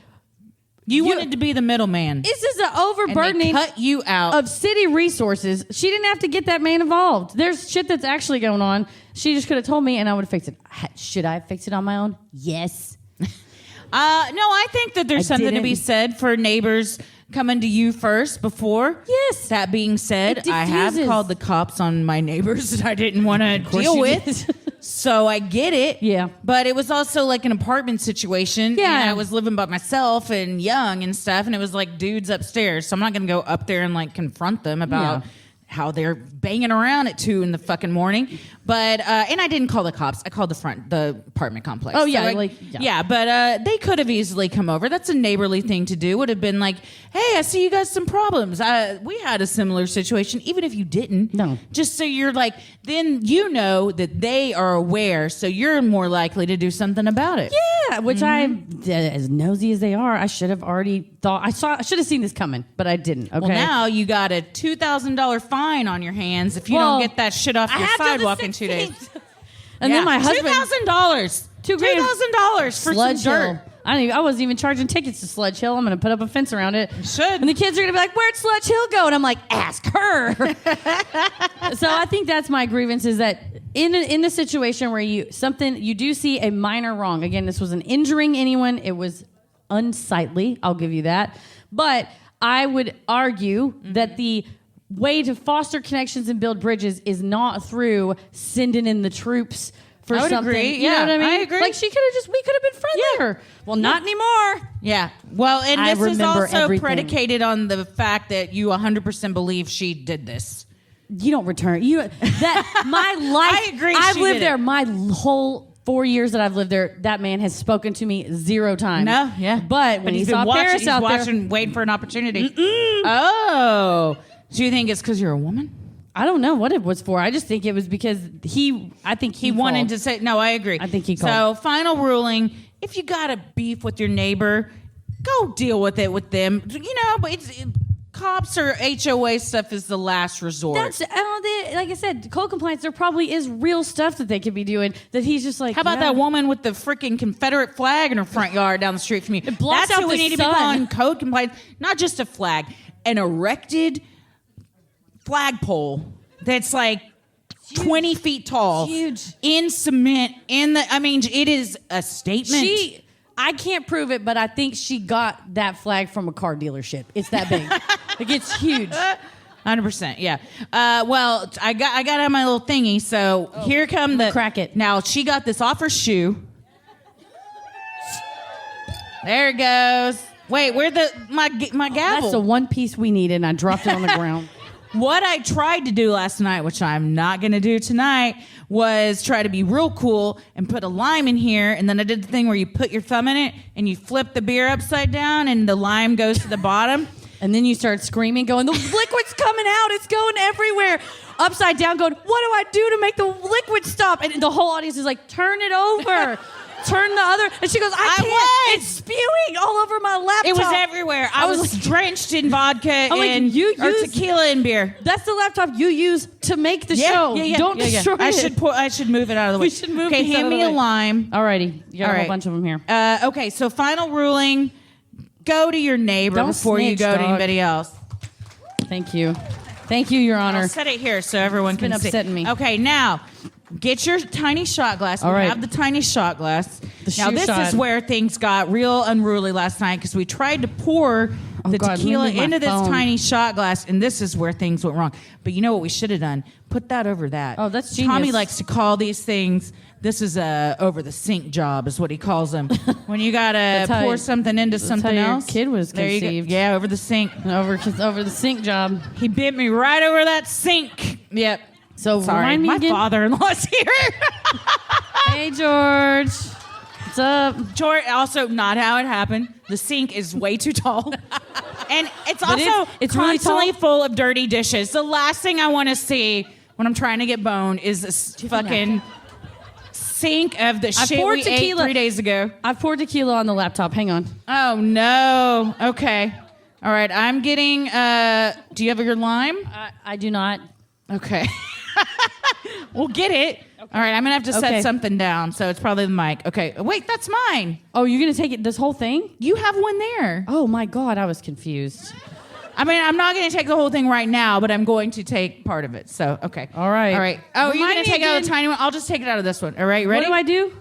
S5: You wanted to be the middleman.
S4: This is an overburdening
S5: cut you out
S4: of city resources. She didn't have to get that man involved. There's shit that's actually going on. She just could have told me, and I would have fixed it. Should I fix it on my own? Yes.
S5: No, I think that there's something to be said for neighbors coming to you first before.
S4: Yes.
S5: That being said, I have called the cops on my neighbors that I didn't want to deal with. So I get it.
S4: Yeah.
S5: But it was also like an apartment situation.
S4: Yeah.
S5: And I was living by myself and young and stuff. And it was like dudes upstairs. So I'm not going to go up there and like confront them about how they're banging around at 2 in the fucking morning. But, and I didn't call the cops. I called the apartment complex.
S4: Oh, yeah.
S5: So but they could have easily come over. That's a neighborly thing to do. Would have been like, hey, I see you got some problems. We had a similar situation, even if you didn't.
S4: No.
S5: Just so you're like, then you know that they are aware, so you're more likely to do something about it.
S4: Yeah, which I'm, as nosy as they are, I should have already thought, I should have seen this coming, but I didn't, okay?
S5: Well, now you got a $2,000 fine on your hands if you don't get that shit off your sidewalk in 2 days.
S4: And then my husband...
S5: $2,000. $2,000 for
S4: Sludge
S5: some dirt.
S4: Hill. I wasn't even charging tickets to Sludge Hill. I'm going to put up a fence around it.
S5: You should.
S4: And the kids are going to be like, where'd Sludge Hill go? And I'm like, ask her. So I think that's my grievance, is that in the situation where you do see a minor wrong. Again, this wasn't injuring anyone. It was unsightly. I'll give you that. But I would argue that the way to foster connections and build bridges is not through sending in the troops for
S5: I would
S4: something.
S5: agree.
S4: You know what I mean?
S5: I agree.
S4: Like we could have been friendlier. Well, not anymore.
S5: Yeah. Well, and
S4: I
S5: this is
S4: remember
S5: also
S4: everything.
S5: predicated on the fact that you 100% believe she did this.
S4: You don't return. My life.
S5: I agree.
S4: I've
S5: she
S4: lived
S5: did
S4: there
S5: it.
S4: my whole 4 years that I've lived there. That man has spoken to me 0 times.
S5: No, yeah.
S4: But when he
S5: he's
S4: saw
S5: been
S4: Paris out there,
S5: waiting for an opportunity. Oh. Do you think it's because you're a woman?
S4: I don't know what it was for. I just think it was because he
S5: wanted
S4: called.
S5: to say, no, I agree.
S4: I think he
S5: So,
S4: called.
S5: final ruling, if you got a beef with your neighbor, go deal with it with them. You know, but cops or HOA stuff is the last resort.
S4: That's like I said, code compliance. There probably is real stuff that they could be doing. That he's just like.
S5: How about that woman with the freaking Confederate flag in her front yard down the street from me?
S4: It blocks
S5: That's
S4: out
S5: who we
S4: the
S5: need to be
S4: sun.
S5: calling code compliance. Not just a flag, an erected flagpole that's like 20 feet tall,
S4: huge,
S5: in cement. It is a statement.
S4: I can't prove it, but I think she got that flag from a car dealership. It's that big. Like, it's huge.
S5: 100%, yeah. Well, I got on my little thingy, so here come the...
S4: Crack it.
S5: Now, she got this off her shoe. There it goes. Wait, where'd my gavel?
S4: That's the one piece we needed, and I dropped it on the ground.
S5: What I tried to do last night, which I'm not going to do tonight, was try to be real cool and put a lime in here. And then I did the thing where you put your thumb in it and you flip the beer upside down and the lime goes to the bottom.
S4: And then you start screaming, going, the liquid's coming out. It's going everywhere. Upside down, going, what do I do to make the liquid stop? And the whole audience is like, turn it over. Turn the other. And she goes, I can't. It's spewing all over my laptop.
S5: It was everywhere. I was drenched in vodka and tequila and beer.
S4: That's the laptop you use to make the show. Don't destroy it.
S5: I should move it out of the way.
S4: We should move
S5: Okay,
S4: these out
S5: hand
S4: of the
S5: me a
S4: way.
S5: lime.
S4: Alrighty. You got a whole bunch of them here.
S5: Okay, so final ruling. Go to your neighbor
S4: Don't
S5: before you
S4: snitch,
S5: go to
S4: dog.
S5: anybody else.
S4: Thank you. Thank you, Your Honor.
S5: I'll set it here so everyone
S4: It's been
S5: can see.
S4: upsetting me.
S5: Okay, now get your tiny shot glass.
S4: All
S5: We
S4: right.
S5: have the tiny shot glass. Now
S4: shoe
S5: this
S4: shot.
S5: is where things got real unruly last night because we tried to pour the
S4: God,
S5: tequila
S4: let me move my
S5: into this
S4: phone.
S5: tiny shot glass, and this is where things went wrong. But you know what we should have done? Put that over that.
S4: Oh, that's
S5: Tommy
S4: genius.
S5: likes to call these things. This is a over the sink job, is what he calls them. When you gotta
S4: how
S5: pour
S4: you-
S5: something into something
S4: how your
S5: else.
S4: kid was
S5: There you go.
S4: conceived.
S5: Yeah, over the sink.
S4: Over the sink job.
S5: He bit me right over that sink. Yep.
S4: So
S5: Sorry,
S4: remind me
S5: my
S4: again.
S5: father-in-law's here.
S4: Hey, George. What's up?
S5: Also, not how it happened. The sink is way too tall. And it's also
S4: it's really
S5: constantly
S4: tall?
S5: full of dirty dishes. The last thing I want to see when I'm trying to get boned is this fucking sink of the shit we ate 3 days ago.
S4: I've poured tequila on the laptop. Hang on.
S5: Oh, no. Okay. All right. I'm getting... do you have your lime?
S4: I do not.
S5: Okay. We'll get it. Okay. All right. I'm going to have to set something down, so it's probably the mic. Okay. Wait, that's mine.
S4: Oh, you're going to take it this whole thing?
S5: You have one there.
S4: Oh, my God. I was confused.
S5: I mean, I'm not going to take the whole thing right now, but I'm going to take part of it. So, okay.
S4: All right.
S5: All right. Oh, you're going to take out a tiny one? I'll just take it out of this one. All right, ready?
S4: What do I do?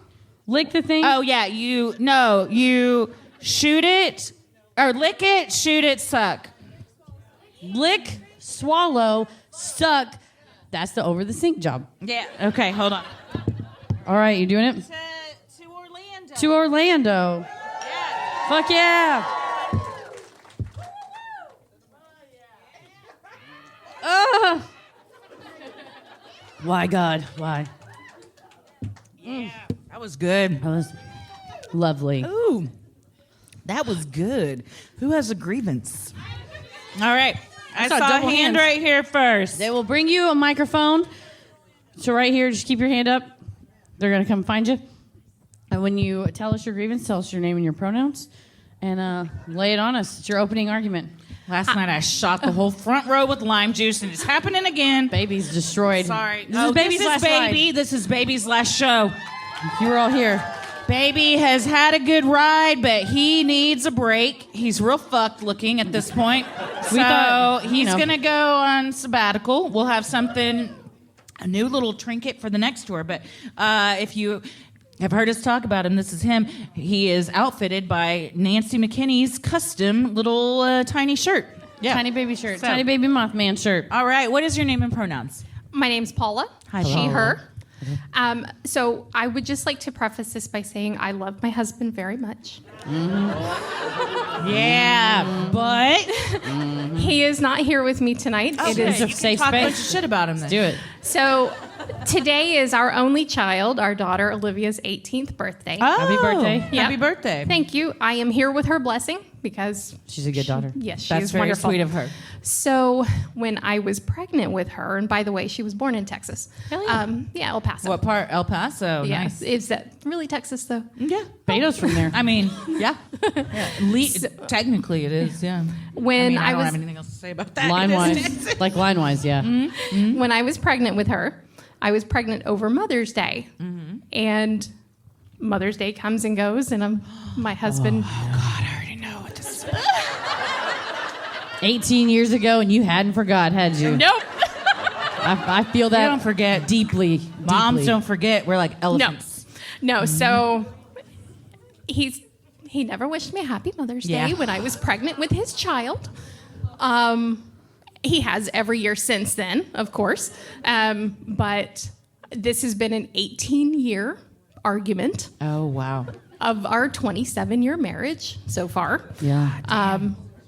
S4: Lick the thing?
S5: Oh, yeah. You shoot it, or lick it, shoot it, suck.
S4: Lick, swallow, suck. That's the over the sink job.
S5: Yeah. Okay, hold on.
S4: All right, you doing it?
S5: To Orlando.
S4: To Orlando.
S5: Yeah.
S4: Fuck yeah. Why, God? Why?
S5: Yeah. That was good.
S4: That was lovely.
S5: Ooh. That was good. Who has a grievance? All right. I saw a hand
S4: hands
S5: right here first.
S4: They will bring you a microphone. So right here, just keep your hand up. They're going to come find you. And when you tell us your grievance, tell us your name and your pronouns. And lay it on us. It's your opening argument.
S5: Last night I shot the whole front row with lime juice, and it's happening again.
S4: Baby's destroyed.
S5: Sorry.
S4: This is Baby's last
S5: Baby. This is Baby's last show.
S4: You were all here.
S5: Baby has had a good ride, but he needs a break. He's real fucked looking at this point. So he's going to go on sabbatical. We'll have something, a new little trinket for the next tour. But if you have heard us talk about him, this is him. He is outfitted by Nancy McKinney's custom little tiny shirt.
S4: Yeah. Tiny baby shirt. Tiny baby Mothman shirt.
S5: All right. What is your name and pronouns?
S6: My name's Paula.
S5: Hi,
S6: she,
S5: Paula.
S6: her. So I would just like to preface this by saying I love my husband very much.
S5: Yeah, but
S6: he is not here with me tonight.
S5: Okay.
S6: It is
S4: a safe
S5: talk a
S4: space.
S5: bunch of shit about him then.
S4: Do it.
S6: So today is our only child, our daughter Olivia's 18th birthday.
S5: Oh,
S4: Happy birthday.
S6: Yeah.
S5: Happy birthday.
S6: Thank you. I am here with her blessing because
S4: She's a good daughter.
S6: yes, she
S5: That's
S6: is
S5: very
S6: wonderful.
S5: sweet of her.
S6: So when I was pregnant with her, and by the way, she was born in Texas.
S5: Hell yeah.
S6: Yeah, El Paso.
S5: What part? El Paso.
S6: Yeah,
S5: Nice.
S6: is that really Texas though?
S5: Yeah.
S4: Beto's from there.
S5: I mean, yeah. Technically, it is. Yeah.
S6: When
S5: I don't
S6: was
S5: have anything else to say about that.
S4: Line-wise. Like line-wise, yeah.
S5: Mm-hmm.
S6: when I was pregnant with her, I was pregnant over Mother's Day, and Mother's Day comes and goes, and my husband.
S5: Oh God, I already know what this is.
S4: 18 years ago, and you hadn't forgot, had you?
S6: Nope.
S4: I feel that.
S5: You don't forget.
S4: Deeply.
S5: Moms
S4: deeply.
S5: don't forget. We're like elephants.
S6: No. So he never wished me a happy Mother's Day when I was pregnant with his child. He has every year since then, of course. But this has been an 18-year argument
S5: Oh wow.
S6: of our 27-year marriage so far.
S4: Yeah.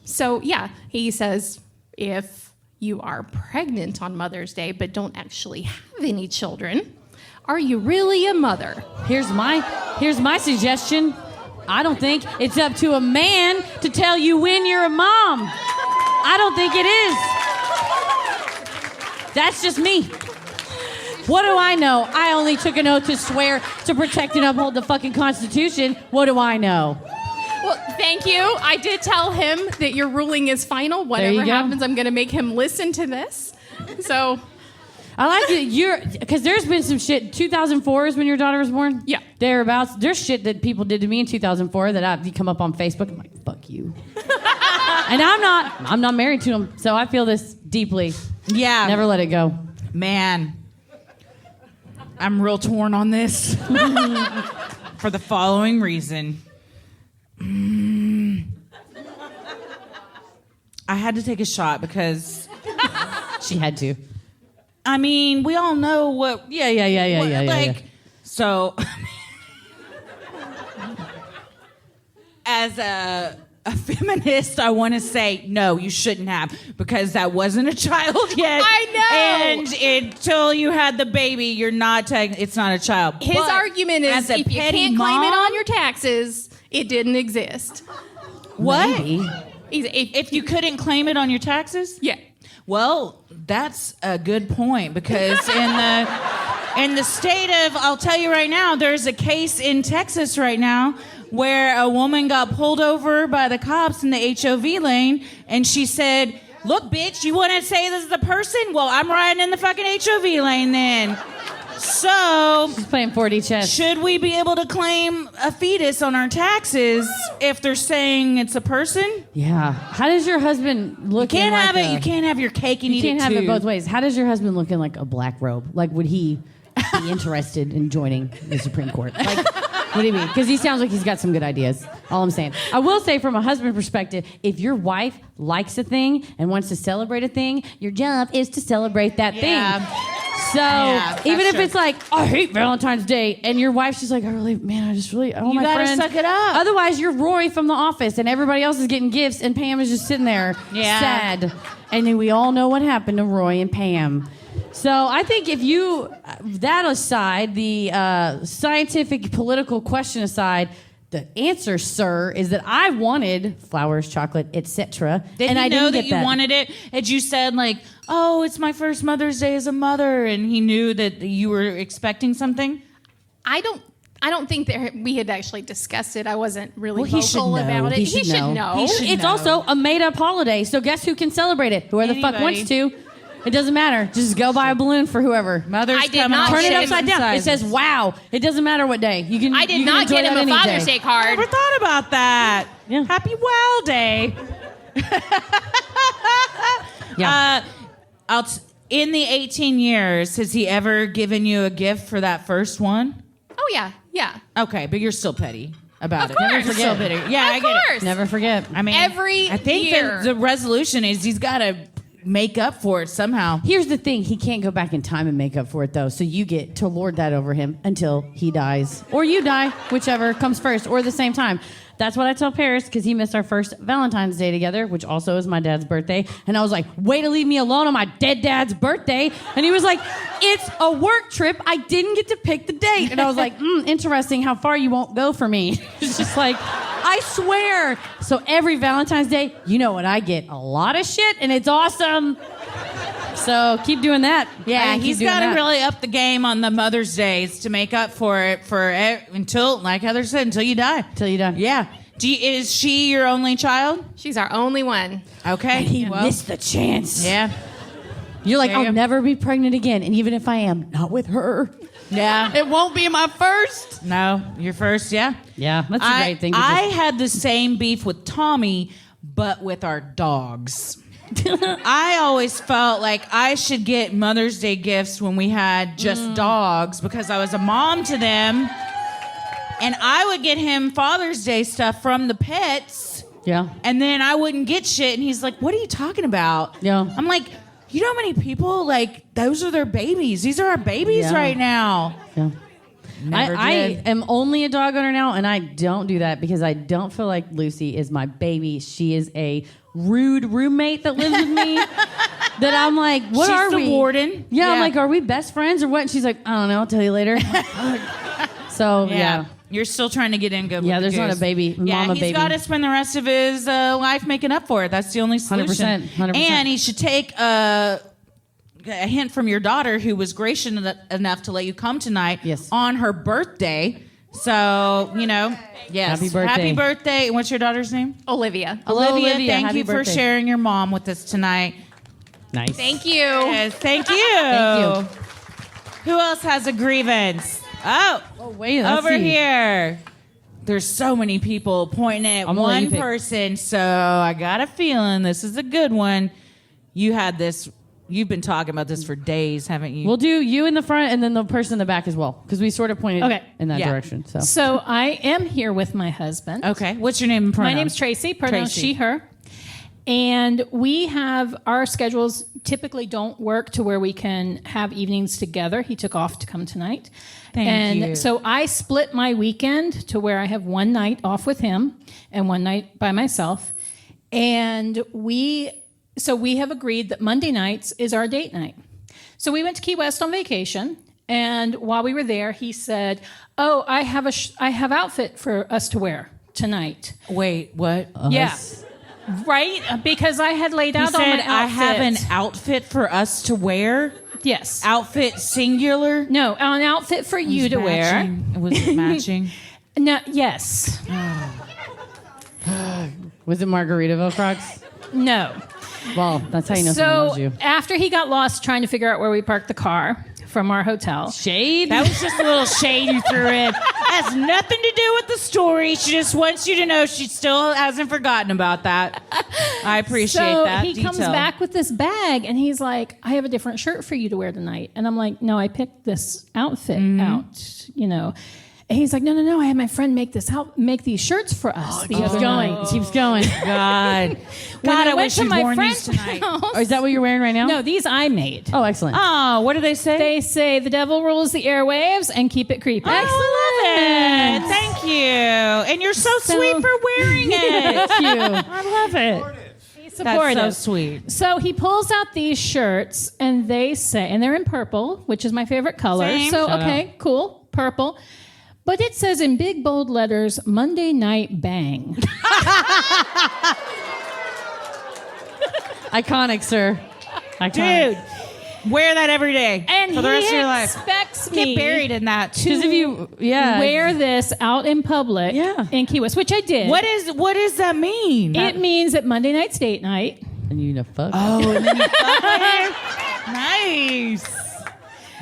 S6: So, yeah, he says, if you are pregnant on Mother's Day but don't actually have any children, are you really a mother?
S4: Here's my suggestion. I don't think it's up to a man to tell you when you're a mom. I don't think it is. That's just me. What do I know? I only took an oath to swear to protect and uphold the fucking Constitution. What do I know?
S6: Well, thank you. I did tell him that your ruling is final. Whatever
S4: go.
S6: happens, I'm going to make him listen to this. So,
S4: I like it. Because there's been some shit. 2004 is when your daughter was born?
S6: Yeah.
S4: Thereabouts. There's shit that people did to me in 2004 that you come up on Facebook. I'm like, fuck you. And I'm not married to him. So I feel this deeply.
S5: Yeah.
S4: Never let it go.
S5: Man, I'm real torn on this for the following reason. I had to take a shot because,
S4: She had to.
S5: I mean, we all know what.
S4: Yeah.
S5: So, as a a feminist, I want to say, no, you shouldn't have, because that wasn't a child yet.
S6: I know.
S5: And until you had the baby, you're not it's not a child.
S6: His
S5: But
S6: argument is
S5: as a
S6: if you
S5: petty
S6: can't claim it
S5: mom-
S6: on your taxes, it didn't exist.
S5: What?
S1: Maybe.
S5: If you couldn't claim it on your taxes?
S6: Yeah.
S5: Well, that's a good point, because in the state of, I'll tell you right now, there's a case in Texas right now where a woman got pulled over by the cops in the HOV lane, and she said, look, bitch, you want to say this is a person? Well, I'm riding in the fucking HOV lane then. So,
S1: She's playing 4D chess.
S5: should we be able to claim a fetus on our taxes if they're saying it's a person?
S1: Yeah. How does your husband look?
S5: You can't
S1: in
S5: have
S1: like
S5: it. You can't have your cake and
S1: You
S5: eat
S1: can't
S5: it
S1: have
S5: too.
S1: it both ways. How does your husband look in like a black robe? Like, would he be interested in joining the Supreme Court? Like, what do you mean? Because he sounds like he's got some good ideas. All I'm saying. I will say, from a husband perspective, if your wife likes a thing and wants to celebrate a thing, your job is to celebrate that thing. So
S5: Yeah,
S1: even
S5: that's
S1: if
S5: true.
S1: it's like, I hate Valentine's Day, and your wife's just like, I want
S5: You
S1: my
S5: gotta
S1: friends.
S5: suck it up.
S1: Otherwise, you're Roy from The Office, and everybody else is getting gifts, and Pam is just sitting there sad. And then we all know what happened to Roy and Pam. So I think if you, that aside, the scientific, political question aside, the answer, sir, is that I wanted flowers, chocolate, etc.
S5: Didn't
S1: I
S5: he know
S1: didn't
S5: that
S1: get
S5: you
S1: that.
S5: wanted it? Had you said like, "Oh, it's my first Mother's Day as a mother," and he knew that you were expecting something?
S6: I don't think we had actually discussed it. I wasn't really
S1: Well, he should
S6: vocal
S1: know.
S6: about it.
S1: He should know. It's also a made-up holiday, so guess who can celebrate it? Whoever the fuck
S5: Anybody.
S1: wants to. It doesn't matter. Just go buy a balloon for whoever.
S5: Mother's
S6: I did
S5: coming
S6: not
S5: all
S1: Turn it
S6: shapes
S1: upside down. It says "Wow." It doesn't matter what day. You can.
S6: I
S1: you
S6: did
S1: can
S6: not
S1: enjoy
S6: get him
S1: that
S6: a
S1: any
S6: Father's
S1: day.
S6: Day card.
S5: Never thought about that.
S1: Yeah.
S5: Happy Wow Day.
S1: Yeah.
S5: In the 18 years, has he ever given you a gift for that first one?
S6: Oh yeah, yeah.
S5: Okay, but you're still petty about
S6: Of
S5: it.
S6: course.
S5: You're still bitter. Yeah, I
S6: Of
S5: get it.
S6: course.
S1: Never forget.
S5: I mean,
S6: Every
S5: I think
S6: year.
S5: the resolution is he's got to make up for it somehow.
S1: Here's the thing: he can't go back in time and make up for it, though. So you get to lord that over him until he dies, or you die, whichever comes first, or at the same time. That's what I tell Paris, because he missed our first Valentine's Day together, which also is my dad's birthday. And I was like, way to leave me alone on my dead dad's birthday. And he was like, it's a work trip. I didn't get to pick the date. And I was like, interesting how far you won't go for me. It's just like, I swear. So every Valentine's Day, you know what I get? A lot of shit, and it's awesome. So keep doing that.
S5: Yeah,
S1: Keep
S5: he's
S1: doing
S5: got to
S1: that.
S5: really up the game on the Mother's Days to make up for it until, like Heather said, until you die.
S1: Till you die.
S5: Yeah. Is she your only child?
S6: She's our only one.
S5: Okay.
S1: He
S5: well,
S1: missed the chance.
S5: Yeah.
S1: You're like,
S5: There you
S1: I'll
S5: go.
S1: never be pregnant again. And even if I am, not with her.
S5: Yeah.
S1: It won't be my first.
S5: No, you're first. Yeah.
S1: Yeah, that's a great thing. To
S5: I
S1: just-
S5: had the same beef with Tommy, but with our dogs. I always felt like I should get Mother's Day gifts when we had just dogs because I was a mom to them. And I would get him Father's Day stuff from the pets.
S1: Yeah.
S5: And then I wouldn't get shit. And he's like, what are you talking about?
S1: Yeah.
S5: I'm like, you know how many people, like, those are their babies. These are our babies
S1: Yeah.
S5: right now.
S1: Yeah.
S5: Never
S1: I
S5: did.
S1: am only a dog owner now, and I don't do that because I don't feel like Lucy is my baby. She is a rude roommate that lives with me. That I'm like, what
S5: She's
S1: are
S5: the
S1: we?
S5: warden.
S1: Yeah, I'm like, are we best friends or what? And she's like, I don't know. I'll tell you later. So yeah.
S5: You're still trying to get in good
S1: Yeah,
S5: with
S1: there's
S5: the
S1: not a
S5: goose.
S1: baby,
S5: Yeah,
S1: mama
S5: he's
S1: baby.
S5: got to spend the rest of his life making up for it. That's the only solution.
S1: 100%.
S5: And he should take a hint from your daughter, who was gracious enough to let you come tonight
S1: Yes.
S5: on her birthday. So, yes.
S1: Happy birthday.
S5: Happy birthday. And what's your daughter's name?
S6: Olivia.
S1: Hello,
S5: Olivia.
S1: Olivia.
S5: Thank
S1: Happy
S5: you for
S1: birthday.
S5: sharing your mom with us tonight.
S1: Nice.
S6: Thank you.
S5: Yes, thank you.
S1: Thank
S5: Who else has a grievance? Oh,
S1: wait, let's
S5: over
S1: see.
S5: here. There's so many people pointing at
S1: I'm gonna let you
S5: one
S1: pick.
S5: person, so I got a feeling this is a good one. You had this. You've been talking about this for days, haven't you?
S1: We'll do you in the front and then the person in the back as well because we sort of pointed
S7: Okay.
S1: in that
S5: Yeah.
S1: direction. So
S7: So I am here with my husband.
S5: okay. What's your name and
S7: My
S5: pronouns?
S7: name's Tracy, pronouns
S5: Tracy.
S7: she, her. And we have our schedules typically don't work to where we can have evenings together. He took off to come tonight.
S5: Thank you.
S7: So I split my weekend to where I have one night off with him and one night by myself. And we have agreed that Monday nights is our date night. So we went to Key West on vacation. And while we were there, he said, "Oh, I have outfit for us to wear tonight."
S5: Wait, what?
S7: Yeah. Right? Because I had laid out
S5: He
S7: on my
S5: said,
S7: outfit.
S5: I have an outfit for us to wear?
S7: Yes.
S5: Outfit singular?
S7: No, an outfit for you to wear.
S5: Was it matching?
S7: No, yes.
S1: Was it Margaritaville Crocs?
S7: No.
S1: Well, that's how you know someone loves
S7: So
S1: you.
S7: after he got lost trying to figure out where we parked the car from our hotel.
S1: Shade?
S5: That was just a little shade you threw in. Has nothing to do with the story. She just wants you to know she still hasn't forgotten about that. I appreciate
S7: So
S5: that
S7: he
S5: detail.
S7: comes back with this bag and he's like, "I have a different shirt for you to wear tonight." And I'm like, "No, I picked this outfit out, you know." And he's like, no, I had my friend make these shirts for us.
S1: Keeps going.
S5: God, I wish you'd worn these tonight.
S1: Oh, is that what you're wearing right now?
S7: No, these I made.
S1: Oh, excellent.
S5: Oh, what do they say?
S7: They say the devil rules the airwaves and keep it creepy.
S5: I love it. Thank you. And you're so sweet for wearing it.
S1: Thank you.
S5: I love it.
S7: He's
S5: That's
S7: supportive.
S5: so sweet.
S7: So he pulls out these shirts and they say, and they're in purple, which is my favorite color.
S5: Same.
S7: So,
S1: Shut
S7: okay, cool, purple. But it says in big bold letters, "Monday Night Bang."
S1: Iconic, sir. Iconic.
S5: Dude, wear that every day
S7: And
S5: for the rest of your life.
S7: expects me
S5: Get buried in that.
S1: Because if you,
S7: wear this out in public
S1: Yeah.
S7: in Key West, which I did.
S5: What does that mean?
S7: It means that Monday night's date night.
S1: and you know, fuck.
S5: Oh, and then you fuck with him? Nice.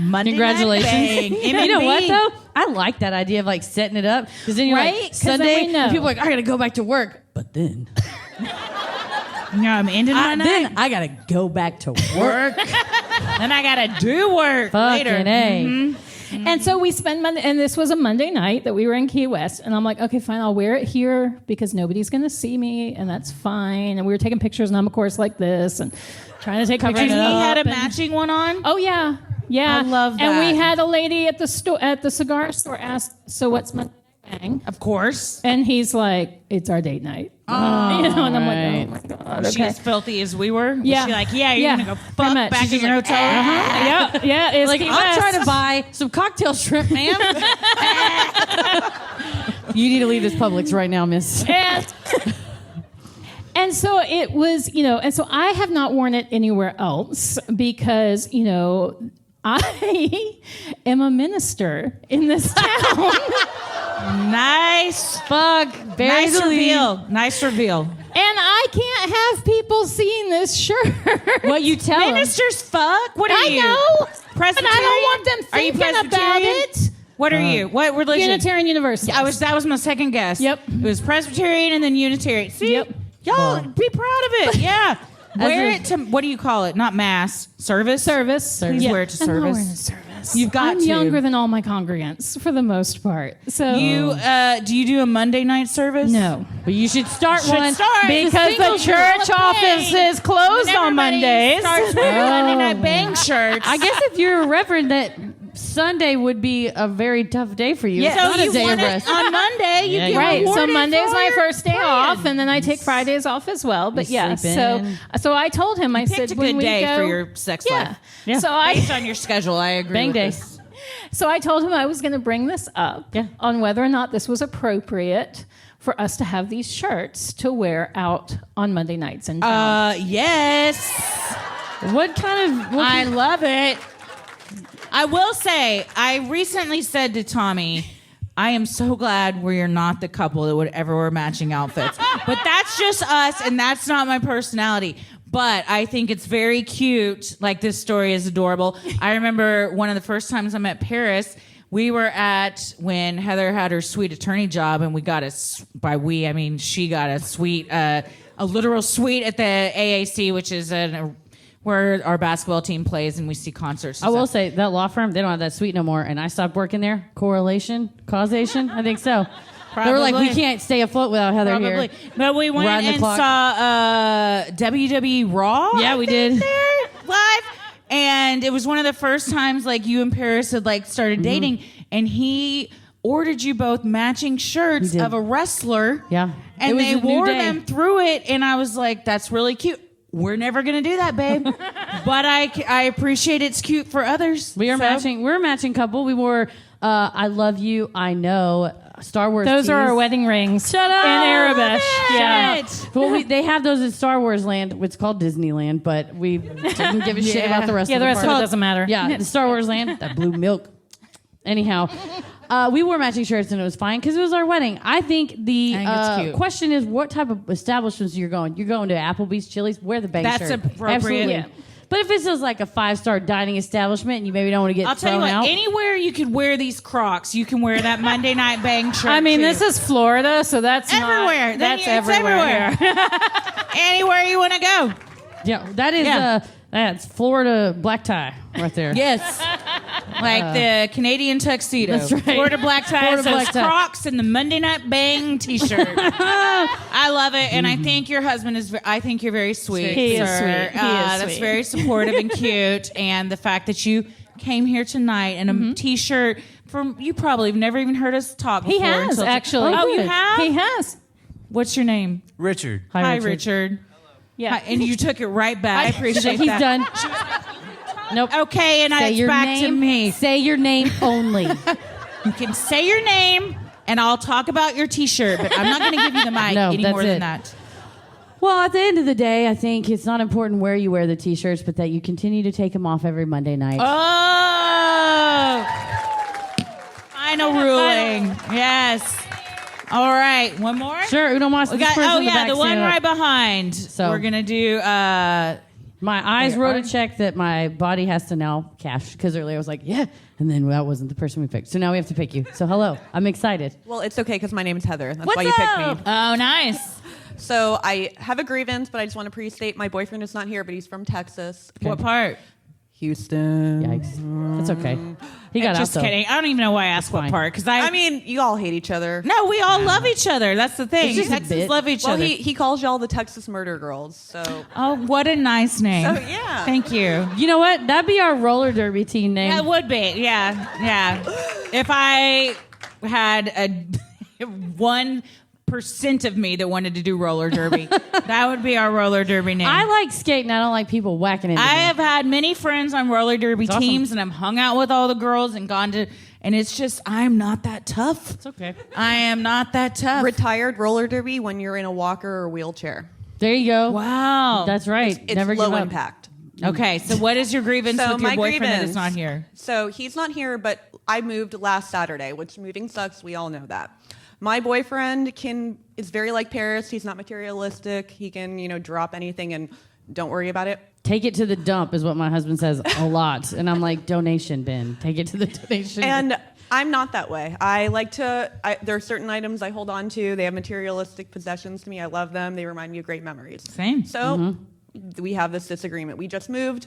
S5: Monday
S1: Congratulations.
S5: Night Bang.
S1: You know what though? I like that idea of like setting it up because then you're
S7: Right?
S1: like
S7: 'Cause then
S1: Sunday,
S7: we know.
S1: and people are like, I gotta go back to work, but then
S5: No, I'm ending my night.
S1: then I gotta go back to work.
S5: Then I gotta do work later.
S1: Fucking A.
S7: And so we spend Monday, and this was a Monday night that we were in Key West. And I'm like, okay, fine, I'll wear it here because nobody's going to see me, and that's fine. And we were taking pictures, and I'm, of course, like this, and trying to take pictures.
S5: And he had a
S7: and-
S5: matching one on?
S7: Oh, yeah. Yeah.
S5: I love
S7: And
S5: that.
S7: we had a lady at the cigar store ask, "So what's Monday Night Bang?"
S5: Of course.
S7: And he's like, "It's our date night." You know, and I'm like, "Oh my God."
S5: Was she
S7: Okay.
S5: as filthy as we were? Was
S7: Yeah.
S5: she like, yeah, you're
S7: Yeah.
S5: going to go
S7: Pretty
S5: fuck
S7: much.
S5: back
S7: She's
S5: in your
S7: like,
S5: hotel?
S7: Yeah. It's
S1: Like
S7: Key
S1: I'm
S7: West.
S1: trying to buy some cocktail shrimp, ma'am. You need to leave this Publix right now, miss.
S7: And so it was, you know, and so I have not worn it anywhere else because, you know, I am a minister in this town.
S5: Nice.
S1: Fuck.
S5: Nice reveal. Nice reveal.
S7: And I can't have people seeing this shirt.
S1: What you tell them.
S5: Ministers fuck? What are
S7: I
S5: you?
S7: know.
S5: Presbyterian?
S7: But I don't want them
S5: Are you
S7: thinking about
S5: Presbyterian?
S7: it.
S5: What are you? What religion?
S7: Unitarian Universalist.
S5: That was my second guess.
S7: Yep.
S5: It was Presbyterian and then Unitarian. See?
S7: Yep.
S5: Y'all be proud of it. Yeah. Wear it to, what do you call it? Not mass. Service?
S7: Service.
S5: Please
S7: Yeah.
S5: wear it to
S7: I'm not
S5: service.
S7: wearing a service.
S5: You've got
S7: I'm
S5: to.
S7: younger than all my congregants for the most part. So
S5: You do you do a Monday night service?
S7: no.
S1: But you should start
S5: Should
S1: one
S5: start.
S7: Because the church office is closed on Mondays.
S5: Starts wearing Monday night bang shirts.
S1: I guess if you're a reverend, that Sunday would be a very tough day for you.
S5: Yeah.
S1: It's not
S5: So
S1: a
S5: you
S1: day of
S5: want it
S1: rest.
S5: on Monday. You
S1: Yeah,
S5: get
S7: Right. So
S5: rewarded
S7: Monday's
S5: for
S7: my
S5: your
S7: first day
S5: praying.
S7: off, and then I take Fridays off as well. But
S1: You
S7: yeah,
S1: sleep
S7: so
S1: in.
S7: I told him, I
S5: Picked
S7: said,
S5: a
S7: when
S5: good
S7: we
S5: day
S7: go,
S5: for your sex
S7: yeah.
S5: life.
S1: Yeah.
S7: So I
S5: Based on your schedule, I agree.
S1: Bang
S5: with
S1: day.
S5: this.
S7: so I told him I was going to bring this up
S1: Yeah.
S7: on whether or not this was appropriate for us to have these shirts to wear out on Monday nights in town.
S5: Yes.
S1: What kind of?
S5: I love it. I will say, I recently said to Tommy, I am so glad we are not the couple that would ever wear matching outfits. But that's just us, and that's not my personality. But I think it's very cute. Like, this story is adorable. I remember one of the first times I met Paris, we were at when Heather had her sweet attorney job, and we got by we, I mean she got a suite, a literal suite at the AAC, which is where our basketball team plays and we see concerts.
S1: I will say that law firm, they don't have that suite no more, and I stopped working there. Correlation, causation, I think so.
S4: They were like, we can't stay afloat without Heather here.
S5: But we went
S4: Round the
S5: and
S4: clock.
S5: saw WWE Raw.
S4: Yeah, we did.
S5: There, live. And it was one of the first times like you and Paris had like started dating, and he ordered you both matching shirts of a wrestler.
S4: Yeah. It
S5: And
S4: was
S5: they
S4: a new
S5: wore
S4: day.
S5: them through it, and I was like, that's really cute. We're never gonna do that, babe. But I appreciate it's cute for others.
S4: We are
S5: So-
S4: matching. We're a matching couple. We wore I Love You, I Know, Star Wars
S7: Those are
S4: tees.
S7: our wedding rings.
S4: Shut up!
S7: In Arabic. Yeah.
S4: Well, they have those in Star Wars Land. It's called Disneyland, but we didn't give a shit about the rest
S7: Yeah,
S4: of
S7: the
S4: the
S7: rest of
S4: park.
S7: it doesn't matter.
S4: Yeah, the Star Wars Land, that blue milk. Anyhow, we wore matching shirts and it was fine because it was our wedding. I think the
S5: I think it's cute.
S4: question is what type of establishments you're going. You're going to Applebee's, Chili's, wear the bang
S5: That's
S4: shirt.
S5: appropriate.
S4: Absolutely.
S5: Yeah.
S4: But if it's just like a 5-star dining establishment and you maybe don't want to get
S5: I'll tell you
S4: thrown
S5: what,
S4: out.
S5: anywhere you could wear these Crocs, you can wear that Monday night bang shirt.
S7: I mean,
S5: too.
S7: this is Florida, so that's
S5: everywhere.
S7: Not, that's
S5: It's
S7: everywhere.
S5: Anywhere you want to go.
S4: Yeah, that is that's Florida black tie right there.
S5: Yes. Like the Canadian tuxedo.
S4: That's right.
S5: Florida black tie.
S4: Florida
S5: Florida
S4: black tie.
S5: Crocs and the Monday night bang t-shirt. I love it. And I think your husband is, I think you're very sweet.
S7: He is
S5: sir.
S7: sweet. He is
S5: That's
S7: sweet.
S5: very supportive and cute. And the fact that you came here tonight in a t-shirt from, you probably have never even heard us talk
S7: He
S5: before.
S7: has,
S5: until-
S7: actually.
S5: Oh, you
S4: good.
S5: have?
S7: He has.
S5: What's your name?
S8: Richard.
S5: Hi, Richard.
S7: Yeah.
S5: Hi, and you took it right back. I appreciate
S4: He's
S5: that.
S4: done. Nope.
S5: Okay, and
S4: Say
S5: it's
S4: your
S5: back
S4: name.
S5: to me.
S4: Say your name only.
S5: You can say your name, and I'll talk about your T-shirt, but I'm not going to give you the mic
S4: No,
S5: any
S4: that's
S5: more than
S4: it.
S5: that.
S4: Well, at the end of the day, I think it's not important where you wear the T-shirts, but that you continue to take them off every Monday night.
S5: Oh! Final ruling. Yes. All right, one more?
S4: Sure, Uno Mas.
S5: We
S4: this
S5: got,
S4: person
S5: oh,
S4: in
S5: yeah,
S4: back
S5: the one
S4: standing up.
S5: right behind.
S4: So-
S5: we're going to do...
S4: My eyes
S5: Wait,
S4: wrote a
S5: are-
S4: check that my body has to now cash because earlier I was like, yeah, and then that wasn't the person we picked. So now we have to pick you. So hello, I'm excited.
S9: Well, it's okay because my name is Heather. That's
S4: What's
S9: why you picked
S4: up?
S9: me.
S5: Oh, nice.
S9: So I have a grievance, but I just want to pre-state my boyfriend is not here, but he's from Texas.
S5: What part?
S9: Houston.
S4: Yikes. That's okay. He got
S5: Just
S4: out, though.
S5: kidding. I don't even know why I asked what
S4: fine.
S5: part. Because
S9: I mean, you all hate each other.
S5: No, we all love each other. That's the thing.
S4: It's just a
S5: Texans
S4: bit.
S5: love each
S9: Well,
S5: other.
S9: he calls y'all the Texas Murder Girls. So
S5: Oh, what a nice name.
S9: So, yeah.
S5: Thank you.
S4: You know what? That'd be our roller derby team name.
S5: Yeah, it would be. Yeah, yeah. If I had a 1% of me that wanted to do roller derby, that would be our roller derby name.
S4: I like skating. I don't like people whacking into
S5: I
S4: me.
S5: have had many friends on roller derby
S4: awesome.
S5: teams, and I've hung out with all the girls and gone to, and it's just, I'm not that tough.
S4: It's okay.
S5: I am not that tough.
S9: retired roller derby when you're in a walker or wheelchair.
S4: There you go.
S5: Wow.
S4: That's right.
S9: It's
S4: Never
S9: low
S4: give up.
S9: impact.
S5: Okay, so what is your grievance
S9: So
S5: with your
S9: my
S5: boyfriend that
S9: grievance-
S5: is not here?
S9: So he's not here, but I moved last Saturday, which moving sucks. We all know that. My boyfriend is very like Paris. He's not materialistic. He can, drop anything and don't worry about it.
S4: Take it to the dump is what my husband says a lot. And I'm like, donation bin. Take it to the donation bin.
S9: And I'm not that way. There are certain items I hold on to. They have materialistic possessions to me. I love them. They remind me of great memories.
S5: Same.
S9: So we have this disagreement. We just moved.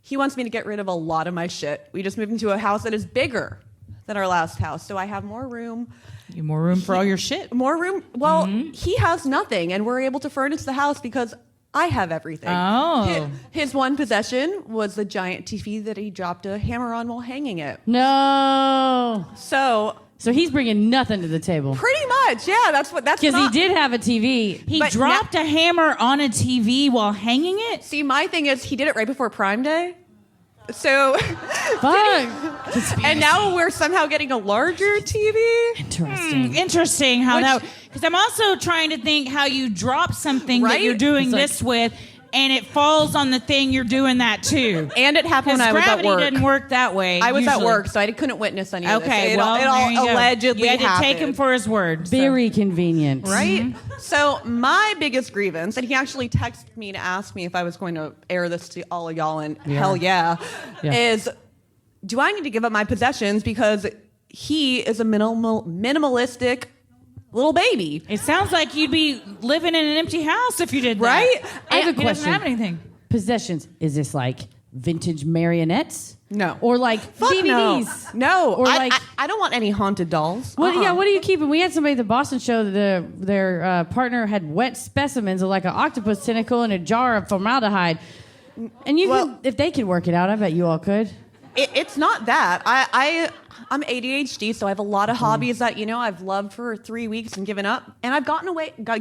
S9: He wants me to get rid of a lot of my shit. We just moved into a house that is bigger than our last house. So I have more room.
S5: You have more room for all your shit.
S9: More room. Well, he has nothing, and we're able to furnish the house because I have everything.
S5: Oh.
S9: His one possession was the giant TV that he dropped a hammer on while hanging it.
S4: No.
S9: So
S4: he's bringing nothing to the table.
S9: pretty much, yeah. That's
S4: Because he
S9: not-
S4: did have a TV.
S5: He
S9: But
S5: dropped a hammer on a TV while hanging it?
S9: See, my thing is he did it right before Prime Day. So,
S4: Fuck.
S9: and now we're somehow getting a larger TV.
S4: Interesting.
S5: Interesting how
S9: Which-
S5: that... Because I'm also trying to think how you drop something that
S9: Right?
S5: you're doing
S4: It's like-
S5: this with, and it falls on the thing you're doing that to.
S9: And it happened
S5: Because
S9: when I was at
S5: gravity
S9: work.
S5: doesn't work that way.
S9: I was at
S5: usually.
S9: work, so I couldn't witness any of this.
S5: Okay,
S9: It
S5: well,
S9: all
S5: there you go.
S9: allegedly
S5: You had to
S9: happened.
S5: take him for his word. so.
S4: Very convenient.
S9: Right? So my biggest grievance, and he actually texted me to ask me if I was going to air this to all of y'all, and hell yeah, is do I need to give up my possessions because he is a minimalistic little baby,
S5: It sounds like you'd be living in an empty house if you did that.
S9: right?
S4: I have a
S5: He doesn't
S4: question.
S5: have anything.
S4: Possessions. Is this like vintage marionettes?
S9: No.
S4: Or like
S9: Fuck
S4: DVDs.
S9: No.
S4: Or
S9: I don't want any haunted dolls.
S4: What, yeah, what are you keeping? We had somebody at the Boston show that their partner had wet specimens of like an octopus tentacle in a jar of formaldehyde. And if they could work it out, I bet you all could.
S9: It's not that. I'm ADHD, so I have a lot of hobbies that, I've loved for 3 weeks and given up. And I've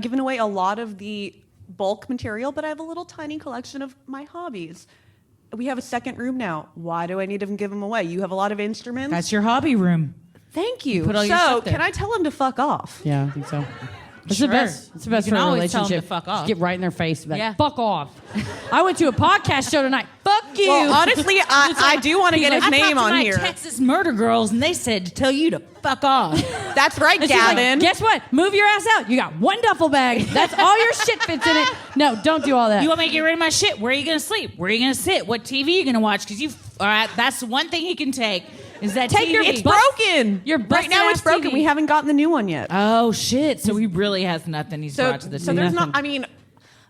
S9: given away a lot of the bulk material, but I have a little tiny collection of my hobbies. We have a second room now. Why do I need to give them away? You have a lot of instruments.
S5: That's your hobby room.
S9: Thank you.
S5: Put all your stuff there.
S9: Can I tell them to fuck off?
S4: Yeah, I think so. It's
S5: Sure.
S4: the best. It's the best
S5: You
S4: for
S5: can
S4: a
S5: always tell 'em
S4: relationship.
S5: to fuck off.
S4: Just get right in their face. Like,
S5: Yeah.
S4: fuck off. I went to a podcast show tonight. Fuck you.
S9: Well, honestly, I do want to get his name on here.
S5: Texas murder girls, and they said to tell you to fuck off.
S9: That's right,
S4: And she's like,
S9: Gavin.
S4: guess what? Move your ass out. You got one duffel bag. That's all your shit fits in it. No, don't do all that.
S5: You want me to get rid of my shit? Where are you going to sleep? Where are you going to sit? What TV are you going to watch? Because all right, that's one thing he can take. Is that
S9: Take
S5: TV?
S9: it's broken.
S4: Your
S9: right now it's
S4: busted-ass
S9: broken.
S4: TV.
S9: We haven't gotten the new one yet.
S5: Oh shit! So he really has nothing he's brought to the
S9: so
S5: table.
S9: there's not. I mean,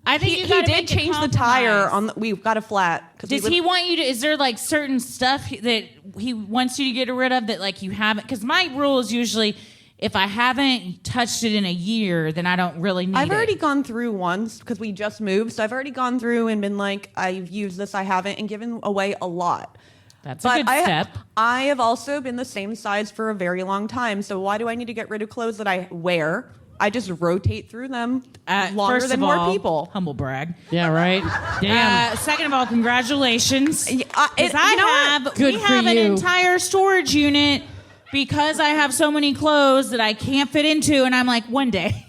S5: I think
S9: he
S5: you gotta
S9: did
S5: make a
S9: change the tire
S5: compromise.
S9: we've got a flat.
S5: Does he want you to? Is there like certain stuff that he wants you to get rid of that like you haven't? Because my rule is usually, if I haven't touched it in a year, then I don't really need it.
S9: I've already gone through once because we just moved, so I've already gone through and been like, I've used this, I haven't, and given away a lot.
S4: That's a good step.
S9: I have also been the same size for a very long time, so why do I need to get rid of clothes that I wear? I just rotate through them longer
S5: first
S9: than
S5: of
S9: more
S5: all,
S9: people.
S5: Humble brag.
S4: Yeah, right? Damn.
S5: Second of all, congratulations.
S9: You know
S5: we
S4: Good for
S5: have an
S4: you.
S5: entire storage unit because I have so many clothes that I can't fit into, and I'm like, one day.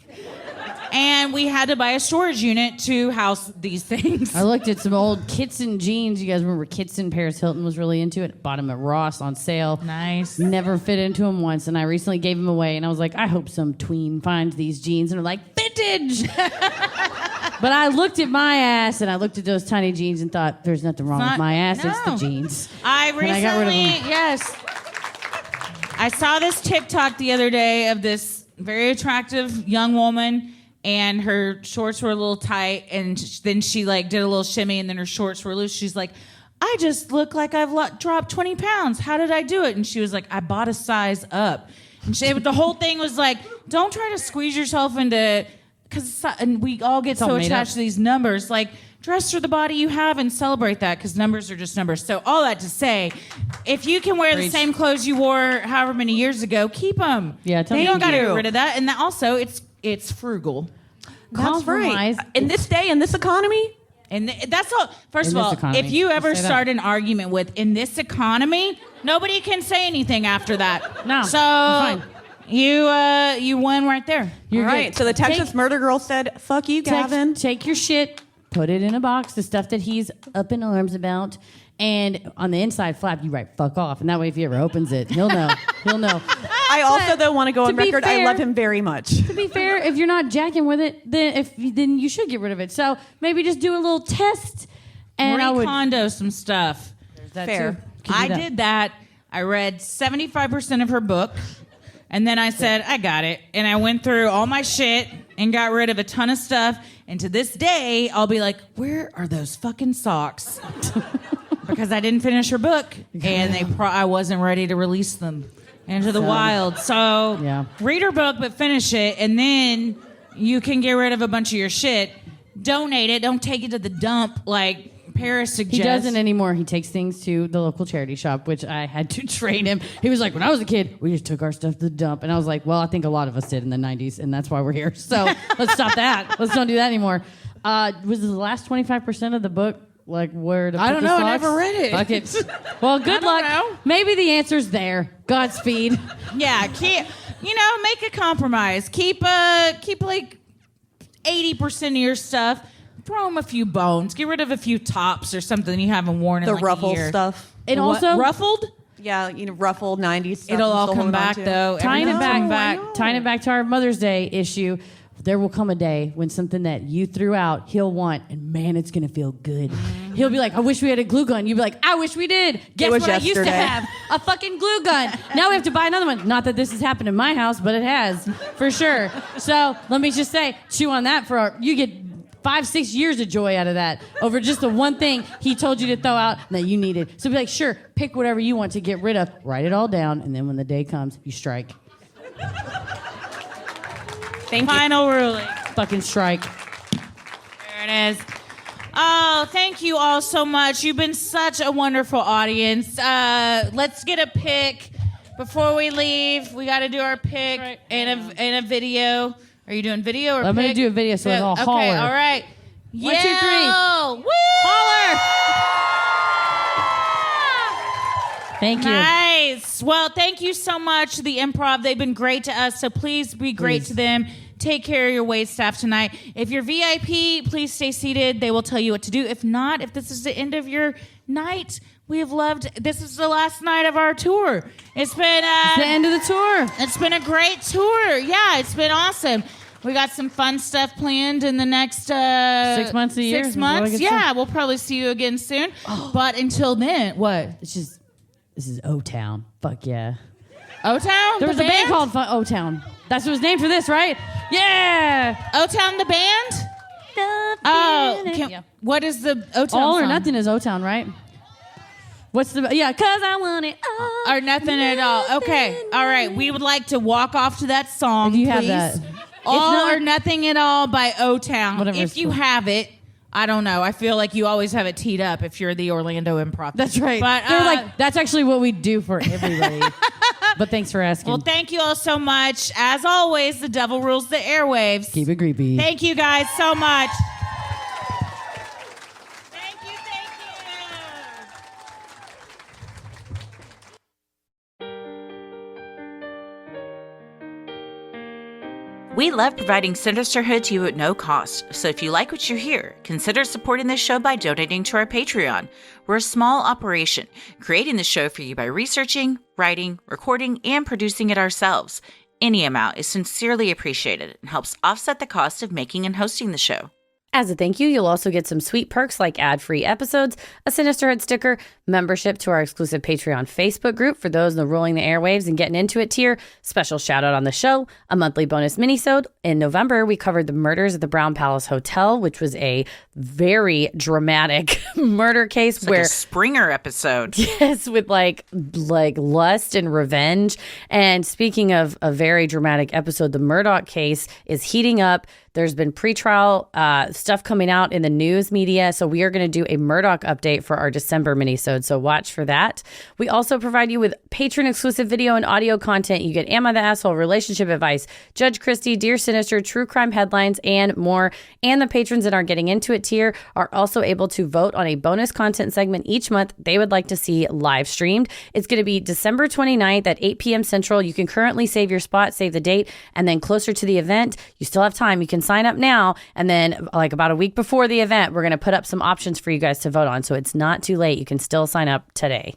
S5: And we had to buy a storage unit to house these things.
S4: I looked at some old Kitson jeans. You guys remember Kitson? Paris Hilton was really into it. Bought them at Ross on sale.
S5: Nice.
S4: Never fit into them once, and I recently gave them away. And I was like, I hope some tween finds these jeans and are like, vintage. But I looked at my ass and I looked at those tiny jeans and thought, there's nothing wrong with my ass. It's the
S5: No.
S4: jeans.
S5: I
S4: And
S5: recently,
S4: I got rid of them.
S5: yes. I saw this TikTok the other day of this very attractive young woman, and her shorts were a little tight, and then she like did a little shimmy, and then her shorts were loose. She's like, I just look like I've dropped 20 pounds. How did I do it? And she was like, I bought a size up. And the whole thing was like, don't try to squeeze yourself into, and we all get so attached to these numbers. Like, dress for the body you have and celebrate that, because numbers are just numbers. So all that to say, if you can wear the same clothes you wore however many years ago, keep them.
S4: Yeah,
S5: you don't got to get rid of that. And also, it's frugal.
S9: That's right. In this day, in this economy.
S5: And that's all. First of all,
S4: economy.
S5: if you ever
S4: Say that.
S5: start an argument with in this economy, nobody can say anything after that.
S4: No,
S5: So
S4: fine.
S5: you won right there.
S4: You're
S9: All right.
S4: good.
S9: So the Texas murder girl said, fuck you, Gavin.
S4: Take your shit, put it in a box, the stuff that he's up in arms about, and on the inside flap, you write "fuck off," and that way, if he ever opens it, he'll know. He'll know.
S9: I also, though, want to go on
S4: be
S9: record. I
S4: fair-
S9: love him very much.
S4: To be fair, if you're not jacking with it, then you should get rid of it. So maybe just do a little test, and I would.
S5: Recondo some stuff.
S4: That
S9: Fair.
S4: too. Could do
S5: I
S4: that.
S5: did that. I read 75% of her book, and then I said, I got it. And I went through all my shit and got rid of a ton of stuff. And to this day, I'll be like, where are those fucking socks? Because I didn't finish her book, and I wasn't ready to release them into the wild. So
S4: Yeah.
S5: read her book, but finish it, and then you can get rid of a bunch of your shit. Donate it. Don't take it to the dump like Paris suggests.
S4: He doesn't anymore. He takes things to the local charity shop, which I had to train him. He was like, when I was a kid, we just took our stuff to the dump. And I was like, well, I think a lot of us did in the 90s, and that's why we're here. So let's stop that. Let's don't do that anymore. Was the last 25% of the book like where to put
S5: I don't
S4: the
S5: know.
S4: socks?
S5: I never read it.
S4: Fuck it. Well, good luck.
S5: know.
S4: Maybe the answer's there. Godspeed.
S5: Yeah, make a compromise. Keep like 80% of your stuff. Throw them a few bones. Get rid of a few tops or something you haven't worn in
S9: The
S5: like a
S9: ruffle
S5: year.
S9: stuff.
S4: And
S5: What,
S4: also,
S5: ruffled.
S9: Yeah, ruffled 90s stuff.
S5: It'll
S9: I'm
S5: all
S9: still
S5: come
S9: holding on
S5: back
S9: to.
S5: though.
S4: tying it
S5: Everything's
S4: back,
S5: come
S4: tying it back to our Mother's Day issue. There will come a day when something that you threw out, he'll want, and man, it's gonna feel good.
S5: Mm-hmm.
S4: He'll be like, I wish we had a glue gun. You'll be like, I wish we did. Guess
S9: was
S4: what I used to
S9: yesterday.
S4: have? A fucking glue gun. Now we have to buy another one. Not that this has happened in my house, but it has, for sure. So let me just say, chew on that you get 5-6 years of joy out of that over just the one thing he told you to throw out that you needed. So be like, sure, pick whatever you want to get rid of, write it all down, and then when the day comes, you strike.
S5: Final ruling.
S4: Fucking strike.
S5: There it is. Oh, thank you all so much. You've been such a wonderful audience. Let's get a pick before we leave. We got to do our pick and a video. Are you doing video or
S4: I'm going to do a video, so I'll holler.
S5: Okay, all right.
S4: 1, 2, 3.
S5: Woo!
S4: Holler! Thank you.
S5: Nice. Well, thank you so much to the Improv. They've been great to us, so please be great to them. Take care of your wait staff tonight. If you're VIP, please stay seated. They will tell you what to do. If not, if this is the end of your night, we have loved. This is the last night of our tour. It's been
S4: the end of the tour.
S5: It's been a great tour. Yeah, it's been awesome. We got some fun stuff planned in the next
S4: 6 months, a year.
S5: 6 months. Yeah, we'll probably see you again soon. But until then, what?
S4: This is O-Town. Fuck yeah.
S5: O-Town?
S4: There was a band called O-Town. That's what was named for this, right? Yeah.
S5: O-Town the band? What is the O-Town
S4: All
S5: song?
S4: or Nothing is O-Town, right? What's the... Yeah, because I want it all.
S5: Or Nothing at all. Okay. All right. We would like to walk off to that song,
S4: If you
S5: please.
S4: have that.
S5: All or Nothing at All by O-Town.
S4: Whatever
S5: If
S4: it's
S5: you
S4: called.
S5: have it, I don't know. I feel like you always have it teed up if you're the Orlando Improv.
S4: That's right.
S5: But
S4: They're like, that's actually what we do for everybody. But thanks for asking.
S5: well, thank you all so much. As always, the devil rules the airwaves.
S4: Keep it creepy.
S5: Thank you guys so much. Thank you.
S2: We love providing Sinisterhood to you at no cost, so if you like what you hear, consider supporting this show by donating to our Patreon. We're a small operation, creating the show for you by researching, writing, recording, and producing it ourselves. Any amount is sincerely appreciated and helps offset the cost of making and hosting the show. As a thank you, you'll also get some sweet perks like ad-free episodes, a Sinisterhood sticker, membership to our exclusive Patreon Facebook group for those in the Rolling the Airwaves and Getting Into It tier, special shout-out on the show, a monthly bonus minisode. In November, we covered the murders at the Brown Palace Hotel, which was a very dramatic murder case It's where like a Springer episode.
S1: Yes, with like lust and revenge. And speaking of a very dramatic episode, the Murdaugh case is heating up. There's been pretrial stuff coming out in the news media. So we are going to do a Murdaugh update for our December minisode. So watch for that. We also provide you with patron exclusive video and audio content. You get Am I the Asshole, relationship advice, Judge Christie, Dear Sinister, true crime headlines, and more. And the patrons in our Getting Into It tier are also able to vote on a bonus content segment each month they would like to see live streamed. It's going to be December 29th at 8 p.m. Central. You can currently save your spot, save the date, and then closer to the event, you still have time. You can sign up now, and then like about a week before the event, we're going to put up some options for you guys to vote on. So it's not too late. You can still sign up today.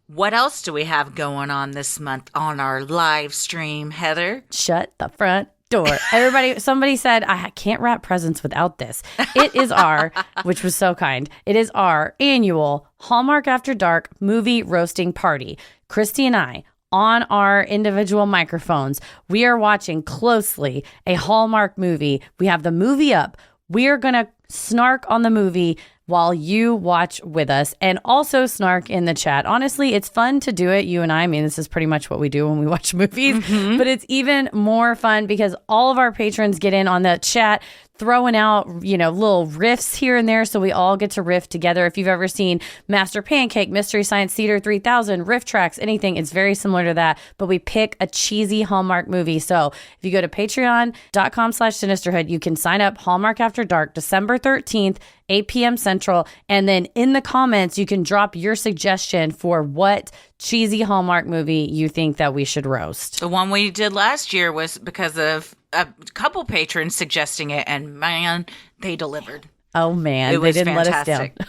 S2: What else do we have going on this month on our live stream, Heather?
S1: Shut the front door. Everybody, somebody said, I can't wrap presents without this. It is our, which was so kind, it is our annual Hallmark After Dark movie roasting party. Christy and I, on our individual microphones, we are watching closely a Hallmark movie. We have the movie up. We are going to snark on the movie while you watch with us, and also snark in the chat. Honestly, it's fun to do it, you and I. I mean, this is pretty much what we do when we watch movies, but it's even more fun because all of our patrons get in on the chat, throwing out, little riffs here and there, so we all get to riff together. If you've ever seen Master Pancake, Mystery Science Theater 3000, riff tracks, anything, it's very similar to that, but we pick a cheesy Hallmark movie. So if you go to patreon.com/Sinisterhood, you can sign up Hallmark After Dark, December 13th, 8 p.m. Central, and then in the comments, you can drop your suggestion for what cheesy Hallmark movie you think that we should roast.
S2: The one we did last year was because of a couple patrons suggesting it, and man, they delivered.
S1: Oh man,
S2: it was
S1: they didn't
S2: fantastic.
S1: let us down.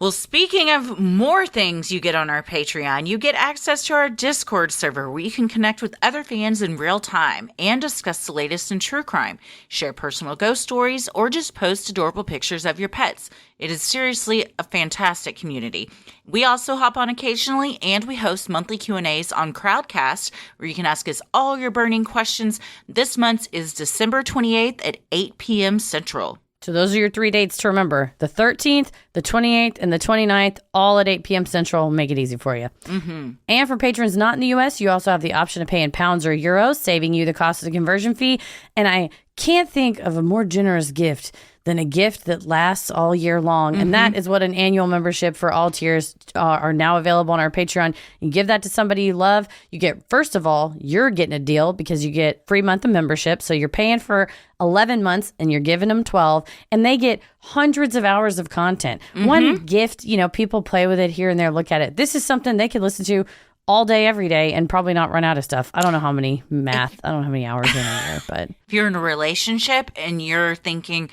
S2: Well, speaking of more things you get on our Patreon, you get access to our Discord server where you can connect with other fans in real time and discuss the latest in true crime, share personal ghost stories, or just post adorable pictures of your pets. It is seriously a fantastic community. We also hop on occasionally, and we host monthly Q&As on Crowdcast where you can ask us all your burning questions. This month's is December 28th at 8 p.m. Central.
S1: So those are your 3 dates to remember. The 13th, the 28th, and the 29th, all at 8 p.m. Central. Make it easy for you. Mm-hmm. And for patrons not in the U.S., you also have the option to pay in pounds or euros, saving you the cost of the conversion fee. And I can't think of a more generous gift than a gift that lasts all year long. And that is what an annual membership for all tiers are now available on our Patreon. You give that to somebody you love. You get, first of all, you're getting a deal because you get free month of membership. So you're paying for 11 months and you're giving them 12, and they get hundreds of hours of content. One gift, people play with it here and there, look at it. This is something they can listen to all day, every day, and probably not run out of stuff. I don't know how many hours in a year, but
S2: if you're in a relationship and you're thinking,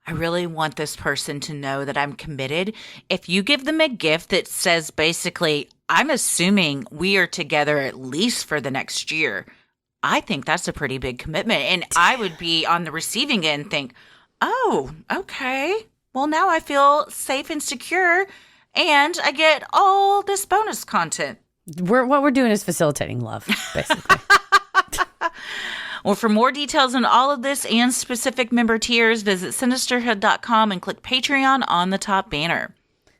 S2: I really want this person to know that I'm committed. If you give them a gift that says basically, I'm assuming we are together at least for the next year, I think that's a pretty big commitment. And I would be on the receiving end and think, oh, okay. Well, now I feel safe and secure and I get all this bonus content.
S1: What we're doing is facilitating love, basically.
S2: Well, for more details on all of this and specific member tiers, visit Sinisterhood.com and click Patreon on the top banner.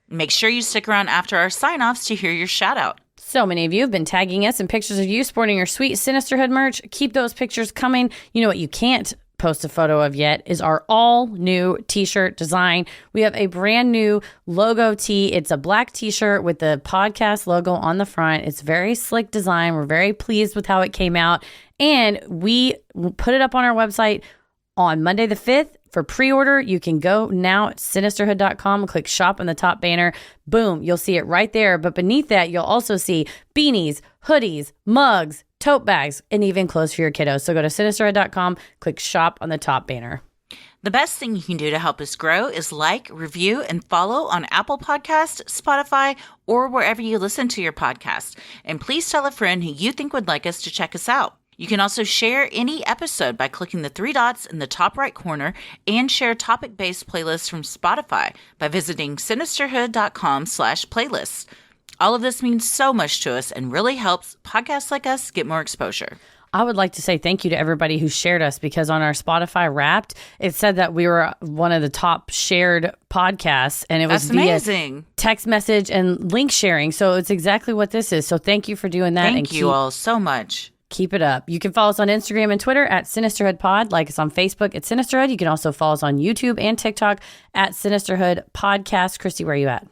S2: Make sure you stick around after our sign-offs to hear your shout-out.
S1: So many of you have been tagging us in pictures of you sporting your sweet Sinisterhood merch. Keep those pictures coming. You know what you can't post a photo of yet is our all-new t-shirt design. We have a brand new logo tee. It's a black t-shirt with the podcast logo on the front. It's very slick design. We're very pleased with how it came out. And we put it up on our website on Monday the 5th. For pre-order, you can go now at Sinisterhood.com and click shop on the top banner. Boom, you'll see it right there. But beneath that, you'll also see beanies, hoodies, mugs, tote bags, and even clothes for your kiddos. So go to Sinisterhood.com, click shop on the top banner.
S2: The best thing you can do to help us grow is like, review, and follow on Apple Podcasts, Spotify, or wherever you listen to your podcast. And please tell a friend who you think would like us to check us out. You can also share any episode by clicking the 3 dots in the top right corner and share topic-based playlists from Spotify by visiting Sinisterhood.com/playlists. All of this means so much to us and really helps podcasts like us get more exposure.
S1: I would like to say thank you to everybody who shared us, because on our Spotify Wrapped, it said that we were one of the top shared podcasts, and it was
S2: amazing.
S1: Text message and link sharing. So it's exactly what this is. So thank you for doing that.
S2: Thank you all so much.
S1: Keep it up. You can follow us on Instagram and Twitter at SinisterhoodPod. Like us on Facebook at Sinisterhood. You can also follow us on YouTube and TikTok at Sinisterhood Podcast. Christy, where are you at?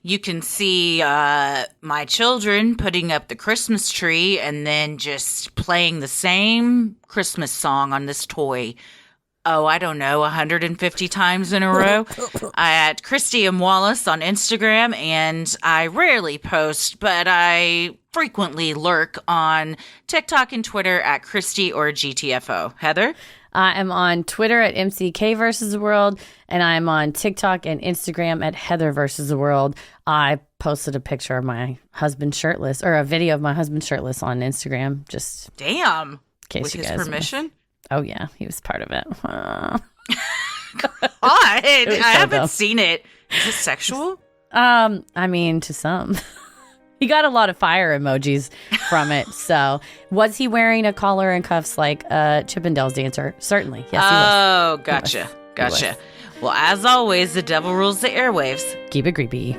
S2: You can see my children putting up the Christmas tree and then just playing the same Christmas song on this toy. Oh, I don't know, 150 times in a row. I at Christy and Wallace on Instagram, and I rarely post, but I frequently lurk on TikTok and Twitter at Christy or GTFO. Heather?
S1: I am on Twitter at MCK versus the world, and I'm on TikTok and Instagram at Heather versus the world. I posted a picture of my husband shirtless, or a video of my husband shirtless on Instagram. Just
S2: damn.
S1: In case
S2: with
S1: you
S2: his
S1: guys
S2: permission?
S1: Oh yeah, he was part of it.
S2: God, I haven't seen it. Is it sexual?
S1: I mean, to some. He got a lot of fire emojis from it. So, was he wearing a collar and cuffs like a Chippendales dancer? Certainly. Yes, he was.
S2: Oh, gotcha. Gotcha. Well, as always, the devil rules the airwaves.
S1: Keep it creepy.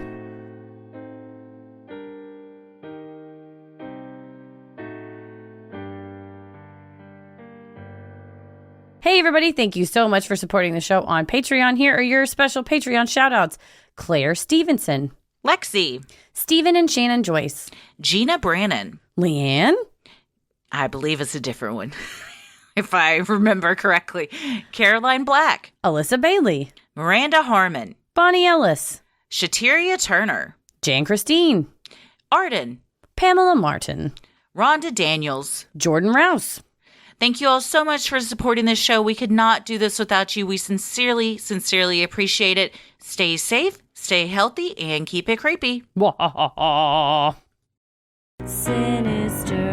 S1: Hey, everybody. Thank you so much for supporting the show on Patreon. Here are your special Patreon shout-outs. Claire Stevenson.
S2: Lexi.
S1: Stephen and Shannon Joyce.
S2: Gina Brannon.
S1: Leanne.
S2: I believe it's a different one, if I remember correctly. Caroline Black.
S1: Alyssa Bailey.
S2: Miranda Harmon.
S1: Bonnie Ellis.
S2: Shatiria Turner.
S1: Jan Christine.
S2: Arden.
S1: Pamela Martin.
S2: Rhonda Daniels.
S1: Jordan Rouse.
S2: Thank you all so much for supporting this show. We could not do this without you. We sincerely, sincerely appreciate it. Stay safe, stay healthy, and keep it creepy.
S3: Sinister.